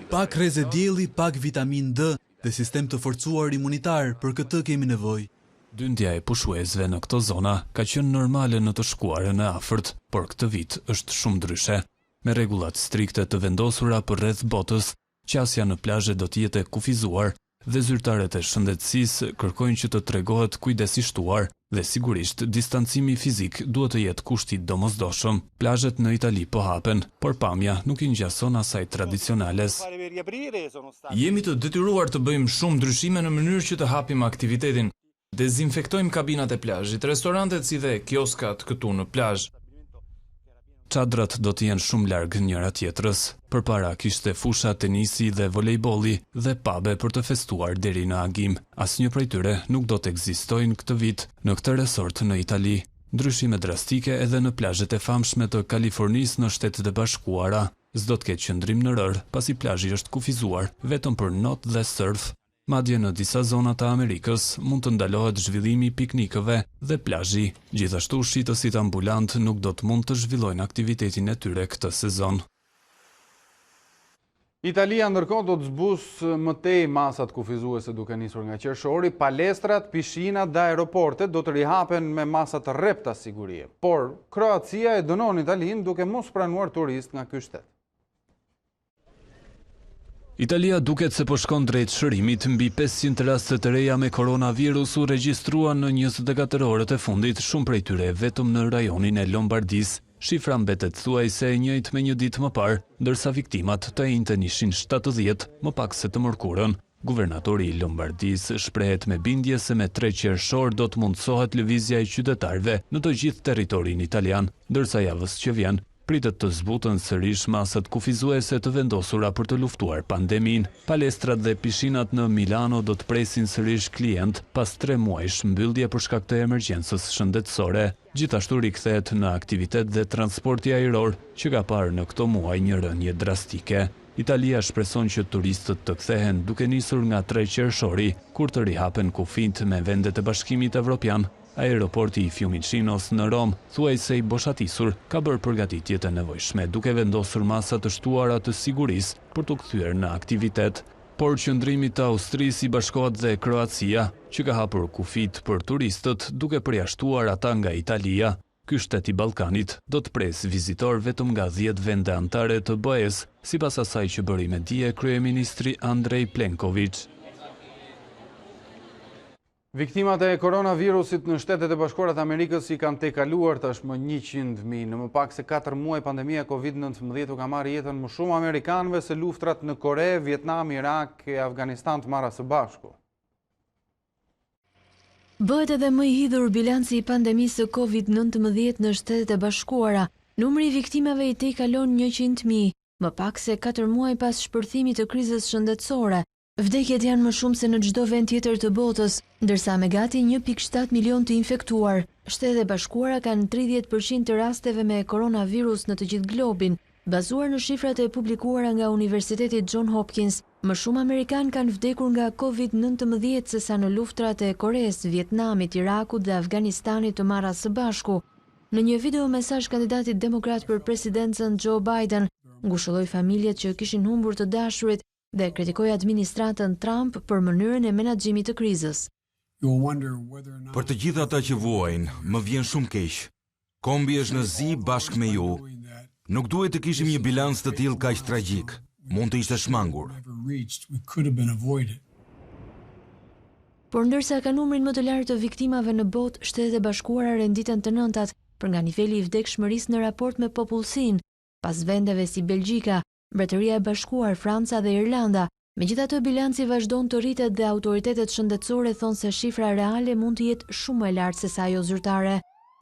Pak rrezë dielli, pak vitamin D dhe sistem të forcuar imunitar, për këtë kemi nevojë. Dyndja e pushuesve në këto zona ka qenë normale në të shkuarën e afërt, por këtë vit është shumë ndryshe. Me rregullat strikte të vendosura për rreth botës, qasja në plazhe do të jetë kufizuar dhe zyrtarët e shëndetësisë kërkojnë që të tregohet kujdes i shtuar dhe sigurisht distancimi fizik duhet të jetë kushti domosdoshëm. Plazhet në Itali po hapen, por pamja nuk i ngjason asaj tradicionales. Jemi të detyruar të bëjmë shumë ndryshime në mënyrë që të hapim aktivitetin. Dezinfektojmë kabinat e plazhit, restorantet si dhe kioskat këtu në plazh. Çadrat do të jenë shumë larg njëra tjetrës. Përpara kishte fusha tenisi dhe volejbolli dhe pabe për të festuar deri në agim. Asnjë prej tyre nuk do të ekzistojnë këtë vit në këtë resort në Itali. Ndryshime drastike edhe në plazhet e famshme të Kalifornisë në Shtetet e Bashkuara. S'do të ketë qëndrim në rër, pasi plazhi është kufizuar vetëm për not dhe surf. Madje në disa zona të Amerikës mund të ndalohet zhvillimi i piknikëve dhe plazhi. Gjithashtu shitësit ambulant nuk do të mund të zhvillojnë aktivitetin e tyre këtë sezon. Italia ndërkohë do të zbusë më tej masat kufizuese duke nisur nga qershori, palestrat, pishinat dhe aeroportet do të rihapen me masa të rrepta sigurie. Por Kroacia e dënon Italinë duke mos pranuar turist nga ky shtet. Italia duket se po shkon drejt shërimit. Mbi 500 raste të reja me koronavirus u regjistruan në 24 orët e fundit, shumë prej tyre vetëm në rajonin e Lombardisë. Shifra mbetet thuajse e njëjtë me një ditë më parë, ndërsa viktimat të njëjtën ishin 70, më pak se të mërkurën. Guvernatori i Lombardisë shprehet me bindje se me 3 qershor do të mundsohet lëvizja e qytetarëve në të gjithë territorin italian, ndërsa javës që vjen pritet të zbuten sërish masat kufizuese të vendosura për të luftuar pandemin. Palestrat dhe pishinat në Milano do të presin sërish klient pas 3 muajsh mbyllje për shkak të emergjencës shëndetësore. Gjithashtu rikthehet në aktivitet dhe transporti ajror, që ka parë në këto muaj një rënje drastike. Italia shpreson që turistët të kthehen duke nisur nga 3 qershori, kur të rihapen kufijt me vendet e Bashkimit Evropian. Aeroporti i Fiumicinos në Rom, thuajse i boshatisur, ka bërë përgatitje të nevojshme duke vendosur masa të shtuara të sigurisë për të kthyer në aktivitet. Por qëndrimi të Austrisë i bashkohet dhe Kroacia, që ka hapur kufijt për turistët duke përjashtuar ata nga Italia. Ky shtet i Ballkanit do të presë vizitor vetëm nga 10 vende anëtare të BE-s, sipas asaj që bëri me dije kryeministri Andrej Plenković. Viktimat e koronavirusit në Shtetet e Bashkuara të Amerikës i kanë tejkaluar tashmë 100.000. Në më pak se 4 muaj pandemia COVID-19 u ka marrë jetën më shumë amerikanëve se luftrat në Kore, Vietnam, Irak e Afganistan të marra së bashku. Bëhet edhe më i hidhur bilanci i pandemisë së COVID-19 në Shtetet e Bashkuara. Numri i viktimave i tejkalon 100.000, më pak se 4 muaj pas shpërthimit të krizës shëndetësore. Vdekjet janë më shumë se në çdo vend tjetër të botës, ndërsa me gati 1.7 milion të infektuar. Shtetet e Bashkuara kanë 30% të rasteve me koronavirus në të gjithë globin, bazuar në shifrat e publikuara nga Universiteti John Hopkins. Më shumë amerikanë kanë vdekur nga COVID-19 se sa në luftrat e Koresë, Vietnamit, Irakut dhe Afganistanit të marra së bashku. Në një video mesazh kandidati demokrat për presidencën Joe Biden ngushëlloi familjet që kishin humbur të dashurit dhe kritikoi administratën Trump për mënyrën e menaxhimit të krizës. Për të gjithë ata që vuajnë, më vjen shumë keq. Kombi është në zi bashkë me ju. Nuk duhet të kishim një bilans të tillë kaq tragjik. Mund të ishte shmangur. Por ndërsa ka numrin më të lartë të viktimave në botë, Shtetet e Bashkuara renditen të nëntat për nga niveli i vdekshmërisë në raport me popullsinë, pas vendeve si Belgjika, Mbretëria e Bashkuar, Franca dhe Irlanda. Megjithatë, bilanci vazhdon të rritet dhe autoritetet shëndetësore thonë se shifra reale mund të jetë shumë më e lartë se sa ajo zyrtare.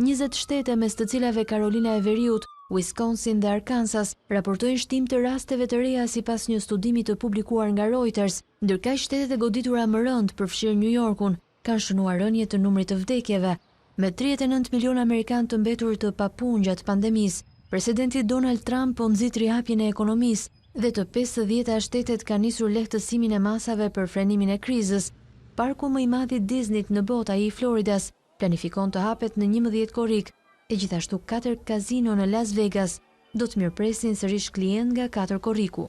20 shtete, mes të cilave Karolina e Veriut, Wisconsin dhe Arkansas, raportojnë shtim të rasteve të reja sipas një studimi të publikuar nga Reuters, ndërkaq shtetet e goditura më rënd, përfshirë New Yorkun, kanë shënuar rënje të numrit të vdekjeve. Me 39 milion amerikanë të mbetur të papunë gjatë pandemisë, Presidenti Donald Trump po nxit rihapjen e ekonomisë dhe të 50 shtetet kanë nisur lehtësimin e masave për frenimin e krizës. Parku më i madh i Disneyt në botë, ai i Floridas, planifikon të hapet në 11 korrik, e gjithashtu 4 kazino në Las Vegas do të mirëpresin sërish klient nga 4 korriku.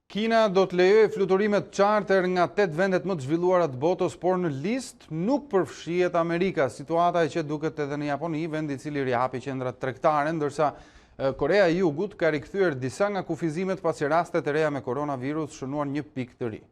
Kina do të lejojë fluturimet charter nga 8 vendet më të zhvilluara të botës, por në listë nuk përfshihet Amerika. Situata e që duket edhe në Japoni, vendi i cili rihapi qendrat tregtare, ndërsa Korea e Jugut ka rikthyer disa nga kufizimet pasi rastet e reja me koronavirus shënuan një pikë të ri.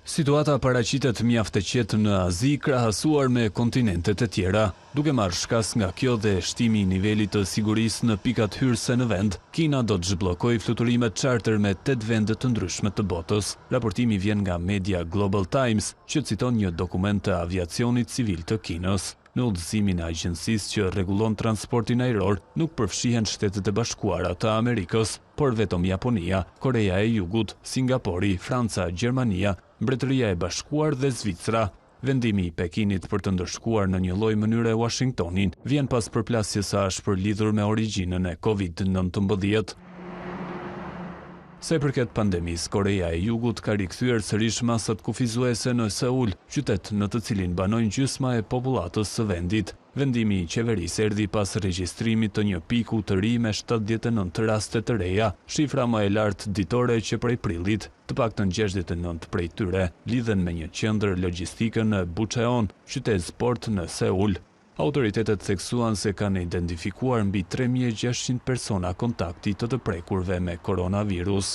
Situata paraqitet mjaft e qetë në Azi krahasuar me kontinentet e tjera. Duke marrë shkas nga kjo dhe shtimi i nivelit të sigurisë në pikat hyrëse në vend, Kina do të zhbllokojë fluturimet charter me 8 vende të ndryshme të botës. Raportimi vjen nga media Global Times, që citon një dokument të aviacionit civil të Kinës. Në udhëzimin e agjencisë që rregullon transportin ajror, nuk përfshihen Shtetet e Bashkuara të Amerikës, por vetëm Japonia, Korea e Jugut, Singapori, Franca, Gjermania, Mbretëria e Bashkuar dhe Zvicra. Vendimi i Pekinit për të ndërshkuar në një lloj mënyre Washingtonin vjen pas përplasjes së ashpërlidhur me origjinën e COVID-19. Sa i përket pandemisë, Korea e Jugut ka rikthyer sërish masat kufizuese në Seul, qytet në të cilin banojnë gjysma e popullatës së vendit. Vendimi i qeverisë erdhi pas regjistrimit të një piku të ri me 79 raste të reja, shifra më e lartë ditore që prej prillit. Të paktën 69 prej tyre lidhen me një qendër logjistike në Bucheon, qytet sport në Seul. Autoritetet theksuan se kanë identifikuar mbi 3600 persona kontakti të prekurve me koronavirus.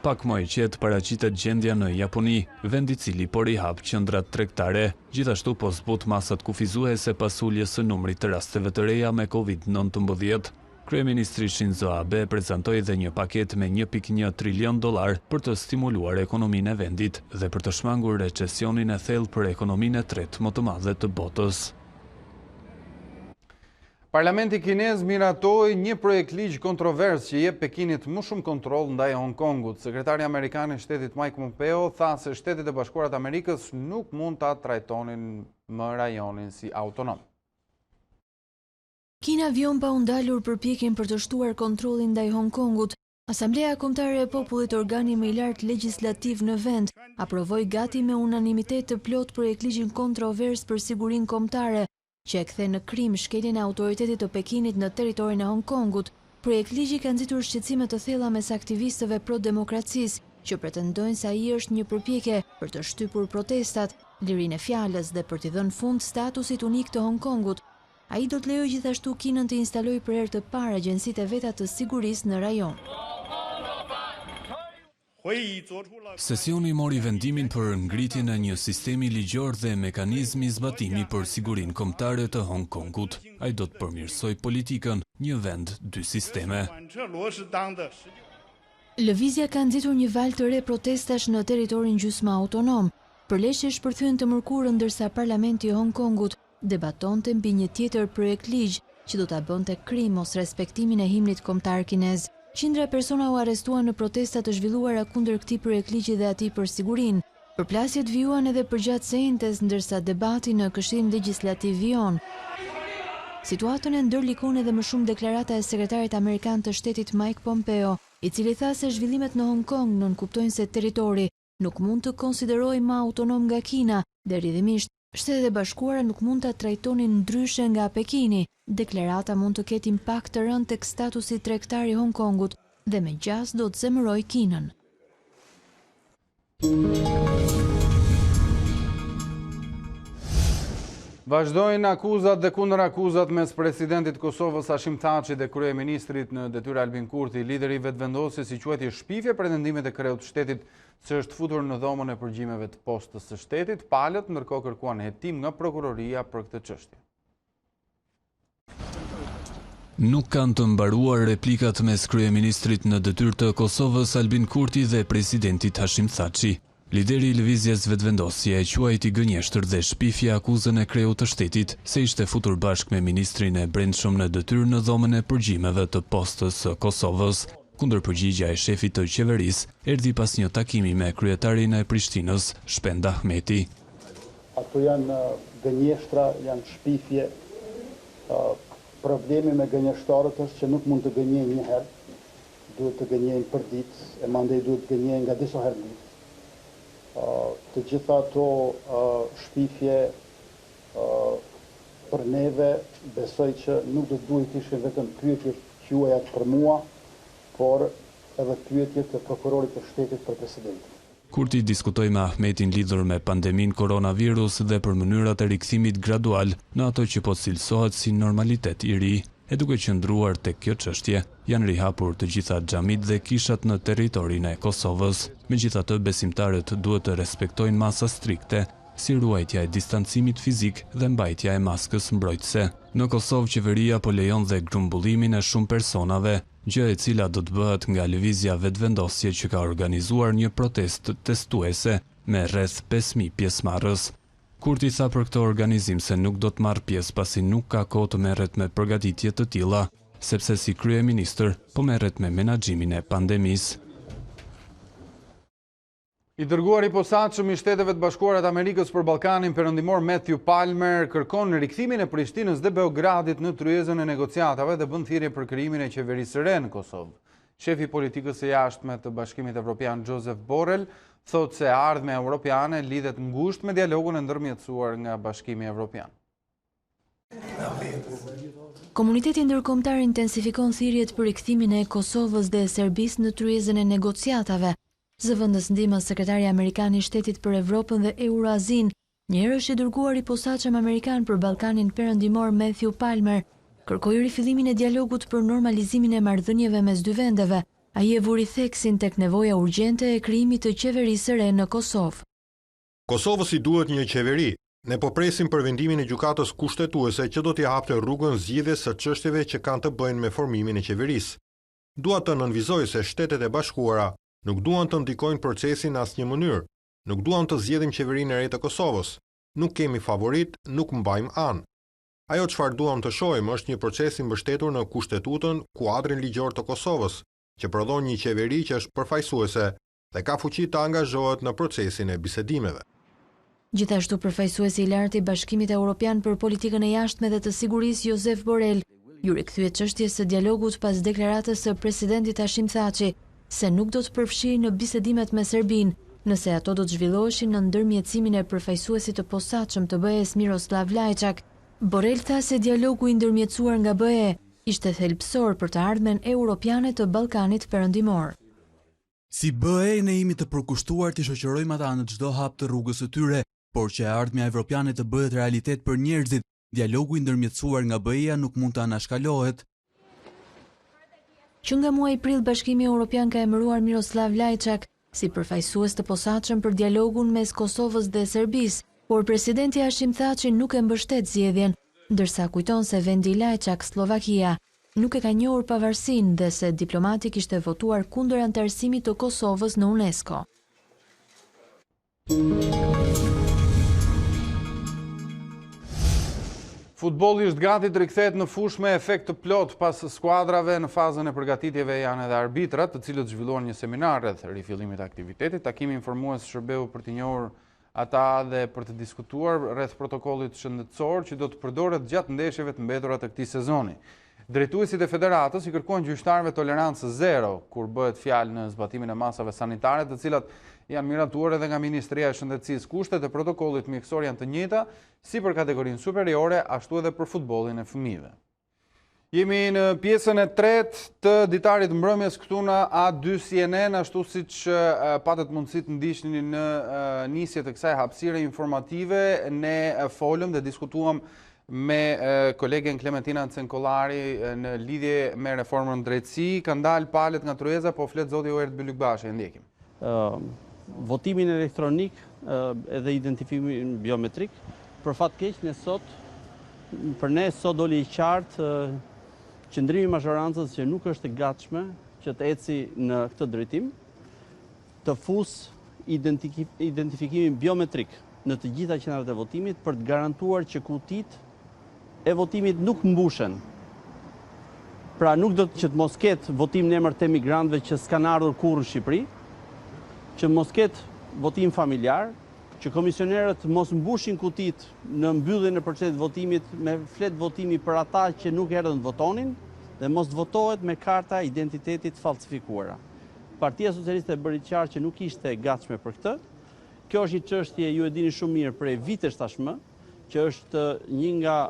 Pak më e qetë paraqitet gjendja në Japoni, vend i cili po rihap qendrat tregtare, gjithashtu po zbut masat kufizuese pas uljes së numrit të rasteve të reja me COVID-19. Kryeministri Shinzo Abe prezantoi dhe një paketë me $1.1 trilion për të stimuluar ekonominë e vendit dhe për të shmangur recesionin e thellë për ekonominë e tretë më të madhe të botës. Parlamenti kinez miratoi një projekt ligj kontrovers që jep Pekinit më shumë kontroll ndaj Hong Kongut. Sekretari amerikan i shtetit Mike Pompeo tha se Shtetet e Bashkuara të Amerikës nuk mund ta trajtonin më rajonin si autonom. Kina vjon pa u ndalur përpjekjen për të shtuar kontrollin ndaj Hong Kongut. Asamblea Kombëtare e Popullit, organi më i lartë legjislativ në vend, aprovoi gati me unanimitet të plot projektligjin kontrovers për sigurinë kombëtare, që e kthe në krim shkeljen e autoritetit të Pekinit në territorin e Hong Kongut. Projektligji ka nxitur shqetësime të thella mes aktivistëve pro-demokracisë, që pretendojnë se ai është një përpjekje për të shtypur protestat, lirinë e fjalës dhe për t'i dhënë fund statusit unik të Hong Kongut. Ai do të lejojë gjithashtu Kinën të instalojë për herë të parë agjencitë e veta të sigurisë në rajon. Sesioni mori vendimin për ngritjen e një sistemi ligjor dhe mekanizmi zbatimi për sigurinë kombëtare të Hong Kongut. Ai do të përmirësojë politikën, një vend, dy sisteme. Lëvizja ka nxitur një valë të re protestash në territorin gjysmë autonom. Përleshje shpërthyen të mërkurën ndërsa parlamenti i Hong Kongut debatonte mbi një tjetër projekt ligj që do ta bënte krim mos respektimin e himnit kombëtar kinez. Qindra persona u arrestuan në protesta të zhvilluara kundër këtij projektligji dhe atij për sigurinë. Përplasjet vijuan edhe përgjatë sejntes ndërsa debati në Këshillin Legjislativ vijon. Situatën e ndërlikon edhe më shumë deklarata e sekretarit amerikan të shtetit Mike Pompeo, i cili tha se zhvillimet në Hong Kong nënkuptojnë se territori nuk mund të konsiderohej më autonom nga Kina dhe rrjedhimisht Shtetet e Bashkuara nuk mund ta trajtonin ndryshe nga Pekini. Deklarata mund të ketë impakt të rënd tek statusi tregtar i Hong Kongut dhe me gjas do të zemërojë Kinën. Vazhdojnë akuzat dhe kundër akuzat mes presidentit Kosovës Hashim Thaçi dhe kryeministrit në detyrë Albin Kurti. Lideri vetvendosi si quajti shpifje pretendimet e kreut shtetit se është futur në dhomën e përgjimeve të postës së shtetit. Palët ndërkohë kërkuan hetim nga prokuroria për këtë çështje. Nuk kanë të mbaruar replikat mes kryeministrit në detyrë të Kosovës Albin Kurti dhe presidentit Hashim Thaçi. Lideri i lëvizjes vetvendosi e quajti gënjeshtër dhe shpifje akuzën e kreut të shtetit se ishte futur bashkë me ministrin e brendshëm në detyrë në dhomën e përgjimeve të postës së Kosovës. Kundërpërgjigja e shefit të qeverisë erdhi pas një takimi me kryetarin e Prishtinës, Shpend Ahmeti. Ato janë gënjeshtra, janë shpifje. Problemi me gënjeshtarët është që nuk mund të gënjejnë një herë, duhet të gënjejnë për ditë, e mandej duhet të gënjejnë nga disa herë ditë. Të gjitha ato shpifje për neve besoj që nuk do të duhet ishin vetëm pyetje quaja për mua, por edhe pyetje të prokurorit të shtetit për presidentin. Kurti diskutoi me Ahmetin lidhur me pandemin koronavirus dhe për mënyrat e rikthimit gradual në ato që po cilësohet si normalitet i ri. e duke qëndruar tek kjo çështje, janë rihapur të gjitha xhamit dhe kishat në territorin e Kosovës. Megjithatë, besimtarët duhet të respektojnë masa strikte, si ruajtja e distancimit fizik dhe mbajtja e maskës mbrojtëse. Në Kosovë, qeveria po lejon dhe grumbullimin e shumë personave, gjë e cila do të bëhet nga lëvizja vetvendosje që ka organizuar një protestë testuese me rreth 5.000 pjesëmarrës. Kurti tha për këtë organizim se nuk do të marrë pjesë pasi nuk ka kohë të merret me përgatitje të tilla, sepse si kryeministër po merret me menaxhimin e pandemisë. I dërguari i posaçëm i Shteteve të Bashkuara të Amerikës për Ballkanin Perëndimor Matthew Palmer kërkon rikthimin e Prishtinës dhe Beogradit në tryezën e negociatave dhe bën thirrje për krijimin e qeverisë së re në Kosovë. Shefi i politikës së jashtme të Bashkimit Evropian Joseph Borrell thotë se ardhmja europiane lidhet ngushtë me dialogun e ndërmjetësuar nga Bashkimi Evropian. Komuniteti ndërkombëtar intensifikon thirrjet për rikthimin e Kosovës dhe Serbisë në tryezën e negociatave. Zëvendës ndihmës sekretari amerikan i Shtetit për Evropën dhe Eurazin, njëherë është i dërguar i posaçëm amerikan për Ballkanin Perëndimor Matthew Palmer, kërkoi rifillimin e dialogut për normalizimin e marrëdhënieve mes dy vendeve. Ai e vuri theksin tek nevoja urgjente e krijimit të qeverisë së re në Kosovë. Kosovës i duhet një qeveri. Ne po presim për vendimin e gjykatës kushtetuese që do t'i hapte rrugën zgjidhjes së çështjeve që kanë të bëjnë me formimin e qeverisë. Dua të nënvizoj se Shtetet e Bashkuara nuk duan të ndikojnë procesin në asnjë mënyrë. Nuk duan të zgjedhim qeverinë e re të Kosovës. Nuk kemi favorit, nuk mbajmë anë. Ajo çfarë duam të shohim është një proces i mbështetur në kushtetutën, kuadrin ligjor të Kosovës, që prodhon një qeveri që është përfaqësuese dhe ka fuqi të angazhohet në procesin e bisedimeve. Gjithashtu përfaqësuesi i lartë i Bashkimit Evropian për politikën e jashtme dhe të sigurisë Joseph Borrell ju rikthye çështjes së dialogut pas deklaratës së presidentit Hashim Thaçi se nuk do të përfshihej në bisedimet me Serbinë, nëse ato do të zhvilloheshin në ndërmjetësimin e përfaqësuesit të posaçëm të BE-s Miroslav Lajçak. Borrell tha se dialogu i ndërmjetësuar nga BE ishte thelbësor për të ardhmen europiane të Ballkanit Perëndimor. Si BE ne jemi të përkushtuar të shoqërojmë ata në çdo hap të rrugës së tyre, por që ardhmja evropiane të bëhet realitet për njerëzit, dialogu i ndërmjetësuar nga BE-ja nuk mund të anashkalohet. Që nga muaji prill Bashkimi Evropian ka emëruar Miroslav Lajçak si përfaqësues të posaçëm për dialogun mes Kosovës dhe Serbisë, por presidenti Hashim Thaçi nuk e mbështet zgjedhjen, ndërsa kujton se vendi i Lajçak, Slovakia, nuk e ka njohur pavarësinë dhe se diplomati kishte votuar kundër anëtarësimit të Kosovës në UNESCO. Futbolli është gati të rikthehet në fushë me efekt të plot pas skuadrave në fazën e përgatitjeve janë edhe arbitrat, të cilët zhvilluan një seminar rreth rifillimit të aktivitetit. Takimi informues shërbeu për të njohur ata dhe për të diskutuar rreth protokollit shëndetësor që do të përdoret gjatë ndeshjeve të mbetura të këtij sezoni. Drejtuesit e federatës i kërkuan gjyqtarëve tolerancë zero kur bëhet fjalë në zbatimin e masave sanitare, të cilat janë miratuar edhe nga Ministria e Shëndetësisë. Kushtet e protokollit mjekësor janë të njëjta si për kategorinë superiore, ashtu edhe për futbollin e fëmijëve. Jemi në pjesën e tretë të ditarit mbrëmjes këtu në A2 CNN, ashtu siç patët mundësi të ndiqni në nisje të kësaj hapësire informative, ne folëm dhe diskutuam me kolegen Klementina Cenkollari në lidhje me reformën drejtësi. Ka ndalë palët nga Trueza, po flet zoti Oert Bylykbashi, e ndjekim. Votimin elektronik edhe identifikimin biometrik, për fat keq për ne sot doli i qartë qëndrimi i mazhorancës që nuk është e gatshme që të eci në këtë drejtim, të fusë identifikimin biometrik në të gjitha qendrat e votimit për të garantuar që kutitë e votimit nuk mbushen. Pra nuk do që të mos ketë votim në emër të emigrantëve që s'kan ardhur kurrë në Shqipëri, që mos ketë votim familjar, që komisionerët mos mbushin kutit në mbylljen e procesit votimit me flet votimi për ata që nuk erdhën të votonin dhe mos votohet me karta identitetit falsifikuara. Partia Socialiste e bëri qartë që nuk ishte e gatshme për këtë. Kjo është një çështje, ju e dini shumë mirë, prej vitesh tashmë, që është një nga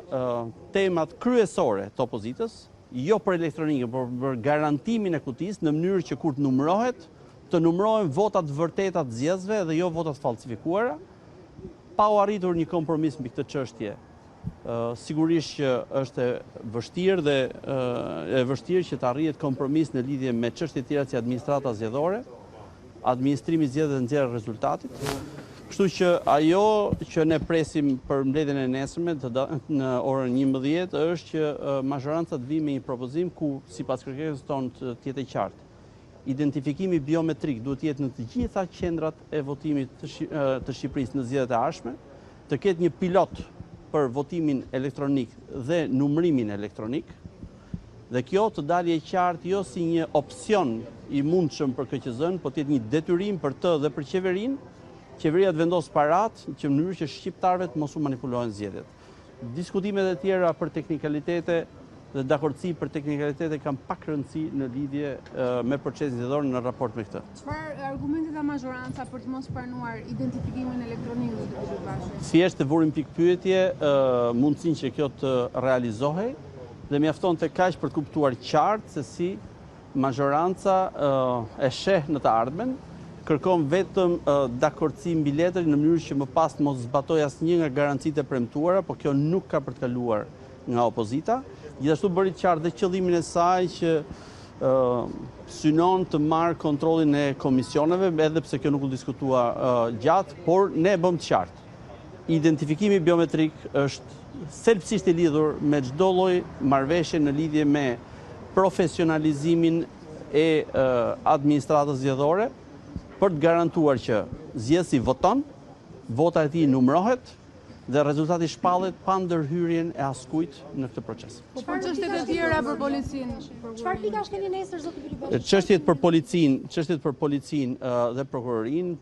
temat kryesore të opozitës, jo për elektronikën, por për garantimin e kutisë në mënyrë që kur të numërohen votat vërteta të zgjedhësve dhe jo votat falsifikuara. Pa u arritur një kompromis mbi këtë çështje Sigurisht që është e vështirë që të arrihet kompromis në lidhje me çështje të tjera si administrata zgjedhore, administrimi zgjedh dhe nxjerr rezultatit. Kështu që ajo që ne presim për mbledhjen e nesërme në orën 11 është që mazhoranca të vijë me një propozim ku sipas kërkesës tonë të jetë qartë. Identifikimi biometrik duhet të jetë në të gjitha qendrat e votimit të Shqipërisë në zgjedhjet e ardhshme, të ketë një pilot për votimin elektronik dhe numërimin elektronik, dhe kjo të dalë e qartë jo si një opsion i mundshëm për KQZ-n, po të jetë një detyrim për të dhe për qeverinë. Qeveria të vendos parat që në mënyrë që shqiptarëve të mos u manipulohen zgjedhjet. Diskutimet e tjera për teknikalitete dhe dakordsi për teknikalitete kanë pak rëndësi në lidhje me procesin zgjedhor në raport me këtë. Çfarë argumente ka mazhoranca për të mos pranuar identifikimin elektronik në Ditari bashkë? Thjesht e vurim pikë pyetje mundësinë që kjo të realizohej dhe mjafton të kaq për të kuptuar qartë se si mazhoranca e sheh në të ardhmen, kërkon vetëm dakordsi mbi letër në mënyrë që më pas mos zbatoj asnjë nga garancitë e premtuara, por kjo nuk ka për të kaluar nga opozita. Gjithashtu bëri qartë dhe qëllimin e saj që synon të marrë kontrollin e komisioneve, edhe pse kjo nuk u diskutua gjatë, por ne e bëm të qartë. Identifikimi biometrik është thelbësisht i lidhur me çdo lloj marrëveshje në lidhje me profesionalizimin e administratës zgjedhore, për të garantuar që zgjedhësi voton, vota e tij numërohet dhe rezultati shpallet pa ndërhyrjen e askujt në këtë proces. Po për çështjet e tjera për policinë, çfarë pikash keni nesër zoti Bylybashi? Çështjet për policinë dhe prokurorinë,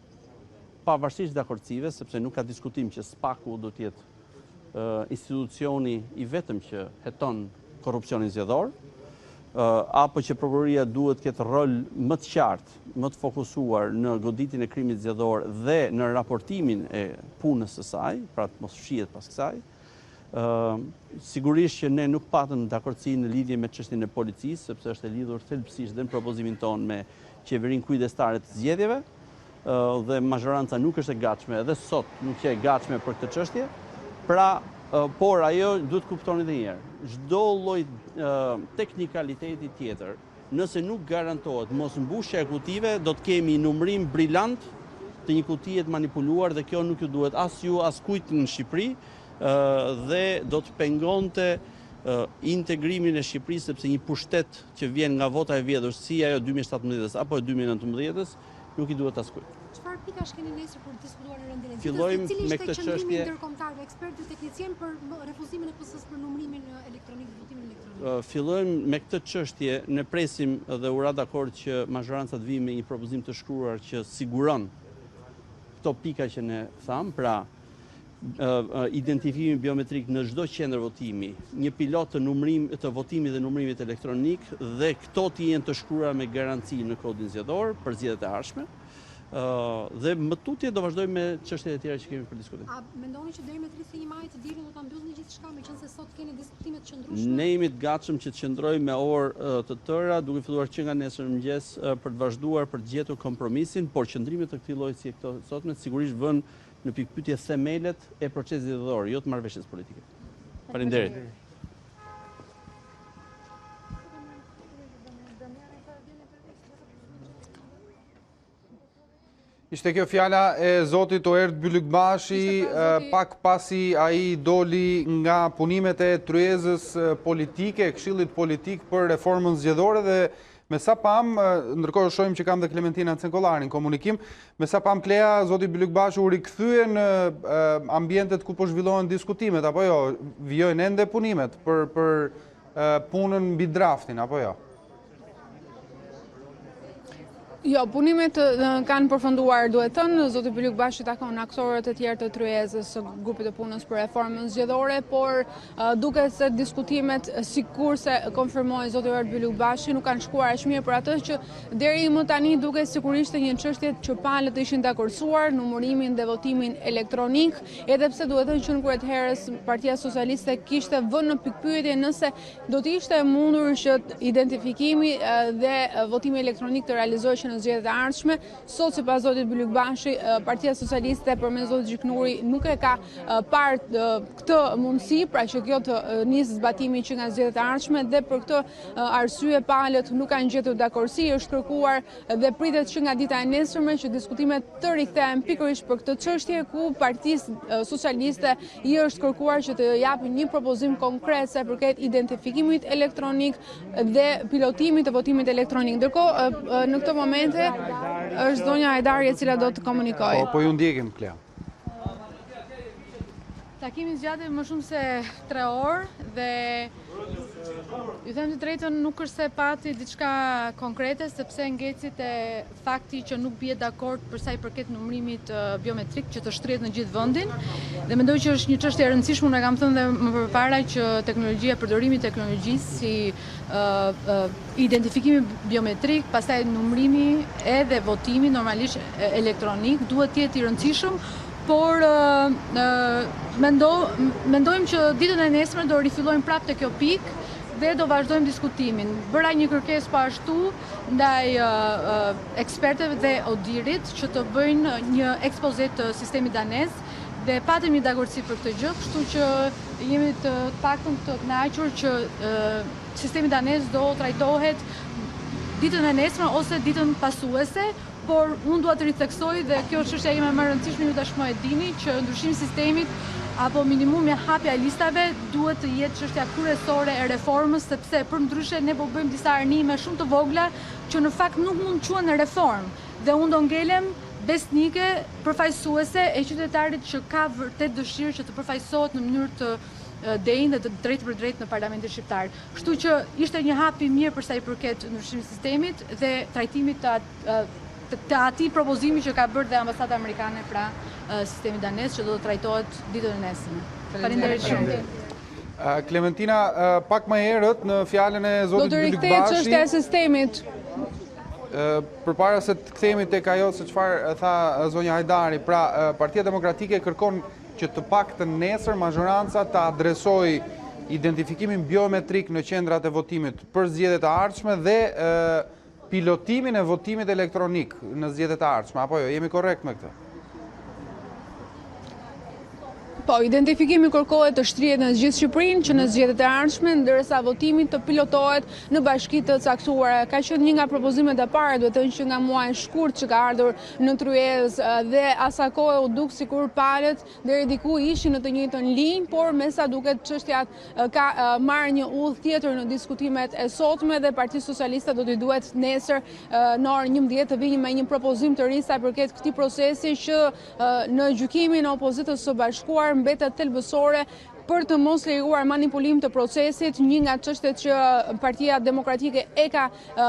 pavarësisht dakordzive, sepse nuk ka diskutim që SPAK-u do të jetë institucioni i vetëm që heton korrupsionin zgjedhor, apo që prokuroria duhet ketë rol më të qartë, më të fokusuar në goditjen e krimit zgjedhor dhe në raportimin e punës së saj, pra të mos fshihet pas kësaj. Sigurisht që ne nuk patëm dakordsi në lidhje me çështjen e policisë, sepse është e lidhur thelbësisht dhe në propozimin tonë me qeverinë kujdestare të zgjedhjeve, dhe mazhoranca nuk është e gatshme, edhe sot nuk është e gatshme për këtë çështje. Pra, por ajo duhet kuptoni edhe një herë, çdo lloj teknikaliteti tjetër, nëse nuk garantohet mos mbushja e kutive, do të kemi numërim brillant të një kutie të manipuluar dhe kjo nuk ju duhet as ju as kujt në Shqipëri dhe do të pengonte integrimin e Shqipërisë, sepse një pushtet që vjen nga vota e vjedhur si ajo 2017-s apo e 2019-s nuk i duhet as kujt. Çfarë pikash keni nesër për të diskutuar në rendin e Fillojmë me këtë çështje ndërkombëtar, ekspertë dhe teknicien për refuzimin e PS-s për numërimin elektronik dhe votimin elektronik. Fillojmë me këtë çështje, ne presim dhe u ra dakord që mazhoranca të vijë me një propozim të shkruar që siguron këto pika që ne tham, pra identifikimi biometrik në çdo qendër votimi, një pilot të votimit dhe numërimit elektronik dhe këto të jenë të shkruara me garanci në kodin zgjedhor për zgjedhjet e ardhshme. Dhe më tutje do vazhdojmë me çështjet e tjera që kemi për diskutim. A mendoni që deri me 31 maj të dielën do ta mbyllni gjithçka, meqense sot keni diskutime të qëndrueshme? Ne jemi të gatshëm që të qëndrojmë me orë të tëra, duke filluar që nga nesër mëngjes për të vazhduar për të gjetur kompromisin, por qëndrimet të këtij lloji si këto sotme sigurisht vënë në pikpyetje themelet e procesit zgjedhor, jo të marrëveshjes politike. Faleminderit. Ishte kjo fjala e zotit Oert Bylybashi, pak pasi ai doli nga punimet e tryezës politike, këshillit politik për reformën zgjedhore dhe me sa pam, ndërkohë shohim që kam dhe Klementina Cenkollarin komunikim, me sa pam Klea, zoti Bylybashi u rikthye në ambientet ku po zhvillohen diskutimet, apo jo, vijojnë ende punimet për punën mbi draftin, apo jo? Jo, punimet kanë përfunduar, duhet thënë, zoti Bylybashi takon aktorët e tjerë të tryezës së grupit të punës për reformën zgjedhore, por duket se diskutimet, sikurse konfirmoi zoti Oert Bylybashi, nuk kanë shkuar aq mirë për atë që deri më tani duket sikur ishte një çështje që palët ishin dakordsuar, numërimin dhe votimin elektronik, edhe pse duhet thënë që në kryet herës Partia Socialiste kishte vënë në pikpyetje nëse do të ishte mundur që identifikimi dhe votimi elektronik të realizohej që në zgjedhjet e ardhshme, sot sipas zotit Bylykbashi, Partia Socialiste përmes zotit Gjiknuri nuk e ka parë këtë mundësi, pra që kjo të nisë zbatimi që nga zgjedhjet e ardhshme, dhe për këtë arsye palët nuk kanë gjetur dakordsi. Është kërkuar dhe pritet që nga dita e nesërme që diskutimet të rikthehen pikërisht për këtë çështje, ku Partisë Socialiste i është kërkuar që të japë një propozim konkret sa përket identifikimit elektronik dhe pilotimit të votimit elektronik. Ndërkohë, në këtë momente është zonja Hajdari e cila do të komunikojë. Po ju ndjekim, Klea. Takimi zgjati më shumë se 3 orë dhe ju them të drejtën nuk është se pati diçka konkrete, sepse ngecit e fakti që nuk bie dakord për sa i përket numërimit biometrik që të shtrihet në gjithë vendin, dhe mendoj që është një çështje e rëndësishme. Unë kam thënë dhe më përpara që përdorimi i teknologjisë si identifikimi biometrik, pastaj numërimi edhe votimi normalisht elektronik duhet të jetë i rëndësishëm, por mendojmë që ditën e nesërme do rifillojmë prapë te kjo pikë dhe do vazhdojmë diskutimin. Bëra një kërkesë po ashtu ndaj ekspertëve dhe Odirit që të bëjnë një ekspoze të sistemit danez dhe patëm një dakordsi për këtë gjë, kështu që jemi të paktën të kënaqur që sistemi danez do trajtohet ditën e nesërme ose ditën pasuese. Por unë dua të ritheksoj dhe kjo është çështja ime më e rëndësishme, ju tashmë e dini që ndryshimi i sistemit apo minimumi hapja e listave duhet të jetë çështja kryesore e reformës, sepse përndryshe ne po bëjmë disa arnime shumë të vogla që në fakt nuk mund të quhen reformë, dhe unë do ngelem besnike përfaqësuese e qytetarit që ka vërtet dëshirë që të përfaqësohet në mënyrë të drejtë dhe të drejtë për drejtë në Parlamentin shqiptar. Kështu që ishte një hap i mirë për sa i përket ndryshimit të sistemit dhe trajtimit të atij propozimi që ka bërë dhe ambasada amerikane pra sistemi danez që do të trajtohet ditën e nesërme. Faleminderit shumë. Klementina, pak më herët në fjalën e zotit Bylykbashi. Do të rikthehet çështja e sistemit. Përpara se të kthehemi tek ajo se çfarë tha zonja Hajdari, pra Partia Demokratike kërkon që të paktën nesër mazhoranca të adresojë identifikimin biometrik në qendrat e votimit për zgjedhjet e ardhshme dhe pilotimin e votimit elektronik në zgjedhjet e ardhshme, apo jo, jemi korrekt me këtë? Po, identifikimi kërkohet të shtrihet në gjithë Shqipërinë që në zgjedhjet e ardhshme, ndërsa votimi të pilotohet në bashki të caktuara. Ka qenë një nga propozimet e para, duhet të thënë që nga muaji shkurt që ka ardhur në Tryezë dhe asa kohë u duk sikur palët deri diku ishin në të njëjtën linjë, por me sa duket çështja ka marrë një udhë tjetër në diskutimet e sotme dhe Partia Socialiste do t'i duhet nesër në orën 11 të vijë me një propozim të ri sa përket këtij procesi që në gjykimin e opozitës së bashkuar mbetet thelbësore për të mos lejuar manipulim të procesit, një nga çështjet që Partia Demokratike e ka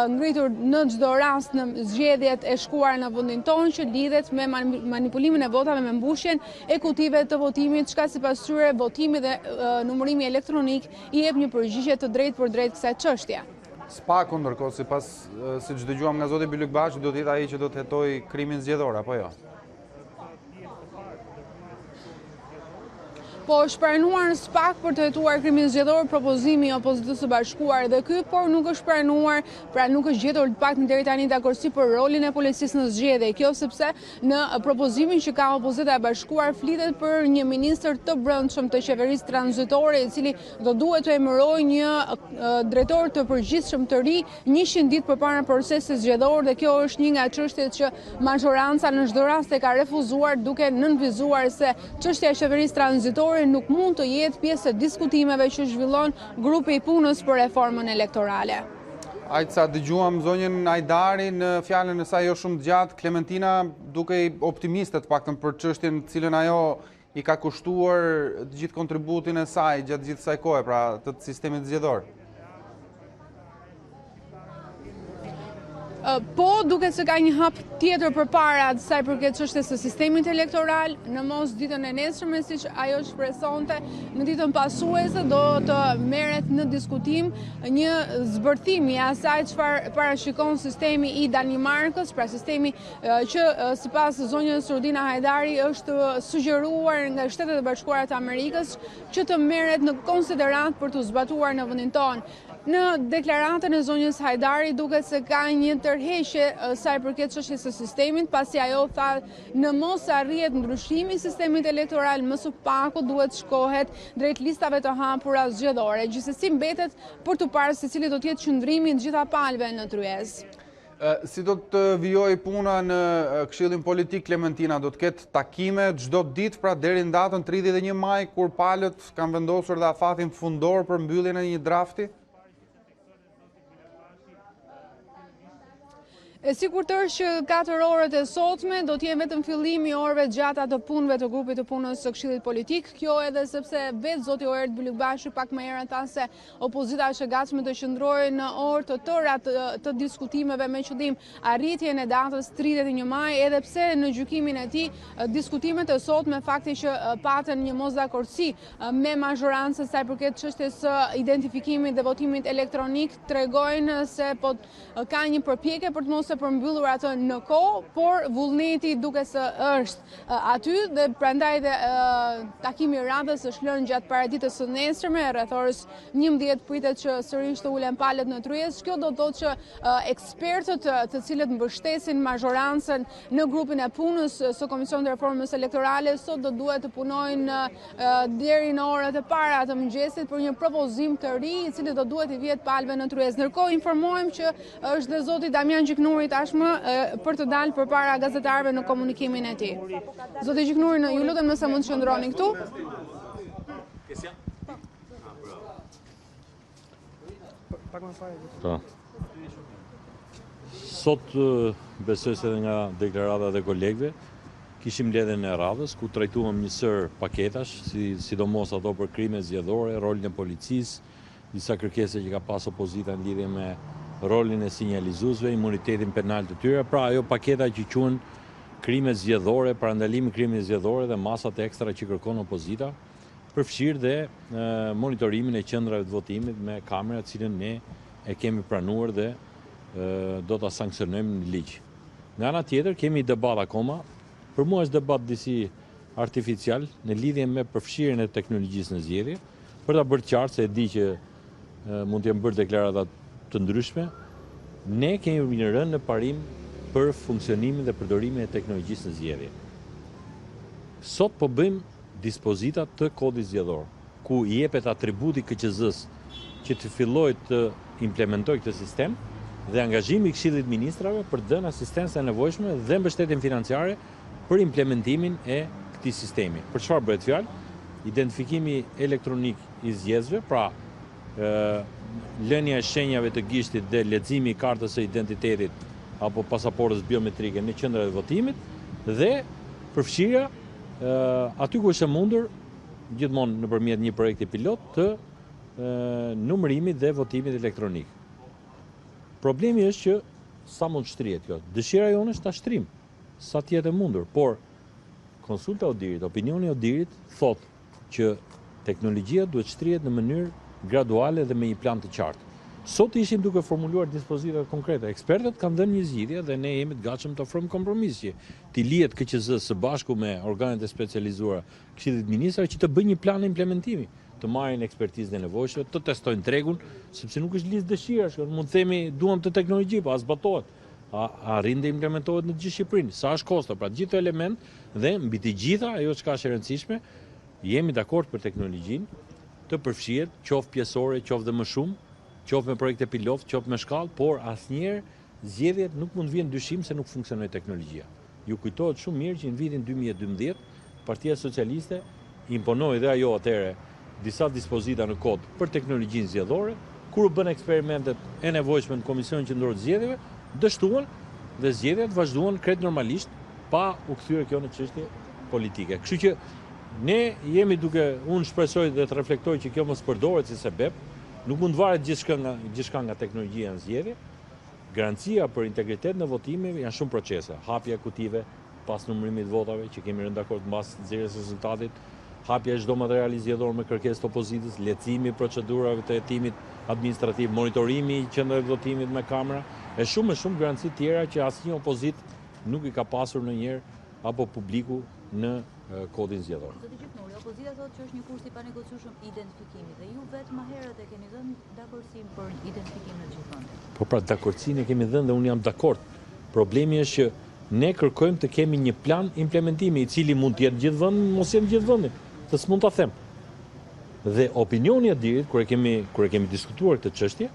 ngritur në çdo rast në zgjedhjet e shkuara në vendin tonë, që lidhet me manipulimin e votave me mbushjen e kutive të votimit, çka sipas tyre votimi dhe numërimi elektronik i jep një përgjigje të drejtë për drejtë kësaj çështje. Spaku ndërkohë, siç dëgjuam nga zoti Bylykbashi, do të jetë ai që do të hetojë krimin zgjedhor, apo jo? Po është pranuar në SPAK për të hetuar krimin zgjedhor propozimi i opozitës së bashkuar dhe ky, por nuk është pranuar, pra nuk është gjetur të paktën deri tani dakordsi për rolin e policisë në zgjedhje. Kjo sepse në propozimin që ka opozita e bashkuar flitet për një ministër të brendshëm të qeverisë tranzitore, i cili do duhet të emërojë një drejtor të përgjithshëm të ri 100 ditë përpara procesit zgjedhor, dhe kjo është një nga çështjet që mazhoranca në çdo rast e ka refuzuar, duke nënvizuar se çështja e qeverisë tranzitore nuk mund të jetë pjesë e diskutimeve që zhvillon grupi i punës për reformën elektorale. Ajca, dëgjuam zonjën Hajdari në fjalën e saj jo shumë gjatë, Klementina duke optimiste të paktën për çështjen cilën ajo i ka kushtuar të gjithë kontributin e saj gjatë gjithë kësaj kohe, pra të sistemit zgjedhor. Po, duket se ka një hap tjetër përpara sa i përket çështjes së sistemit elektoral, në mos ditën e nesërme, siç ajo shpresonte, në ditën pasuese do të merret në diskutim një zbërthim i asaj çfarë parashikon sistemi i Danimarkës, pra sistemi që sipas zonjës Rudina Hajdari është sugjeruar nga Shtetet e Bashkuara të Amerikës që të merret në konsiderat për të zbatuar në vendin tonë. Në deklaratën e zonjës Hajdari duket se ka një tërheqje sa i përket çështjes së sistemit, pasi ajo tha në mos arrihet ndryshimi i sistemit elektoral, më së paku duhet shkohet drejt listave të hapura zgjedhore. Gjithsesi mbetet për të parë se cili do të jetë qëndrimi i të gjitha palëve në Tryezë. Si do të vijoj puna në Këshillin Politik, Klementina, do të ketë takime çdo ditë pra deri në datën 31 maj, kur palët kanë vendosur dhe afatin fundor për mbylljen e një drafti? Sikur të është që 4 orët e sotme do t'jenë vetëm fillimi i orëve gjata të punëve të grupit të punës së Këshillit Politik. Kjo edhe sepse vetë zoti Oert Bylykbashi pak më herët tha se opozita është e gatshme të qëndrojë në orë të tëra të diskutimeve me qëllim arritjen e datës 31 maj, edhe pse në gjykimin e tij diskutimet e sotme fakti që patën një mosdakordsi me mazhorancën sa i përket çështjes së identifikimit dhe votimit elektronik tregojnë se po ka një përpjekje për të mos përmbyllur atë në kohë, por vullneti duke se është aty dhe prandaj dhe takimi i radhës është lënë gjatë paraditës së nesërme, rreth orës 11 pritet që sërish të ulen palët në Tryezë. Kjo do të thotë që ekspertët të cilët mbështesin mazhorancën në grupin e punës së Komisionit të Reformës Elektorale sot do duhet të punojnë deri në orët e para të mëngjesit për një propozim të ri i cili do duhet i vihet palëve në Tryezë. Ndërkohë informojmë që është dhe zoti Damian Gjiknuri tashmë për të dalë përpara gazetarëve në komunikimin e tij. Zoti Gjiknuri, ju lutem nëse mund të qëndroni këtu. Sot besoj se edhe nga deklaratat e kolegëve kishim mbledhjen e radhës ku trajtuam një sër paketash, sidomos ato për krime zgjedhore, rolin e policisë, disa kërkesa që ka pas opozita në lidhje me rolin e sinjalizuesve, imunitetin penal të tyre, pra ajo paketa që quhen krime zgjedhore, parandalimi krime zgjedhore dhe masat ekstra që kërkon opozita, përfshirë dhe monitorimin e qendrave të votimit me kamera, cilën ne e kemi pranuar dhe do ta sankcionojmë në ligj. Nga ana tjetër kemi debat akoma, për mua është debat disi artificial në lidhje me përfshirjen e teknologjisë në zgjedhje, për ta bërë qartë se e di që mund të jenë bërë deklarata të ndryshme, ne kemi rënë në parim për funksionimin dhe përdorimin e teknologjisë në zgjedhje. Sot po bëjmë dispozita të kodit zgjedhor, ku i jepet atributi KQZ-s që të fillojë të implementojë këtë sistem dhe angazhimi i Këshillit Ministrave për të dhënë asistencë e nevojshme dhe mbështetjen financiare për implementimin e këtij sistemi. Për çfarë bëhet fjalë? Identifikimi elektronik i zgjedhësve, pra lënia e shenjave të gishtit dhe leximi i kartës së identitetit apo pasaportës biometrike në qendrat e votimit dhe përfshirja aty ku është e mundur, gjithmonë nëpërmjet një projekti pilot të numërimit dhe votimit elektronik. Problemi është që sa mund shtrihet kjo. Dëshira jonë është ta shtrim, sa të jetë e mundur, por konsulta e Odirit, opinioni i Odirit thotë që teknologjia duhet shtrihet në mënyrë graduale dhe me një plan të qartë. Sot ishim duke formuluar dispozita konkrete. Ekspertët kanë dhënë një zgjidhje dhe ne jemi të gatshëm të ofrojmë kompromis që t'i lihet KQZ së bashku me organet e specializuara Këshillit Ministrave që të bëjnë një plan implementimi, të marrin ekspertizën e nevojshme, të testojnë tregun, sepse nuk është listë dëshirash, mund të themi duam të teknologji, pa zbatohet. Arrin dhe implementohet në gjithë Shqipërinë. Sa është kosto, pra gjithë element dhe mbi të gjitha ajo çka është e rëndësishme, jemi dakord për teknologjinë të përfshihet, qoftë pjesore, qoftë dhe më shumë, qoftë me projekte pilot, qoftë me shkallë, por asnjëherë zgjedhjet nuk mund të vinë dyshim se nuk funksionoi teknologjia. Ju kujtohet shumë mirë që në vitin 2012 Partia Socialiste imponoi dhe ajo atëherë disa dispozita në kod për teknologjinë zgjedhore, kur u bën eksperimentet e nevojshme në Komisionin Qendror të Zgjedhjeve, dështuan dhe zgjedhjet vazhduan krejt normalisht pa u kthyer kjo në çështje politike. Kështu që ne jemi duke, unë shpresoj dhe të reflektoj që kjo mos përdoret si sebeb, nuk mund varet gjithçka nga teknologjia në zgjedhje. Garancia për integritet në votime janë shumë procese. Hapja e kutive pas numërimit votave, që kemi rënë dakord mbas nxjerrjes së rezultatit, hapja e çdo materiali zgjedhor me kërkesë të opozitës, lehtësimi i procedurave të hetimit administrativ, monitorimi i qendrave të votimit me kamera, e shumë garanci tjera që asnjë opozit nuk i ka pasur ndonjëherë apo publiku në kodin zgjedhor. Zoti Gjyknuri, opozita thotë që është një kusht i panegociueshëm identifikimi dhe ju vetë më herët e keni dhënë dakordsinë për identifikimin në gjithë vendin. Po pra, dakordsinë e kemi dhënë dhe unë jam dakord. Problemi është që ne kërkojmë të kemi një plan implementimi i cili mund të jetë gjithë vendin, mos jetë gjithë vendin. Se s'mund ta them. Dhe opinioni i Dirit kur e kemi diskutuar këtë çështje,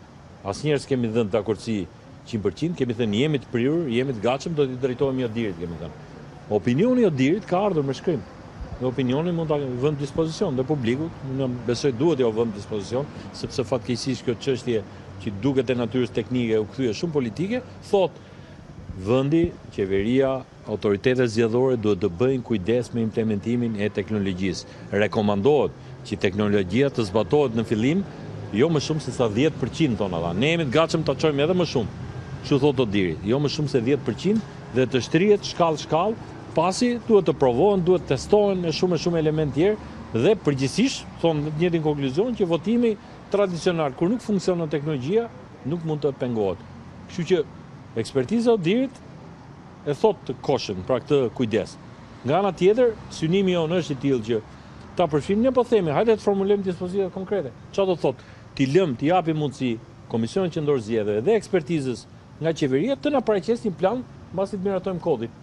asnjëherë s'kemi dhënë dakordsi 100%, kemi thënë jemi të prirur, jemi të gatshëm, do t'i drejtohemi Dirit, kemi thënë. Opinioni i Dirit ka ardhur me shkrim. Dhe opinioni mund ta vënë dispozicion dhe publikut, unë besoj duhet ja vënë dispozicion, sepse fatkeqësisht kjo çështje që duket e natyrës teknike u kthye shumë politike, thotë vendi, qeveria, autoritetet zgjedhore duhet të bëjnë kujdes me implementimin e teknologjisë. Rekomandohet që teknologjia të zbatohet në fillim, jo më shumë se sa 10% thonë ata. Ne jemi të gatshëm ta çojmë edhe më shumë. Kështu thotë Diri, jo më shumë se 10% dhe të shtrihet shkallë, pasi duhet të provohen, duhet të testohen me shumë elementë tjerë dhe përgjithsisht thonë në të njëjtin konkluzion që votimi tradicional kur nuk funksionon teknologjia nuk mund të pengohet. Kështu që ekspertiza e Dirit e thotë të koshën, pra këtë kujdes. Nga ana tjetër, synimi jonë është i tillë që ta përfshijmë, ne po themi, hajde të formulojmë dispozita konkrete. Çfarë do thotë? T'i japim mundësi Komisionit Qendror Zgjedhjeve dhe ekspertizës nga qeveria të na paraqesë një plan mbasi të miratojmë kodin.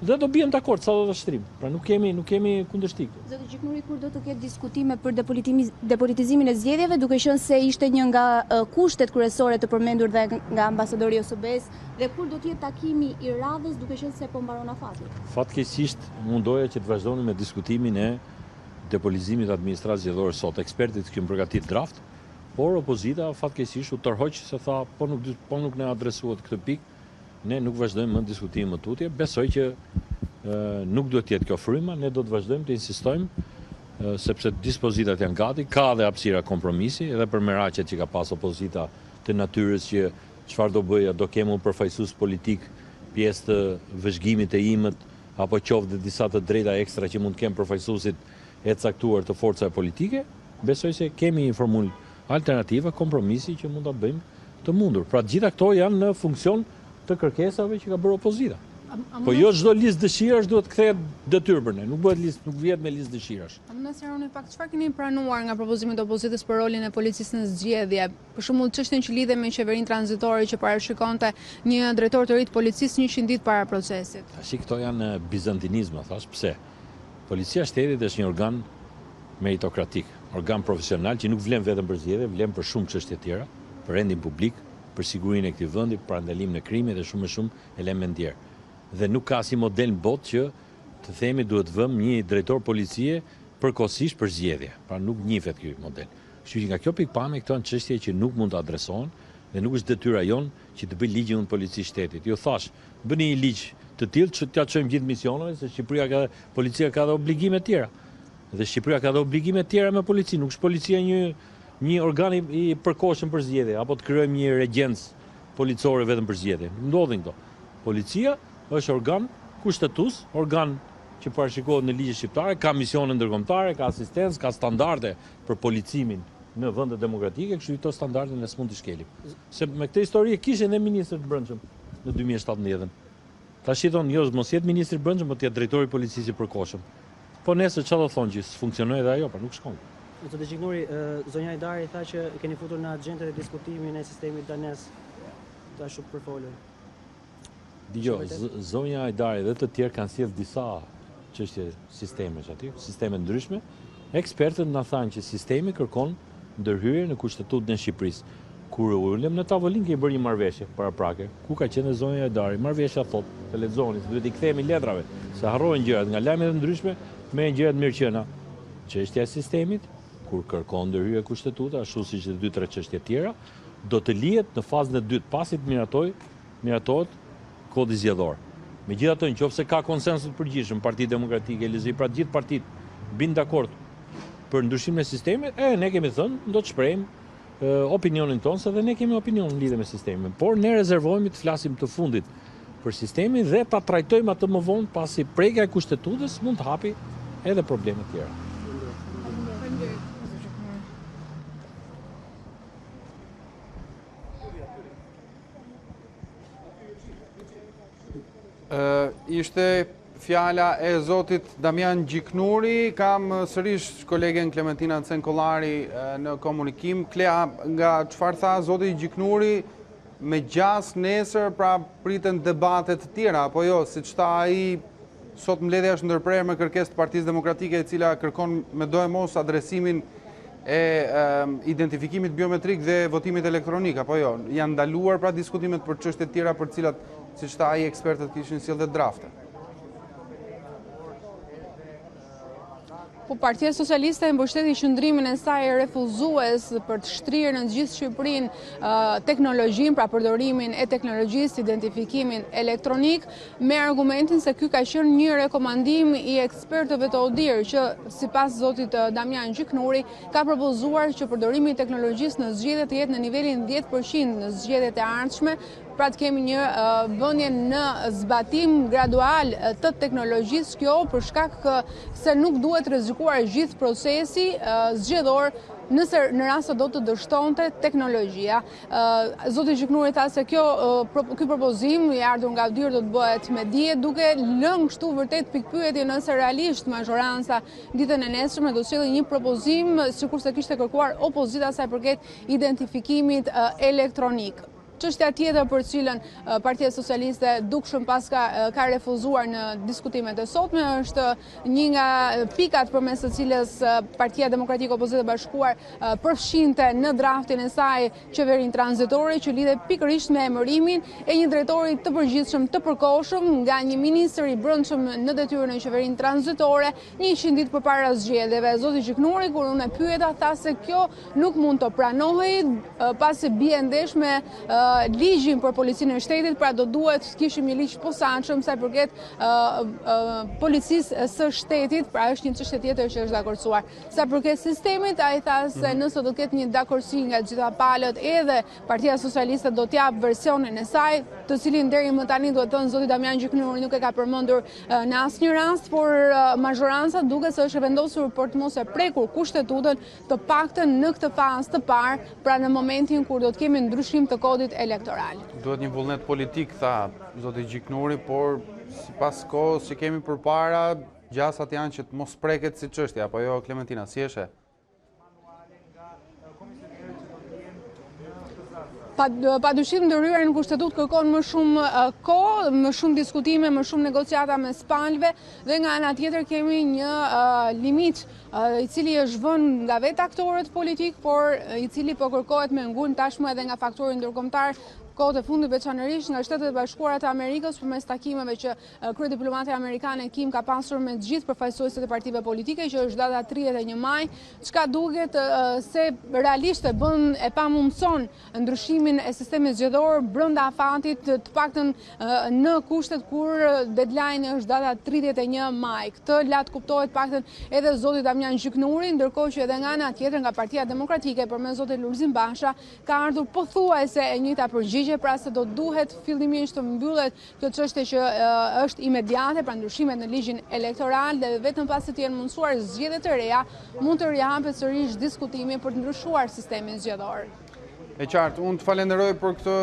Dhe do bien dakord sa do të shtrim. Pra nuk kemi kundërshtim. Zoti Gjyknuri, kur do të ketë diskutime për depolitizimin e zgjedhjeve, duke qenë se ishte një nga kushtet kryesore të përmendur dhe nga ambasadori OSBE-s, dhe kur do të jetë takimi i radhës, duke qenë se po mbaron afati? Fatkeqësisht mundoja që të vazhdoni me diskutimin e depolitizimit administratës zgjedhore sot. Ekspertit kanë përgatitur draft, por opozita fatkeqësisht u tërhoq se tha po nuk ne adresohet këtë pikë. Ne nuk vazhdojmë më diskutimin më tutje, besoj që nuk duhet të jetë kjo fryma, ne do të vazhdojmë të insistojmë, sepse dispozitat janë gati, ka dhe hapësira kompromisi, edhe për meratjet që ka pas opozita të natyrës që çfarë do bëja, do kemë un përfaqësues politik, pjesë të vëzhgimit të imët, apo qoftë disa të drejta ekstra që mund të kemë përfaqësuesit e caktuar të forcave politike, besoj se kemi një formulë alternative, kompromisi që mund ta bëjmë të mundur. Pra gjitha këto janë në funksion të kërkesave që ka bërë opozita. Po jo çdo listë dëshirash duhet kthehet detyrë për ne, nuk vjet me listë dëshirash. A mund të sqaroni pak çfarë keni pranuar nga propozimet e opozitës për rolin e policisë në zgjedhje? Për shembull, çështjen që lidhet me qeverinë tranzitore që parashikonte një drejtor të ri të policisë 100 ditë para procesit. Tash këto janë bizantinizma, thash, pse? Policia e shtetit është një organ meritokratik, organ profesional që nuk vlen vetëm për zgjedhje, vlen për shumë çështje tjera, për rendin publik, për sigurinë e këtij vendi, për ndalimin e krimit dhe shumë elementë tjerë. Dhe nuk ka si model në botë që të themi duhet vëmë një drejtor policie përkohësisht për zgjedhje. Pra nuk njihet ky model. Kështu që nga kjo pikpamje këto janë çështje që nuk mund të adresohen dhe nuk është detyra jon që të bëj ligjin në policisë shtetit. Ju thash, bëni një ligj të tillë që t'ia çojmë gjithë misioneve, se Shqipëria policia ka dhe obligime të tjera. Dhe Shqipëria ka dhe obligime të tjera me policinë, nuk është policia një organ i përkohshëm për zgjedhje, apo të krijojmë një regjencë policore vetëm për zgjedhje. Ndodhin këto. Policia është organ kushtetues, organ që parashikohet në ligjet shqiptare, ka misione ndërkombëtare, ka asistencë, ka standarde për policimin në vende demokratike, kështu këto standarde ne s'mund t'i shkelim. Se me këtë histori kishin edhe ministër të brendshëm në 2017. Tash i thonë, jo, mos jetë ministri i brendshëm, po të jetë drejtori i policisë i përkohshëm. Po nesër çfarë do thonë që funksionoi edhe ajo, por nuk shkon. Zoti Gjyknuri, zonja Ditari tha që keni futur në agjendën e diskutimin e sistemit danes të ashtu përfolur. Dgjoj, zonja Ditari dhe të tjerë kanë sjellë disa çështje sistemesh aty, sisteme ndryshme. Ekspertët na thanë që sistemi kërkon ndërhyrje në kushtetutën e Shqipërisë. Kur ulëm në tavolinë kemi bërë një marrëveshje paraprake. Ku ka qenë zonja Ditari? Marrëveshja thotë, të lexoni, duhet i kthehemi letrave, se harrohen gjërat nga lajmet e ndryshme me gjërat mirëqenia. Çështja e sistemit kur kërkon ndërhyrje kushtetuta, ashtu siç edhe 2-3 çështje tjera, do të lihet në fazën e dytë, pasi të miratohet kodi zgjedhor. Megjithatë, nëse ka konsensus të përgjithshëm, Partia Demokratike, LSI, pra të gjithë partitë bin dakord për ndryshimin e sistemit, ne kemi thënë, do të shprehim opinionin tonë, se dhe ne kemi opinion në lidhje me sistemin, por ne rezervohemi të flasim të fundit për sistemin dhe ta trajtojmë atë më vonë, pasi prekja e kushtetutës mund të hapi edhe probleme tjera. Ishte fjala e zotit Damian Gjiknuri. Kam sërish kolegen Klementina Cenkollari në komunikim. Klea, nga çfarë tha zoti Gjiknuri, me gjas nesër pra pritën debatet të tjera, apo jo, siç tha ai, sot mbledhja është ndërprerë me kërkesë të Partisë Demokratike e cila kërkon me do e mos adresimin e identifikimit biometrik dhe votimit elektronik, apo jo, janë ndaluar pra diskutimet për çështje të tjera për cilat, siç tha ai, ekspertët kishin sjellë dhe drafte. Po Partia Socialiste e mbështeti qëndrimin e saj refuzues për të shtrirë në gjithë Shqipërinë teknologjinë, pra përdorimin e teknologjisë, identifikimin elektronik, me argumentin se ky ka qenë një rekomandim i ekspertëve të ODIR, që sipas zotit Damian Gjiknuri ka propozuar që përdorimi i teknologjisë në zgjedhje të jetë në nivelin 10% në zgjedhjet e ardhshme. Pra të kemi një vënie në zbatim gradual të teknologjisë, kjo për shkak se nuk duhet rrezikuar gjithë procesi zgjedhor nëse në rast se do të dështonte teknologjia. Zoti Gjiknuri tha se ky propozim i ardhur nga ODIR do të bëhet me dije, duke lënë kështu vërtet pikpyetje nëse realisht majoranca ditën e nesërme do sjellë një propozim sikurse kishte kërkuar opozita sa i përket identifikimit elektronik. Çështja tjetër për cilën Partia Socialiste dukshëm pas ka refuzuar në diskutimet e sotme është një nga pikat përmes të cilës Partia Demokratike Opozite e Bashkuar përfshinte në draftin e saj qeverinë tranzitore, që lidhet pikërisht me emërimin e një drejtori të përgjithshëm të përkohshëm nga një ministër i brendshëm në detyrë në qeverinë tranzitore 100 ditë përpara zgjedhjeve. Zoti Gjiknuri, kur unë e pyeta, tha se kjo nuk mund të pranohej pasi bie ndesh me ligjin për policinë e shtetit, pra do duhet të kishim një ligj posaçëm sa i përket policisë së shtetit, pra është një çështje tjetër që është dakordsuar. Sa përket sistemit, ai tha se nëse do të ketë një dakordsi nga gjitha palët, edhe Partia Socialiste do t'jap versionin e saj, të cilin deri më tani duhet thënë zoti Damian Gjiknuri nuk e ka përmendur në asnjë rast, por majoranca duket se është vendosur për të mos e prekur kushtetutën, të paktën në këtë fazë të parë, pra në momentin kur do të kemi ndryshim të kodit elektoral. Duhet një vullnet politik, tha zoti Gjiknuri, por sipas kohës që kemi përpara, gjasat janë që të mos preket si çështja, apo jo, Klementina, si eshe? Padyshim ndërhyrja në kushtetutë kërkon më shumë kohë, më shumë diskutime, më shumë negociata mes palëve, dhe nga ana tjetër kemi një limit i cili është vënë nga vetë aktorët politik, por i cili po kërkohet me ngulm tashmë edhe nga faktori ndërkombëtar. Kohët e fundit veçanërisht nga Shtetet e Bashkuara të Amerikës përmes takimeve që kryediplomate amerikane Kim ka pasur me të gjithë përfaqësuesit e partive politike, që është data 31 maj, çka duket se realisht e pamundson ndryshimin e sistemit zgjedhor brenda afatit, të paktën në kushtet kur deadline është data 31 maj. Këtë lat kuptohet paktën edhe zoti Damian Gjiknuri, ndërkohë që edhe nga ana tjetër nga Partia Demokratike përmes zotit Lulzim Basha ka ardhur pothuajse e njëjta përgjigje, pra se do duhet fillimisht të mbyllet kjo çështje që është imediate, pra ndryshimet në ligjin elektoral, dhe vetëm pasi të jenë mundsuar zgjedhje të reja, mund të rihapet sërish diskutimi për të ndryshuar sistemin zgjedhor. E qartë, unë të falenderoj për këtë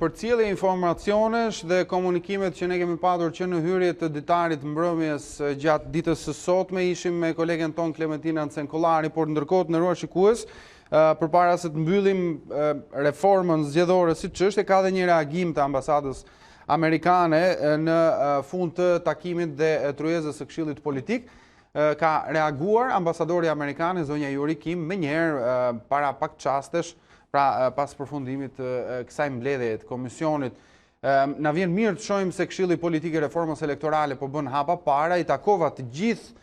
përcjellje informacionesh dhe komunikimet që ne kemi patur që në hyrje të ditarit mbrëmjes gjatë ditës së sotme. Ishim me kolegen ton Klementina Cenkollari, por ndërkohë të nderuar shikues, përpara se të mbyllim reformën zgjedhore si çështje, ka dhe një reagim të ambasadës amerikane në fund të takimit dhe tryezës së Këshillit Politik. Ka reaguar ambasadori amerikan, zonja Yuri Kim, menjëherë para pak çastesh, pra pas përfundimit të kësaj mbledhjeje të komisionit. Na vjen mirë të shohim se Këshilli Politik i Reformës Elektorale po bën hapa para, i takova të gjithë,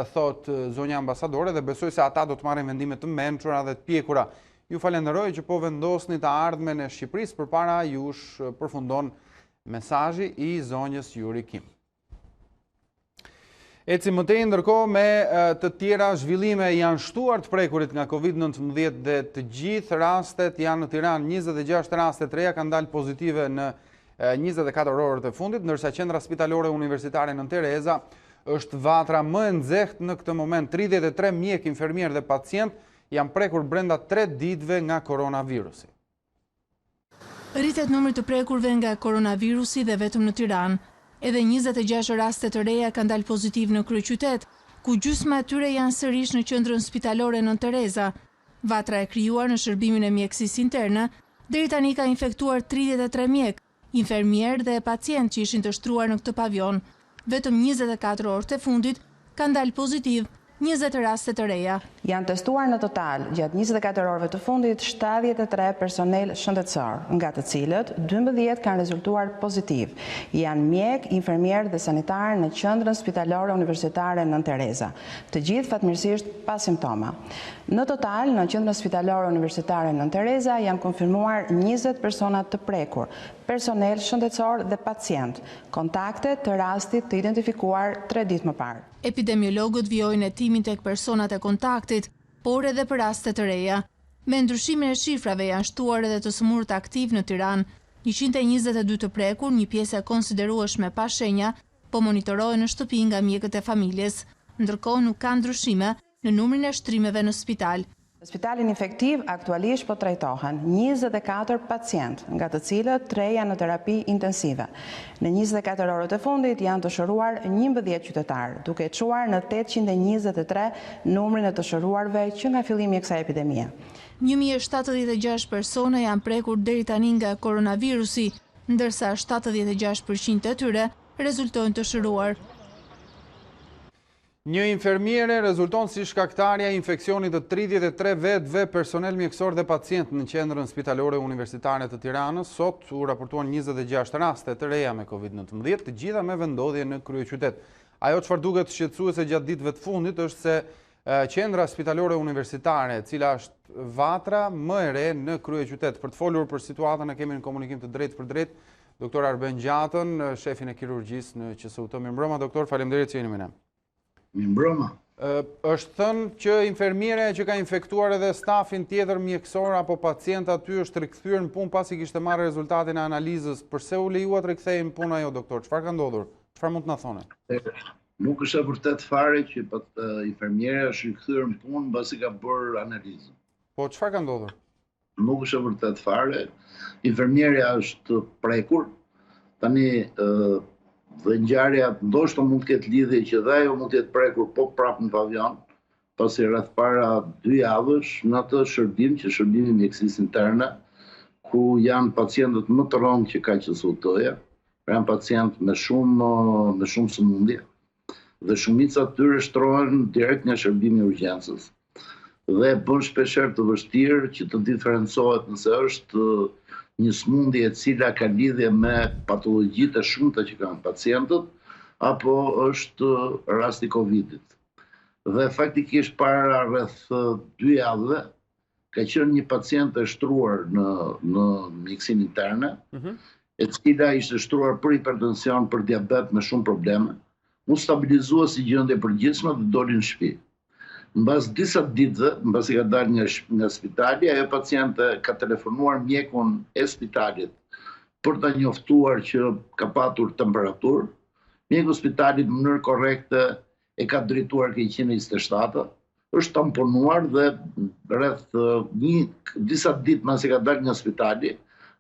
thot zonja ambasadore, dhe besoj se ata do të marrin vendime të mençura dhe të pjekura. Ju falenderoj që po vendosni të ardhmen e Shqipërisë, përpara jush përfundon mesazhi i zonjës Yuri Kim. Ecim mëtej ndërkohë me të tjera zhvillime. Janë shtuar të prekurit nga Covid-19 dhe të gjithë rastet janë në Tiranë. 26 raste të reja kanë dalë pozitive në 24 orët e fundit, ndërsa qendra spitalore universitare Nën Tereza është vatra më e nxehtë në këtë moment. 33 mjek, infermier dhe pacient janë prekur brenda 3 ditëve nga koronavirusi. Rritet numri të prekurve nga koronavirusi dhe vetëm në Tiranë. Edhe 26 raste të reja kanë dalë pozitiv në kryeqytet, ku gjysma e tyre janë sërish në qendrën spitalore Nën Tereza. Vatra e krijuar në shërbimin e mjekësisë interne, deri tani ka infektuar 33 mjek, infermier dhe pacient që ishin të shtruar në këtë pavion. Vetëm 24 orët e fundit kanë dalë pozitiv 20 raste të reja. Janë testuar në total gjatë 24 orëve të fundit 73 personel shëndetësor, nga të cilët 12 kanë rezultuar pozitiv. Janë mjek, infermier dhe sanitar në qendrën spitalore universitare Nën Tereza. Të gjithë fatmirësisht pa simptoma. Në total, në qendrën spitalore universitare Nën Tereza janë konfirmuar 20 persona të prekur, personel shëndetësor dhe pacient, kontakte të rastit të identifikuar 3 ditë më parë. Epidemiologët vijojnë hetimin tek personat e kontaktit, por edhe për raste të reja. Me ndryshimin e shifrave janë shtuar edhe të smurët aktiv në Tiranë, 122 të prekur, një pjesë e konsiderueshme pa shenja, po monitorohen në shtëpi nga mjekët e familjes, ndërkohë nuk ka ndryshime në numrin e shtrimeve në spital. Në spitalin infektiv aktualisht po trajtohen 24 pacient, nga të cilët 3 janë në terapi intensive. Në 24 orët e fundit janë të shëruar 11 qytetarë, duke çuar në 823 numrin e të shëruarve që nga fillimi i kësaj epidemie. 1076 persona janë prekur deri tani nga koronavirusi, ndërsa 76% e tyre rezultojnë të shëruar. Një infermiere rezulton si shkaktarja e infeksionit të 33 vetëve personel mjekësor dhe pacient në qendrën spitalore universitare të Tiranës. Sot u raportuan 26 raste të reja me COVID-19, të gjitha me vendodhje në kryeqytet. Ajo çfarë duket shqetësuese gjatë ditëve të fundit është se qendra spitalore universitare, cila është vatra më e re në kryeqytet. Për të folur për situatën e kemi në komunikim të drejtë për drejtë doktor Arben Gjatën, shefin e kirurgjisë në QSU. Mirëmbrëma doktor, faleminderit që jeni me ne. Mirëmbrëma. Është thënë që infermiere që ka infektuar edhe stafin tjetër mjekësor apo pacient aty është rikthyer në punë pasi kishte marrë rezultatin e analizës. Përse u lejuat rikthehej në punë ajo doktor? Çfarë ka ndodhur? Çfarë mund të na thoni? Nuk është e vërtet fare që infermiera është rikthyer në punë mbasi ka bërë analizën. Po çfarë ka ndodhur? Nuk është e vërtet fare. Infermierja është prekur. Tani dhe ngjarja ndoshta mund të ketë lidhje që dhe ajo mund të jetë prekur po prapë në pavion, pasi rreth para 2 javësh në atë shërbim që shërbimi mjekësisë interne, ku janë pacientët më të rëndë që ka QSU-ja, janë pacientë me shumë sëmundje, dhe shumica të tyre shtrohen direkt nga shërbimi i urgjencës. Dhe bën shpeshherë të vështirë që të diferencohet nëse është një sëmundje e cila ka lidhje me patologjitë e shumta që kanë pacientët, apo është rasti Covidit. Dhe faktikisht para rreth 2 javëve ka qenë një pacient e shtruar në mjekësinë interne, e cila ishte shtruar për hipertension, për diabet me shumë probleme, u stabilizua si gjendje përgjithshme dhe doli në shtëpi. Mbas disa ditëve, mbasi ka dalë nga spitali, ajo paciente ka telefonuar mjekun e spitalit për ta njoftuar që ka patur temperaturë. Mjeku i spitalit në mënyrë korrekte e ka drejtuar ke 127, është tamponuar dhe rreth disa ditë mbasi ka dalë nga spitali,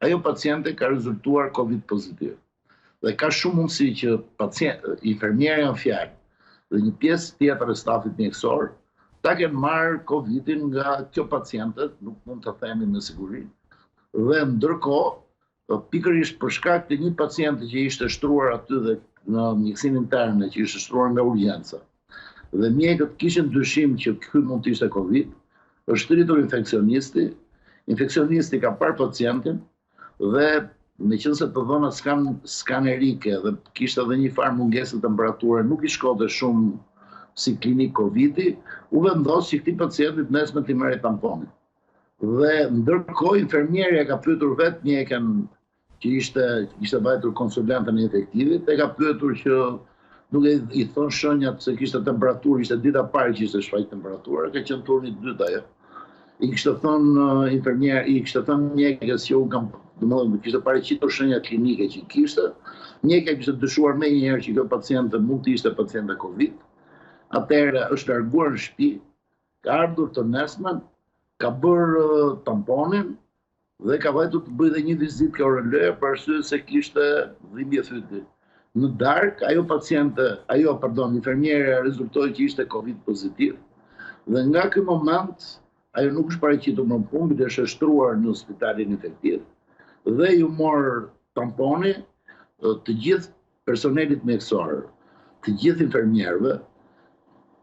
ajo paciente ka rezultuar Covid pozitiv. Dhe ka shumë mundësi që infermierja në fjalë dhe një pjesë tjetër e stafit mjekësor ta kenë marrë Covidin nga kjo pacientët, nuk mund të themi me siguri. Dhe ndërkohë, pikërisht për shkak të një pacienti që ishte shtruar aty dhe në mjekësinë interne, që ishte shtruar nga urgjenca, dhe mjekët kishin dyshim që ky mund të ishte Covid, është rritur infeksionisti ka parë pacientin dhe meqense të dhënat skanerike dhe kishte edhe një farë mungesë temperature, nuk i shkote shumë si klinik Covidi, u vendos që këtij pacientit nesër t'i merrë tamponin. Dhe ndërkohë infermierja ka pyetur vetë mjekën që ishte vajtur konsulentën e efektivit, e ka pyetur që nuk i thon shenjat se kishte temperaturë, ishte dita parë që ishte shfaq temperaturë, ka qenë turni i dytë ajo. I kishte thënë mjekës që kishte paraqitur shenjat klinike që kishte, mjekja kishte dyshuar më njëherë që kjo paciente mund të ishte paciente Covid. Atëherë është larguar në shtëpi, ka ardhur të nesmen, ka bërë tamponin dhe ka vajtur të bëjë dhe një vizitë ka oroloja për arsye se kishte dhimbje fyti. në darkë, infermierja rezultoi që ishte Covid pozitiv, dhe nga ky moment, ajo nuk është paraqitur më punë, është shtruar në spitalin infektiv, dhe ju morë tamponi të gjithë personelit mjekësor, të gjithë infermierëve,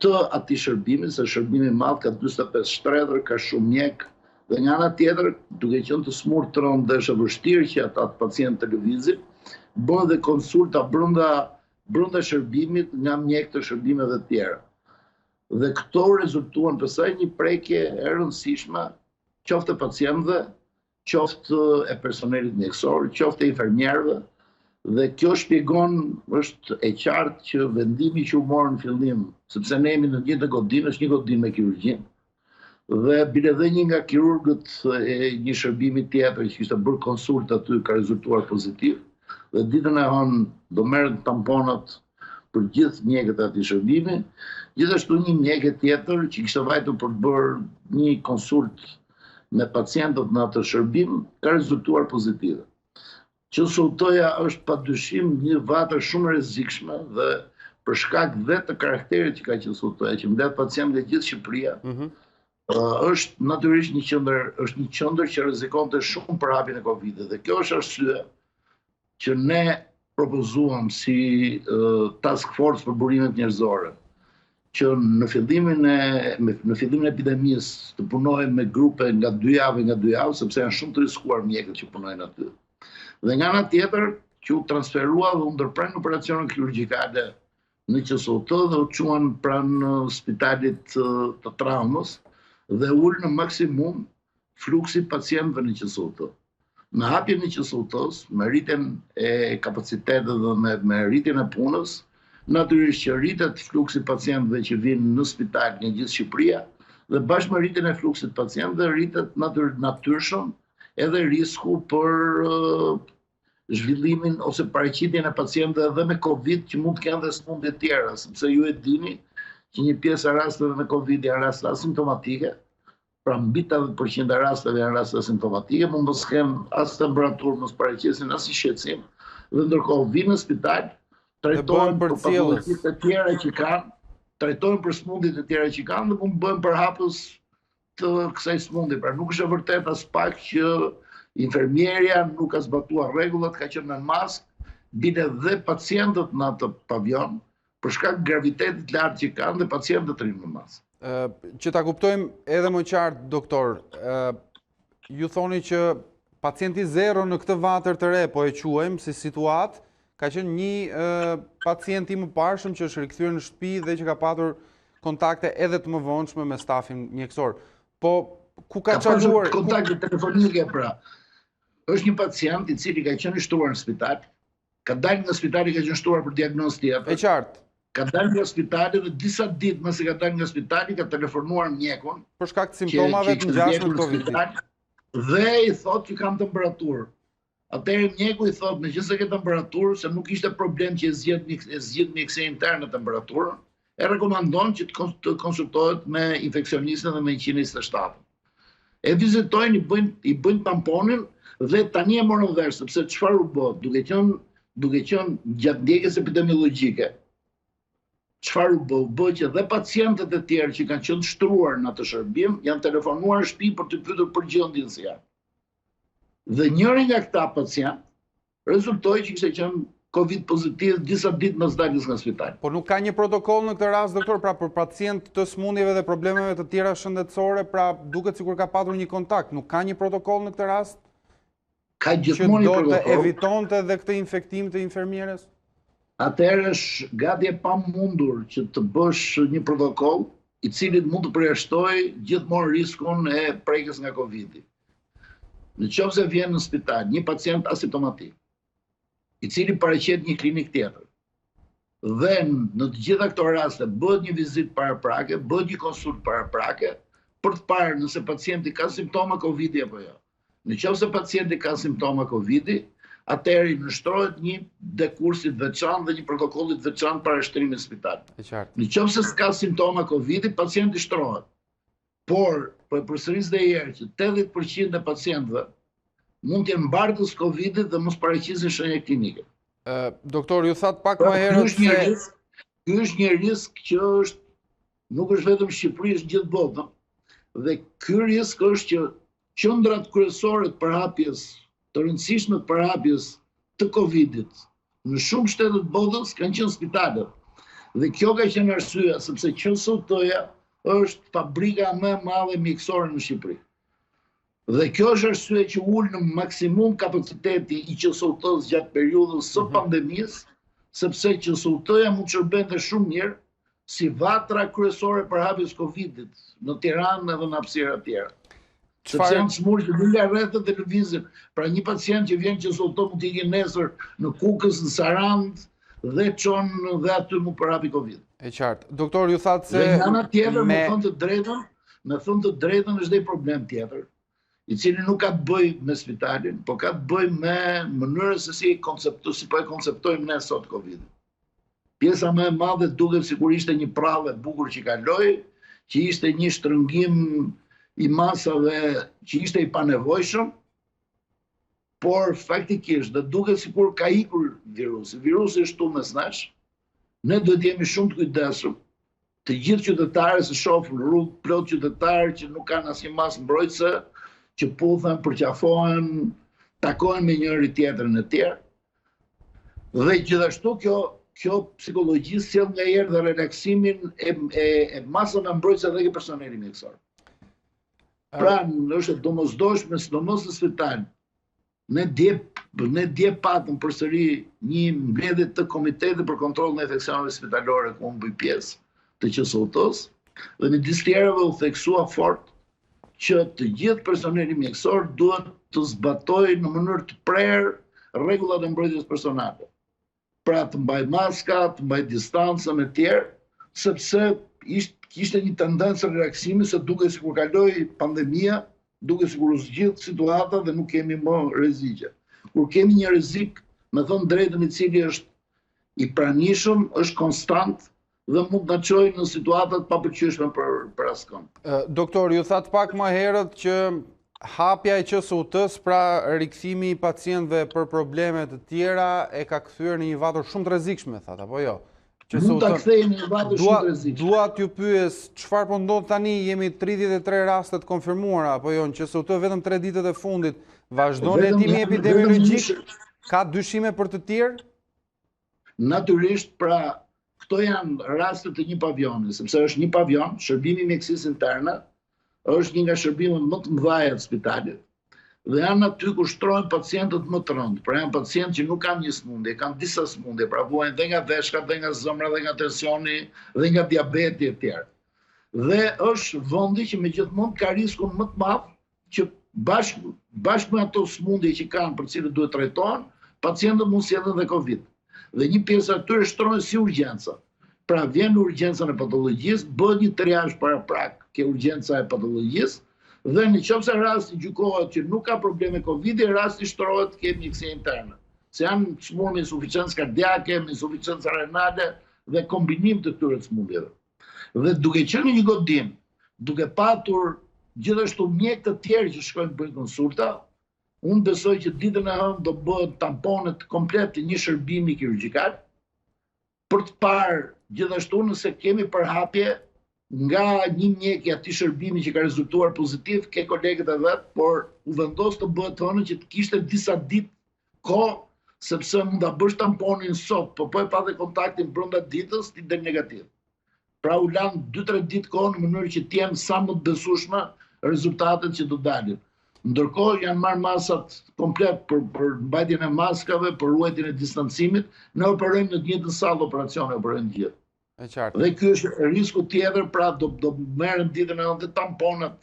të atij shërbimi, se shërbimi i madh ka 45 shtredhër, ka shumë mjek, dhe nga ana tjetër, duke qenë të smurë tronë dhe është vështirë që ata pacientë të lëvizin, bën dhe konsulta brenda shërbimit nga mjek të shërbimeve të tjera. Dhe këto rezultuan pësaj një prekje e rëndësishme, qoftë e pacientëve, qoftë e personelit mjekësor, qoftë e infermierëve, dhe kjo shpjegon, është e qartë që vendimi që u morë në fillim, sepse ne jemi në një godinë, është një godinë me kirurgjin, dhe bile dhe një nga kirurgët e një shërbimi tjetër që kishte bërë konsult aty ka rezultuar pozitiv, dhe ditën e hënë do merren tamponat për gjithë mjekët e atij shërbimi, gjithashtu një mjek tjetër që kishte vajtur për të bërë një konsult me pacientët në atë shërbim, ka rezultuar pozitive. Qësulltoja është padyshim një vatër shumë rrezikshme dhe për shkak dhe të karakterit që ka qësulltoja, që mbledh pacientë nga gjithë Shqipëria, është natyrisht një qendër që rrezikonte shumë për hapjen e Covidit, dhe kjo është arsye që ne propozuam si task force për burimet njerëzore, që në fillimin e epidemisë të punojmë me grupe nga 2 javë, sepse janë shumë të riskuar mjekët që punojnë aty. Dhe nga ana tjetër, që u transferua dhe u ndërpran operacione kirurgjikale në QSOT dhe u quan pranë spitalit të traumës dhe ul në maksimum fluksi pacientëve në QSOT. Në hapjen e QSOT-s, me rritjen e kapacitetit dhe me rritjen e punës, natyrisht që rritet fluksi pacientëve që vinë në spital nga gjithë Shqipëria, dhe bashkë me rritjen e fluksit pacientëve rritet natyrshëm edhe risku për zhvillimin ose paraqitjen e pacientëve edhe me Covid që mund të kenë dhe sëmundje tjera, sepse ju e dini që një pjesë e rasteve me Covid janë raste asimptomatike, pra mbi 80% e rasteve janë raste asimptomatike, mund mos kenë as temperaturë, mos paraqesin as shqetësim, dhe ndërkohë vinë në spital, trajtohen për patologjitë e tjera që kanë, trajtohen për sëmundjet e tjera që kanë dhe mund bëhen përhapës të kësaj sëmundje. Pra nuk është e vërtet as pak që infermierja nuk ka zbatuar rregullat, ka qenë me maskë, bile dhe pacientët në atë pavion, për shkak gravitetit lartë që kanë dhe pacientët rinë me maskë. Që ta kuptojmë edhe më qartë, doktor, ju thoni që pacienti zero në këtë vatër të re, po e quajmë si situatë, ka qenë një pacient i mëparshëm që është rikthyer në shtëpi dhe që ka patur kontakte edhe të mëvonshme me stafin mjekësor. Po ku ka çajuar kontakte telefonike pra? Është një pacient i cili ka qenë shtruar në spital, ka dalë nga spitali, ka qenë shtruar për diagnozë tjetër. E qartë. Ka dalë nga spitali dhe disa ditë mëse ka dalë nga spitali ka telefonuar mjekun për shkak të simptomave të ngjashme të Covidit. Dhe i thotë që kam temperaturë. Atëherë mjeku i thotë nëse ke temperaturë, se nuk ishte problem që e zgjidh mjekësia interne temperaturën, e rekomandon që të konsultohet me infeksionistin dhe me 127. E vizitojnë, i bëjnë tamponin dhe tani e morën vesh, sepse çfarë u bë, duke qenë gjatë ndjekjes epidemiologjike. Çfarë u bë? U bë që dhe pacientët e tjerë që kanë qenë shtruar në atë shërbim janë telefonuar në shtëpi për të pyetur për gjendjen si janë. Dhe njëri nga këta pacient rezultoi që kishte qenë Covid pozitiv disa ditë pas daljes nga spitali. Po nuk ka një protokoll në këtë rast, doktor, pra për pacient të smundjeve dhe problemeve të tjera shëndetësore, pra duket sikur ka patur një kontakt, nuk ka një protokoll në këtë rast? Ka gjithmonë një protokoll. Që do të evitonte dhe këtë infektim të infermieres? Atëherë është gati e pamundur që të bësh një protokoll i cili mund të përjashtojë gjithmonë riskun e prekjes nga Covidi. Në qoftë se vjen në spital një pacient asimptomatik, i cili paraqet një klinik tjetër, dhe në të gjitha këto raste bëhet një vizitë paraprake, bëhet një konsult paraprake, për të parë nëse pacienti ka simptoma Covidi apo jo. Në qoftë se pacienti ka simptoma Covidi, atëherë i nështrohet një dekursit veçantë dhe një protokollit veçantë para shtrimit në spital. Në qoftë se s'ka simptoma Covidi, pacienti shtrohet. Por përsëris dhe herë që 80% e pacientëve mund të jenë mbartës Covidit dhe mos paraqisin shenja klinike. Doktor, ju thatë pak më herët se... Ky është një risk që nuk është vetëm Shqipëri, është gjithë botën. Dhe ky risk është që qendrat kryesore të përhapjes, të rëndësishme të përhapjes të Covidit në shumë shtete të botës kanë qenë spitalet. Dhe kjo ka qenë arsyeja sepse QSOT-ja është fabrika më e madhe mjekësore në Shqipëri. Dhe kjo është arsye që ul në maksimum kapaciteti i QSOT-s gjatë periudhës së pandemisë, sepse QSOT-ja mund të shërbente shumë mirë si vatra kryesore për hapjes Covidit në Tiranë edhe në hapësira të tjera. Sepse janë smurë që nga rreth të televizit, pra një pacient që vjen QSOT mund t'i ikë nesër në Kukës, në Sarandë dhe çon dhe aty mund përhapi Covid. E qartë. Doktor, ju thatë se... Dhe nga tjetër, me thënë të drejtën është dhe i problem tjetër, i cili nuk ka të bëj me spitalin, po ka të bëj me mënyrën se si po e konceptojmë ne sot Covidin. Pjesa më e madhe duket sikur ishte një prallë e bukur që kaloi, që ishte një shtrëngim i masave që ishte i panevojshëm, por faktikisht dhe duket sikur ka ikur virusi. Virusi është tu mes nesh. Ne duhet jemi shumë të kujdesshëm. Të gjithë qytetarët që shohin në rrugë plot qytetarë që nuk kanë asnjë masë mbrojtëse, që puthen, përqafohen, takohen me njëri tjetrin e tjerë. Dhe gjithashtu kjo psikologji sjell ngaherë dhe relaksimin e masave mbrojtëse dhe ke personeli mjekësor. Pra, është domosdoshme, sidomos në spital. Ne dje patëm përsëri një mbledhje të Komitetit për kontrollin e infeksioneve spitalore ku unë bëj pjesë të QSOT-s dhe në disë tjerave u theksua fort që të gjithë personeli mjekësor duhet të zbatojë në mënyrë të prerë rregullat e mbrojtjes personale. Pra të mbaj maska, të mbaj distancën e tjerë, sepse kishte një tendencë relaksimi se duke sikur kaloi pandemia, duke sikur u zgjidh situata dhe nuk kemi më rrezikje. Kur kemi një rrezik, me thënë drejtën, i cili është i pranishëm, është konstant dhe mund të çojë në situatat papërqyeshme për askënd. Doktor, ju thatë pak më herët që hapja e QSOT-s, pra rikthimi i pacientëve për probleme të tjera, e ka kthyer në një vatër shumë të rrezikshme, thatë, apo jo? Mund ta kthejmë në një vatër shumë të rrezikshme. Dua t'ju pyes, çfarë po ndodh tani? Jemi 33 raste të konfirmuara, apo jo? Në QSOT vetëm 3 ditët e fundit. Vazhdon hetimi epidemiologjik? Ka dyshime për të tjerë? Natyrisht, pra këto janë raste të një pavioni, sepse është një pavion, shërbimi mjekësisë interne, është një nga shërbimet më të mëdha të spitalit. Dhe janë aty ku shtrohen pacientët më të rëndë. Pra janë pacientë që nuk kanë një smundje, kanë disa smundje, pra vuajnë dhe nga veshkat, dhe nga zemra, dhe nga tensioni, dhe nga diabeti e tjerë. Dhe është vendi që megjithmonë ka riskun më të madh që bashkë me ato smundje që kanë për cilët duhet trajtohen, pacientët mund sjellin dhe Covid. Dhe një pjesë atyre shtrohen si urgjenca. Pra vjen në urgjencën e patologjisë, bëhet një triazh paraprak ke urgjenca e patologjisë, dhe në qoftë se rasti gjykohet që nuk ka probleme Covid-i, rasti shtrohet ke mjekësia interne. Se janë smundje me insuficiencë kardiake, me insuficiencë renale dhe kombinim të këtyre smundjeve. Dhe duke qenë një godim, duke patur gjithashtu mjekë të tjerë që shkojnë për konsulta, unë besoj që ditën e hënë do bëhet tamponet komplet të një shërbimi kirurgjikal, për të parë gjithashtu nëse kemi përhapje nga një mjek i atij shërbimi që ka rezultuar pozitiv, ke kolegët e vet, por u vendos të bëhet hënë që të kishte disa ditë kohë, sepse mund ta bësh tamponin sot, po e pa dhe kontaktin brenda ditës, ti del negativ. Pra u lan 2-3 ditë kohë në mënyrë që të jenë sa më të besueshme rezultatet që do dalin. Ndërkohë janë marrë masat komplet për mbajtjen e maskave, për ruajtjen e distancimit, ne operojmë në të njëjtën sallë operacione, operojmë gjithë. Dhe ky është risku tjetër, pra do merren ditën e hënë tamponat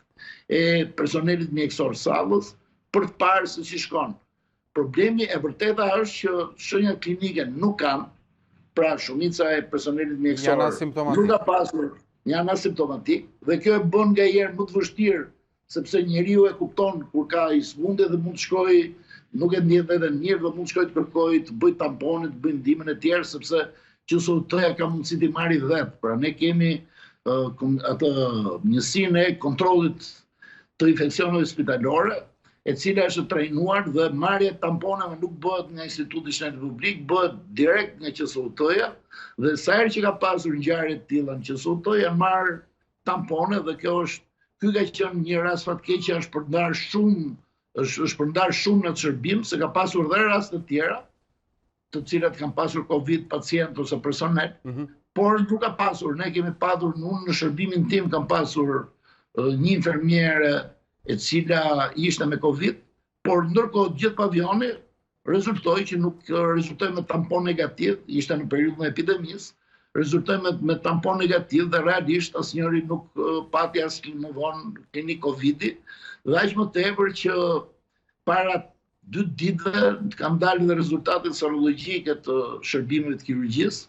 e personelit mjekësor sallës për të parë se si shkon. Problemi e vërteta është që shenjat klinike nuk kanë, pra shumica e personelit mjekësor nuk ka pasur, janë asimptomatik, dhe kjo e bën ngaherë më të vështirë, sepse njeriu e kupton kur ka i smundje dhe mund të shkojë, nuk e ndjen veten mirë dhe mund të shkojë të kërkojë të bëjë tamponin, të bëjë ndihmën e tjerë, sepse QSOT-ja ka mundësi të marrë vet. Pra ne kemi atë njësinë e kontrollit të infeksioneve spitalore, e cila është trajnuar dhe marrja e tamponave nuk bëhet nga Instituti Shëndetit Publik, bëhet direkt nga QSUT-ja dhe sa herë që ka pasur ngjarje të tilla në QSUT janë marrë tampone dhe ky ka qenë një rast fatkeq që është përndar shumë në shërbim, se ka pasur dhe raste të tjera, të cilat kanë pasur Covid pacient ose personel, por nuk ka pasur, ne kemi patur në shërbimin tim kam pasur një infermiere e cila ishte me Covid, por ndërkohë gjithë pavioni rezultoi që nuk rezultoi me tampon negativ, ishte në periudhën e epidemisë, rezultoi me tampon negativ dhe realisht asnjëri nuk pati as më vonë klinik Covidi, dhe aq më tepër që para 2 ditëve kanë dalë dhe rezultatet serologjike të shërbimeve të kirurgjisë,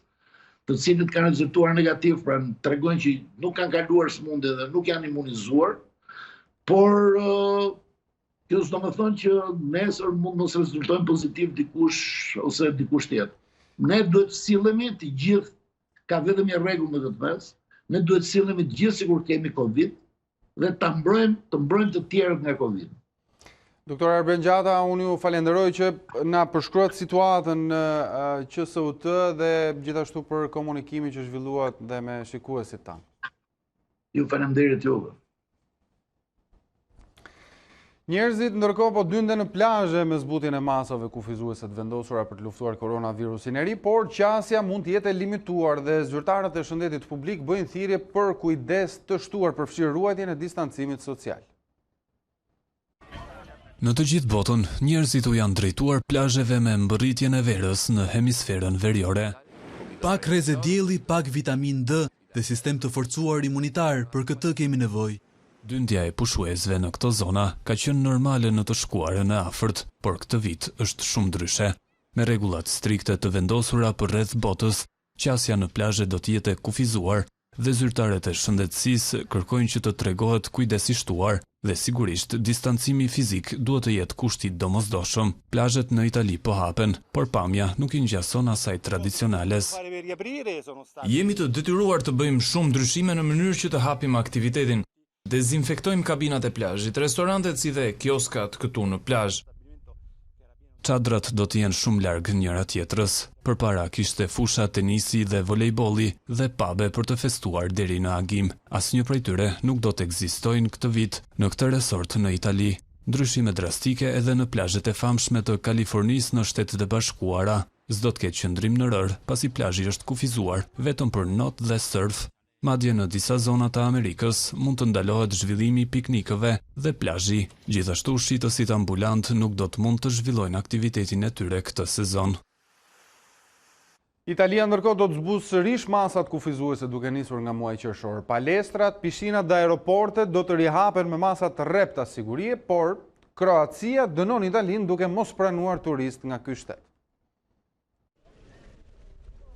të cilët kanë rezultuar negativ, pra tregojnë që nuk kanë kaluar sëmundje dhe nuk janë imunizuar, por kjo s'do të thonë që nesër mund mos rezultojnë pozitiv dikush ose dikush tjetër. Ne duhet të sillemi të gjithë, ka vetëm një rregull me këtë mes, ne duhet të sillemi të gjithë sikur kemi Covid dhe të mbrojmë të tjerët nga Covid. Doktor Arben Gjata, unë ju falenderoj që na përshkruat situatën në QSUT dhe gjithashtu për komunikimin që zhvilluat dhe me shikuesit tanë. Ju falenderit juve. Njerëzit ndërkohë po dynde në plazhe me zbutjen e masave kufizuese të vendosura për të luftuar koronavirusin e ri, por qasja mund të jetë limituar dhe zyrtarët e shëndetit publik bëjnë thirrje për kujdes të shtuar përfshirë ruajtjen e distancimit social. Në të gjithë botën, njerëzit u janë drejtuar plazheve me mbërritjen e verës në hemisferën veriore. Pak rrezë dielli, pak vitamin D dhe sistem të forcuar imunitar, për këtë kemi nevojë. Dyndja e pushuesve në këto zona ka qenë normale në të shkuarën e afërt, por këtë vit është shumë ndryshe. Me rregullat strikte të vendosura për rreth botës, qasja në plazhe do të jetë kufizuar dhe zyrtarët e shëndetësisë kërkojnë që të tregohet kujdes i shtuar dhe sigurisht distancimi fizik duhet të jetë kushti domosdoshëm. Plazhet në Itali po hapen, por pamja nuk i ngjason asaj tradicionales. Jemi të detyruar të bëjmë shumë ndryshime në mënyrë që të hapim aktivitetin. Dezinfektojmë kabinat e plazhit, restorantet si dhe kioskat këtu në plazh. Çadrat do të jenë shumë larg njëra tjetrës. Përpara kishte fusha tenisi dhe volejbolli dhe pabe për të festuar deri në agim. Asnjë prej tyre nuk do të ekzistojnë këtë vit në këtë resort në Itali. Ndryshime drastike edhe në plazhet e famshme të Kalifornisë në Shtetet e Bashkuara. S'do të ketë qëndrim në rër, pasi plazhi është kufizuar vetëm për not dhe surf. Madje në disa zona të Amerikës mund të ndalohet zhvillimi i piknikëve dhe plazhi. Gjithashtu shitësit ambulant nuk do të mund të zhvillojnë aktivitetin e tyre këtë sezon. Italia ndërkohë do të zbuzë sërish masat kufizuese duke nisur nga muaji qershor. Palestrat, pishinat dhe aeroportet do të rihapen me masa të rrepta sigurie, por Kroacia dënon Italinë duke mos pranuar turist nga ky shtet.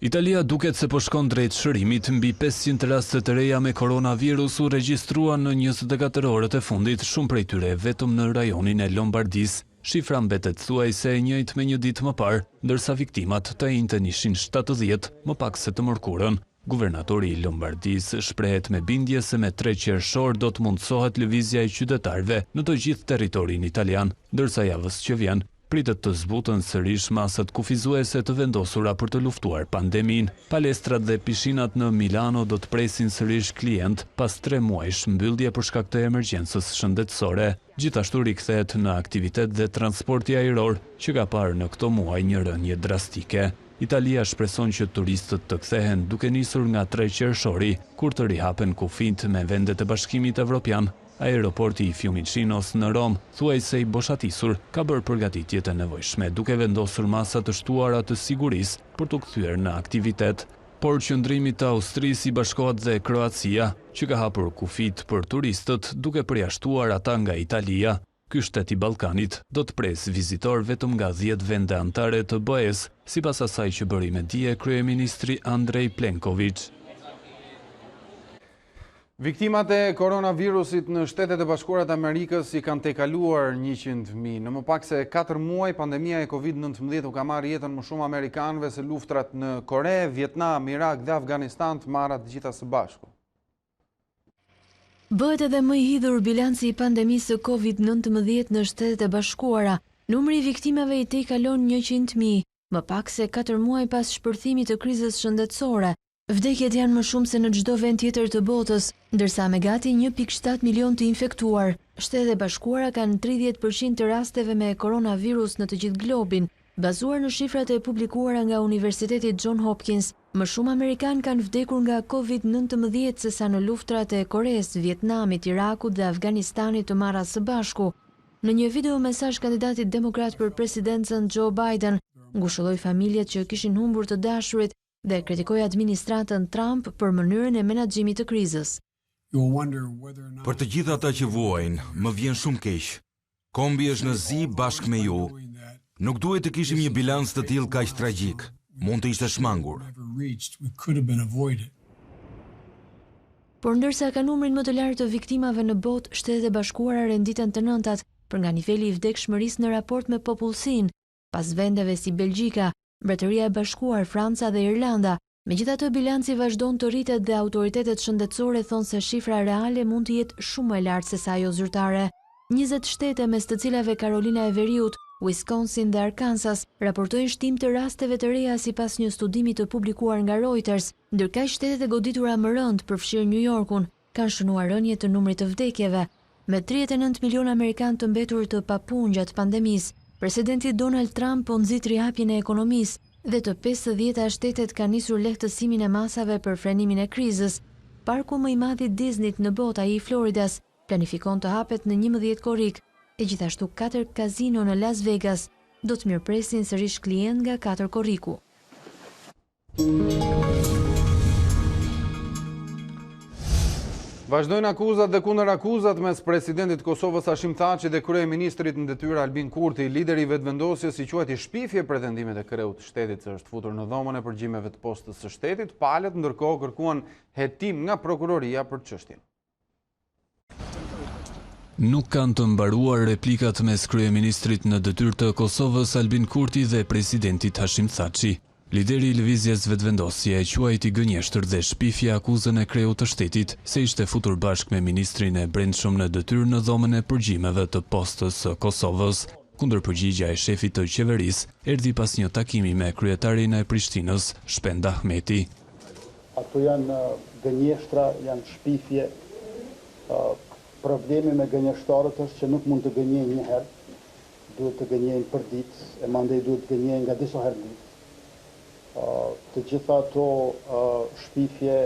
Italia duket se po shkon drejt shërimit. Mbi 500 raste të reja me koronavirus u regjistruan në 24 orët e fundit, shumë prej tyre vetëm në rajonin e Lombardisë. Shifra mbetet thuajse e njëjtë me një ditë më parë, ndërsa viktimat të njëjtën ishin 70, më pak se të mërkurën. Guvernatori i Lombardisë shprehet me bindje se me 3 qershor do të mundsohet lëvizja e qytetarëve në të gjithë territorin italian, ndërsa javës që vjen pritet të zbuten sërish masat kufizuese të vendosura për të luftuar pandemin. Palestrat dhe pishinat në Milano do të presin sërish klient pas 3 muajsh mbyllje për shkak të emergjencës shëndetësore. Gjithashtu rikthehet në aktivitet dhe transporti ajror, që ka parë në këto muaj një rënje drastike. Italia shpreson që turistët të kthehen duke nisur nga 3 qershori, kur të rihapen kufijt me vendet e Bashkimit Evropian. Aeroporti i Fiumicinës në Rom, thuajse i boshatisur, ka bërë përgatitje të nevojshme duke vendosur masa të shtuara të sigurisë për të kthyer në aktivitet. Por qëndrimi të Austrisë i bashkohet dhe Kroacia, që ka hapur kufijt për turistët duke përjashtuar ata nga Italia. Ky shtet i Ballkanit do të presë vizitor vetëm nga 10 vende anëtare të BE-s, sipas asaj që bëri me dije kryeministri Andrej Plenković. Viktimat e koronavirusit në Shtetet e Bashkuara të Amerikës i kanë tejkaluar 100.000. Në më pak se 4 muaj, pandemia e Covid-19 u ka marrë jetën më shumë amerikanëve se luftrat në Kore, Vietnam, Irak dhe Afganistan të marra të gjitha së bashku. Bëhet edhe më i hidhur bilanci i pandemisë së COVID-19 në Shtetet e Bashkuara. Numri i viktimave i tij kalon 100.000, më pak se 4 muaj pas shpërthimit të krizës shëndetësore. Vdekjet janë më shumë se në çdo vend tjetër të botës, ndërsa me gati 1.7 milion të infektuar. Shtetet e Bashkuara kanë 30% të rasteve me koronavirus në të gjithë globin. Bazuar në shifrat e publikuara nga Universiteti John Hopkins, më shumë Amerikanë kanë vdekur nga COVID-19 sesa në luftrat e Koreas, Vietnamit, Irakut dhe Afganistanit të marra së bashku. Në një video mesazh kandidati demokrat për presidencën Joe Biden ngushëlloi familjet që kishin humbur të dashurit dhe kritikoi administratën Trump për mënyrën e menaxhimit të krizës. Për të gjithë ata që vuajnë, më vjen shumë keq. Kombi është në zi bashkë me ju. Nuk duhet të kishim një bilans të tillë kaq tragjik. Mund të ishte shmangur. Por ndërsa ka numrin më të lartë të viktimave në botë, Shtetet e Bashkuara renditen të nëntat për nga niveli i vdekshmërisë në raport me popullsinë, pas vendeve si Belgjika, Mbretëria e Bashkuar, Franca dhe Irlanda. Megjithatë, bilanci vazhdon të rritet dhe autoritetet shëndetësore thonë se shifra reale mund të jetë shumë më e lartë se sa ajo zyrtare. 20 shtete, mes të cilave Karolina e Veriut, Wisconsin dhe Arkansas, raportojnë shtim të rasteve të reja sipas një studimi të publikuar nga Reuters, ndërkaq shtetet e goditura më rënd, përfshirë New Yorkun, kanë shënuar rënje të numrit të vdekjeve. Me 39 milion amerikanë të mbetur të papunë gjatë pandemisë, presidenti Donald Trump po nxit rihapjen e ekonomisë dhe të 50 shtetet kanë nisur lehtësimin e masave për frenimin e krizës. Parku më i madh i Disneyt në botë, ai i Floridas, planifikon të hapet në 11 korrik, e gjithashtu 4 kazino në Las Vegas do të mirëpresin sërish klient nga 4 korriku. Vazhdojnë akuzat dhe kundër akuzat mes presidentit Kosovës Hashim Thaçi dhe kryeministrit në detyrë Albin Kurti. Lideri i vetëvendosjes i quajti shpifje pretendimet e kreut të shtetit se është futur në dhomën e përgjimeve të postës së shtetit. Palët ndërkohë kërkuan hetim nga prokuroria për çështjen. Nuk kanë të mbaruar replikat mes kryeministrit në detyrë të Kosovës Albin Kurti dhe presidentit Hashim Thaçi. Lideri i lëvizjes vetëvendosje e quajti gënjeshtër dhe shpifje akuzën e kreut të shtetit se ishte futur bashkë me ministrin e brendshëm në detyrë në dhomën e përgjimeve të postës së Kosovës. Kundërpërgjigja e shefit të qeverisë erdhi pas një takimi me kryetarin e Prishtinës, Shpend Ahmeti. Ato janë gënjeshtra, janë shpifje. Problemi me gënjeshtarët është që nuk mund të gënjejnë një herë, duhet të gënjejnë për ditë, e mandej duhet të gënjejnë nga disa herë ditë. Të gjitha ato shpifje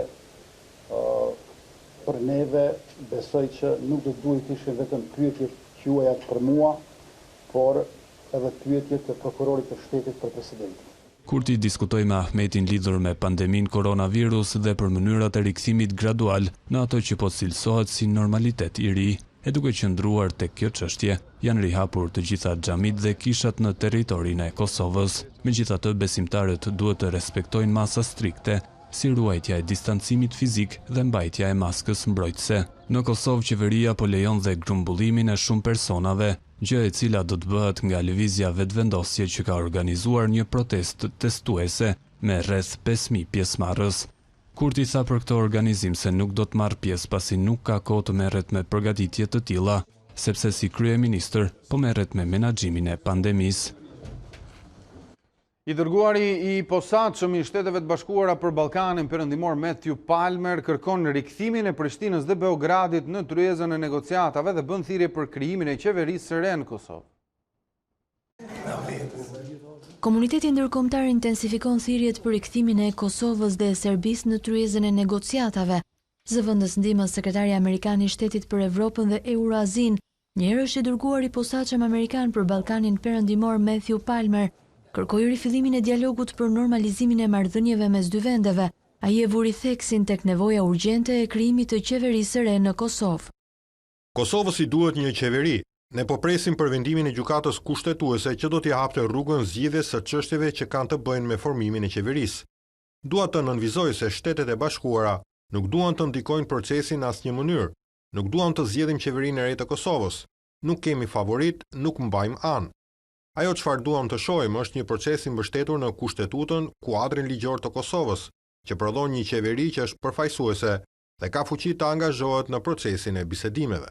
për neve besoj që nuk do duhet ishin vetëm pyetjet quaja për mua, por edhe pyetjet të prokurorit të shtetit për presidentin. Kurti diskutoi me Ahmetin lidhur me pandemin koronavirus dhe për mënyrat e rikthimit gradual në ato që po cilësohet si normalitet i ri. E duke qëndruar tek kjo çështje, janë rihapur të gjitha xhamit dhe kishat në territorin e Kosovës. Megjithatë, besimtarët duhet të respektojnë masa strikte, si ruajtja e distancimit fizik dhe mbajtja e maskës mbrojtëse. Në Kosovë, qeveria po lejon dhe grumbullimin e shumë personave, gjë e cila do të bëhet nga lëvizja vetëvendosje që ka organizuar një protestë testuese me rreth 5.000 pjesëmarrës. Kurti tha për këtë organizim se nuk do të marrë pjesë pasi nuk ka kohë të merret me përgatitje të tilla, sepse si kryeministër po merret me menaxhimin e pandemisë. I dërguari i posaçëm i Shteteve të Bashkuara për Ballkanin Perëndimor Matthew Palmer kërkon rikthimin e Prishtinës dhe Beogradit në tryezën e negociatave dhe bën thirrje për krijimin e qeverisë së re në Kosovë. Komuniteti ndërkombëtar intensifikon thirrjet për rikthimin e Kosovës dhe Serbisë në tryezën e negociatave. Zëvendës ndihmës sekretari amerikan i Shtetit për Evropën dhe Euroazin, njëherë është i dërguari i posaçëm amerikan për Ballkanin Perëndimor Matthew Palmer, kërkoi rifillimin e dialogut për normalizimin e marrëdhënieve mes dy vendeve. Ai e vuri theksin tek nevoja urgjente e krijimit të qeverisë së re në Kosovë. Kosovës i duhet një qeveri. Ne po presim për vendimin e gjykatës kushtetuese që do t'i hapte rrugën zgjidhjes së çështjeve që kanë të bëjnë me formimin e qeverisë. Dua të nënvizoj se Shtetet e Bashkuara nuk duan të ndikojnë procesin në asnjë mënyrë. Nuk duam të zgjedhim qeverinë e re të Kosovës. Nuk kemi favorit, nuk mbajmë anë. Ajo çfarë duam të shohim është një proces i mbështetur në Kushtetutën, kuadrin ligjor të Kosovës, që prodhon një qeveri që është përfaqësuese, dhe ka fuqi të angazhohet në procesin e bisedimeve.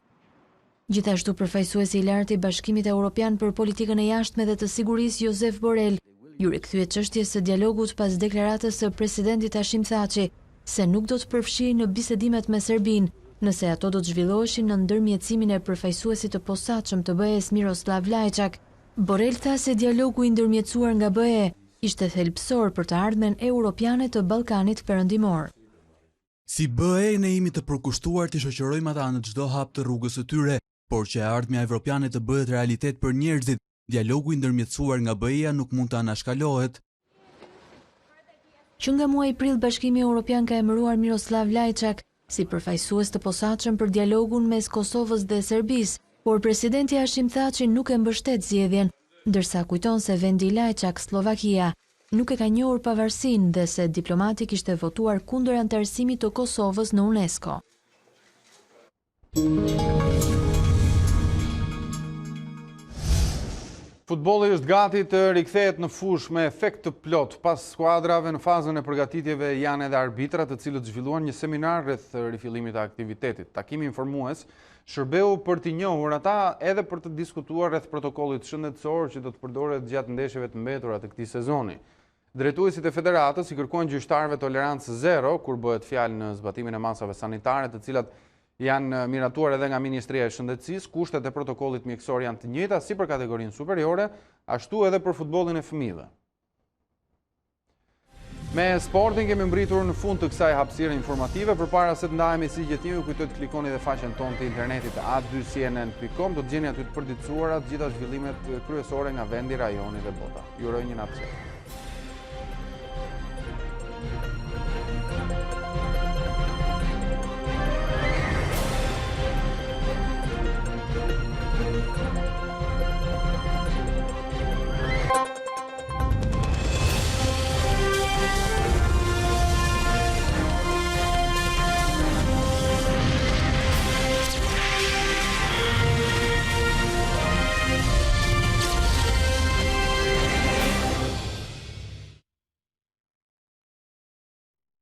Gjithashtu përfaqësuesi i lartë i Bashkimit Evropian për politikën e jashtme dhe të sigurisë Josep Borrell ju rikthye çështjes së dialogut pas deklaratës së presidentit Hashim Thaçi se nuk do të përfshijë në bisedimet me Serbinë, nëse ato do të zhvilloheshin në ndërmjetësimin e përfaqësuesit të posaçëm të BE-s Miroslav Lajçak. Borrell tha se dialogu i ndërmjetësuar nga BE ishte thelbësor për të ardhmen europiane të Ballkanit Perëndimor. Si BE ne jemi të përkushtuar të shoqërojmë ata në çdo hap të rrugës së tyre, por që e ardhmja evropiane të bëhet realitet për njerëzit, dialogu i ndërmjetësuar nga BE-ja nuk mund të anashkalohet. Që nga muaji prill Bashkimi Evropian ka emëruar Miroslav Lajçak si përfaqësues të posaçëm për dialogun mes Kosovës dhe Serbisë, por presidenti Hashim Thaçi nuk e mbështet zgjedhjen, ndërsa kujton se vendi i Lajçak, Slovakia, nuk e ka njohur pavarësinë dhe se diplomati kishte votuar kundër anëtarësimit të Kosovës në UNESCO. Futbolli është gati të rikthehet në fushë me efekt të plot. Pas skuadrave në fazën e përgatitjeve janë edhe arbitrat, të cilët zhvilluan një seminar rreth rifillimit të aktivitetit. Takimi informues shërbeu për t'i njohur ata edhe për të diskutuar rreth protokollit shëndetësor që do të përdoret gjatë ndeshjeve të mbetura të këtij sezoni. Drejtuesit e federatës i kërkuan gjyqtarëve tolerancë zero kur bëhet fjalë në zbatimin e masave sanitare, të cilat janë miratuar edhe nga Ministria e Shëndetësisë. Kushtet e protokollit mjekësor janë të njëjta si për kategorinë superiore, ashtu edhe për futbollin e fëmijëve. Me sportin kemi mbritur në fund të kësaj hapësire informative. Përpara se të ndahemi si gjithnjë, ju kujtoj të klikoni dhe faqen tonë të internetit a2cnn.com, do të gjeni aty të përditësuara të gjitha zhvillimet kryesore nga vendi, rajoni dhe bota. Ju uroj një natë qetë.